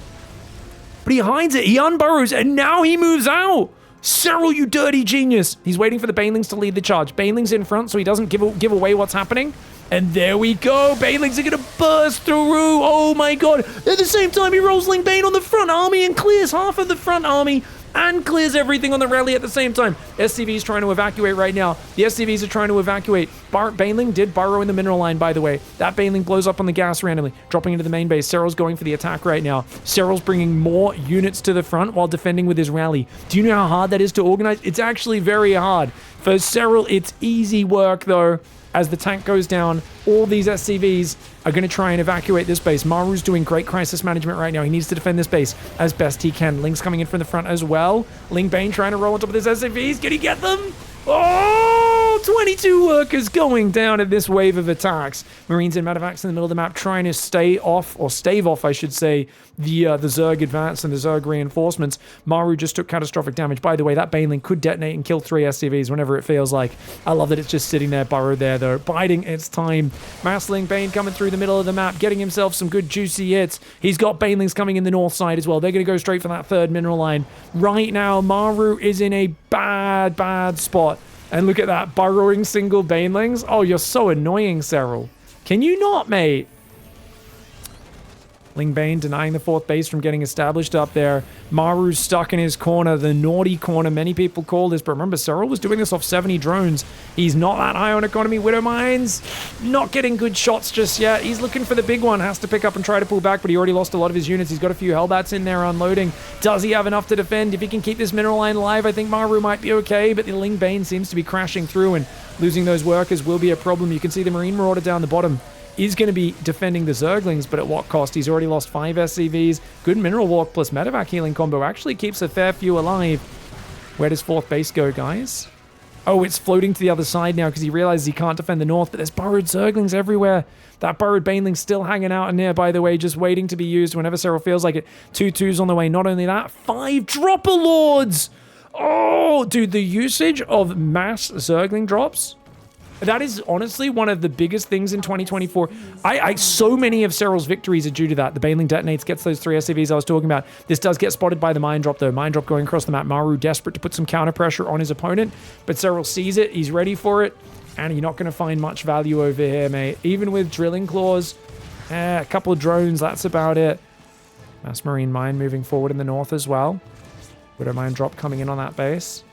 But he hides it. He unburrows, and now he moves out. SERRAL, you dirty genius. He's waiting for the Banelings to lead the charge. Banelings in front so he doesn't give away what's happening. And there we go. Banelings are going to burst through. Oh my god. At the same time, he rolls Ling Bane on the front army and clears half of the front army and clears everything on the rally at the same time. SCV's trying to evacuate right now. The SCVs are trying to evacuate. Baneling did burrow in the mineral line, by the way. That Baneling blows up on the gas randomly, dropping into the main base. SERRAL's going for the attack right now. SERRAL's bringing more units to the front while defending with his rally. Do you know how hard that is to organize? It's actually very hard. For SERRAL, it's easy work, though. As the tank goes down, all these SCVs are going to try and evacuate this base. MARU's doing great crisis management right now. He needs to defend this base as best he can. Ling's coming in from the front as well. Ling Bane trying to roll on top of his SCVs. Can he get them? Oh, 22 workers going down in this wave of attacks. Marines and Medevacs in the middle of the map trying to stave off, I should say, the Zerg advance and the Zerg reinforcements. MARU just took catastrophic damage. By the way, that Baneling could detonate and kill 3 SCVs whenever it feels like. I love that it's just sitting there, burrowed there, though, biding its time. Mass Ling Bane coming through the middle of the map, getting himself some good juicy hits. He's got Banelings coming in the north side as well. They're going to go straight for that 3rd mineral line. Right now, MARU is in a bad spot. And look at that, burrowing single Banelings. Oh, you're so annoying, SERRAL. Can you not, mate? Lingbane denying the 4th base from getting established up there. Maru's stuck in his corner, the naughty corner. Many people call this, but remember, SERRAL was doing this off 70 drones. He's not that high on economy. Widow Mines, not getting good shots just yet. He's looking for the big one. Has to pick up and try to pull back, but he already lost a lot of his units. He's got a few Hellbats in there unloading. Does he have enough to defend? If he can keep this mineral line alive, I think Maru might be okay, but the Lingbane seems to be crashing through, and losing those workers will be a problem. You can see the Marine Marauder down the bottom is going to be defending the Zerglings, but at what cost? He's already lost 5 SCVs. Good Mineral Walk plus Medevac healing combo actually keeps a fair few alive. Where does 4th base go, guys? Oh, it's floating to the other side now because he realizes he can't defend the north, but there's burrowed Zerglings everywhere. That burrowed Baneling's still hanging out in there, by the way, just waiting to be used whenever SERRAL feels like it. 2 2s on the way. Not only that, 5 Dropper Lords! Oh, dude, the usage of mass Zergling drops, that is honestly one of the biggest things in 2024. So many of SERRAL's victories are due to that. The Baneling detonates, gets those 3 SCVs I was talking about. This does get spotted by the Mine Drop, though. Mine Drop going across the map. Maru desperate to put some counter pressure on his opponent, but SERRAL sees it. He's ready for it, and you're not going to find much value over here, mate. Even with Drilling Claws, a couple of drones, that's about it. Mass Marine Mine moving forward in the north as well. Widow Mine Drop coming in on that base.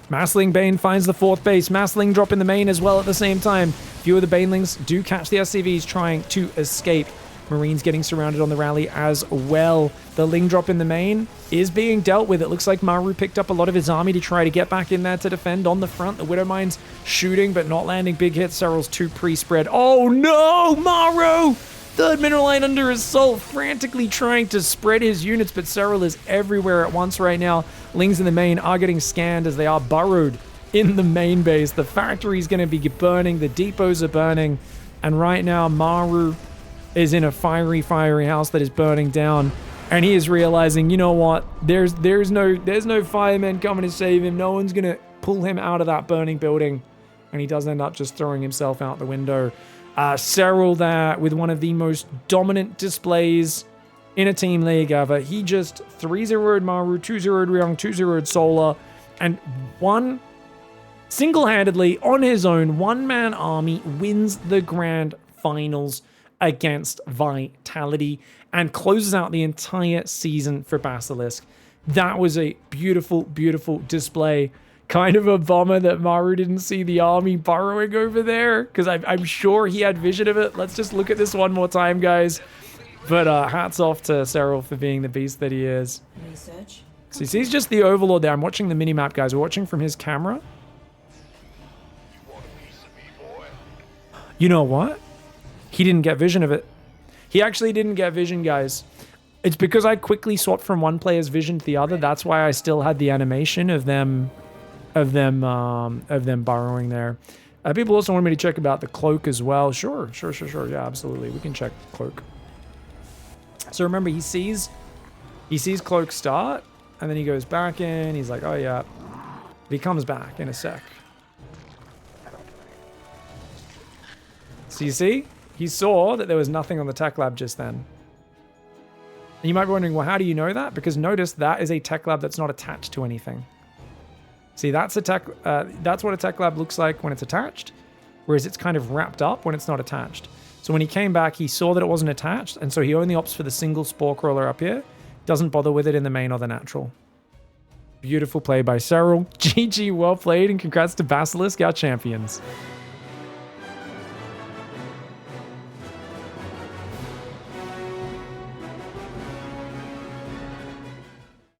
Massling Bane finds the 4th base. Massling drop in the main as well at the same time. Few of the Banelings do catch the SCVs trying to escape. Marines getting surrounded on the rally as well. The Ling drop in the main is being dealt with. It looks like Maru picked up a lot of his army to try to get back in there to defend on the front. The Widow Mine's shooting but not landing big hits. SERRAL's 2 pre-spread. Oh no, Maru! 3rd mineral line under assault, frantically trying to spread his units, but SERRAL is everywhere at once right now. Lings in the main are getting scanned as they are burrowed in the main base. The factory's going to be burning, the depots are burning, and right now Maru is in a fiery house that is burning down, and he is realizing, you know what, there's no firemen coming to save him. No one's going to pull him out of that burning building, and he does end up just throwing himself out the window. SERRAL there with one of the most dominant displays in a team league ever. He just 3-0'd Maru, 2-0'd Ryung, 2-0'd Solar, and single-handedly on his own, one-man army wins the grand finals against Vitality and closes out the entire season for Basilisk. That was a beautiful, beautiful display. Kind of a bummer that Maru didn't see the army burrowing over there, because I'm sure he had vision of it. Let's just look at this one more time, guys. But hats off to SERRAL for being the beast that he is. Research. So he sees just the Overlord there. I'm watching the minimap, guys. We're watching from his camera. You know what? He didn't get vision of it. He actually didn't get vision, guys. It's because I quickly swapped from one player's vision to the other. That's why I still had the animation of them burrowing there. People also want me to check about the cloak as well. Sure. Yeah, absolutely. We can check cloak. So remember, he sees cloak start, and then he goes back in. He's like, oh yeah. But he comes back in a sec. So you see, he saw that there was nothing on the tech lab just then. And you might be wondering, well, how do you know that? Because notice that is a tech lab that's not attached to anything. See, that's what a tech lab looks like when it's attached, whereas it's kind of wrapped up when it's not attached. So when he came back, he saw that it wasn't attached, and so he only opts for the single spore crawler up here. Doesn't bother with it in the main or the natural. Beautiful play by SERRAL. GG, well played, and congrats to Basilisk, our champions.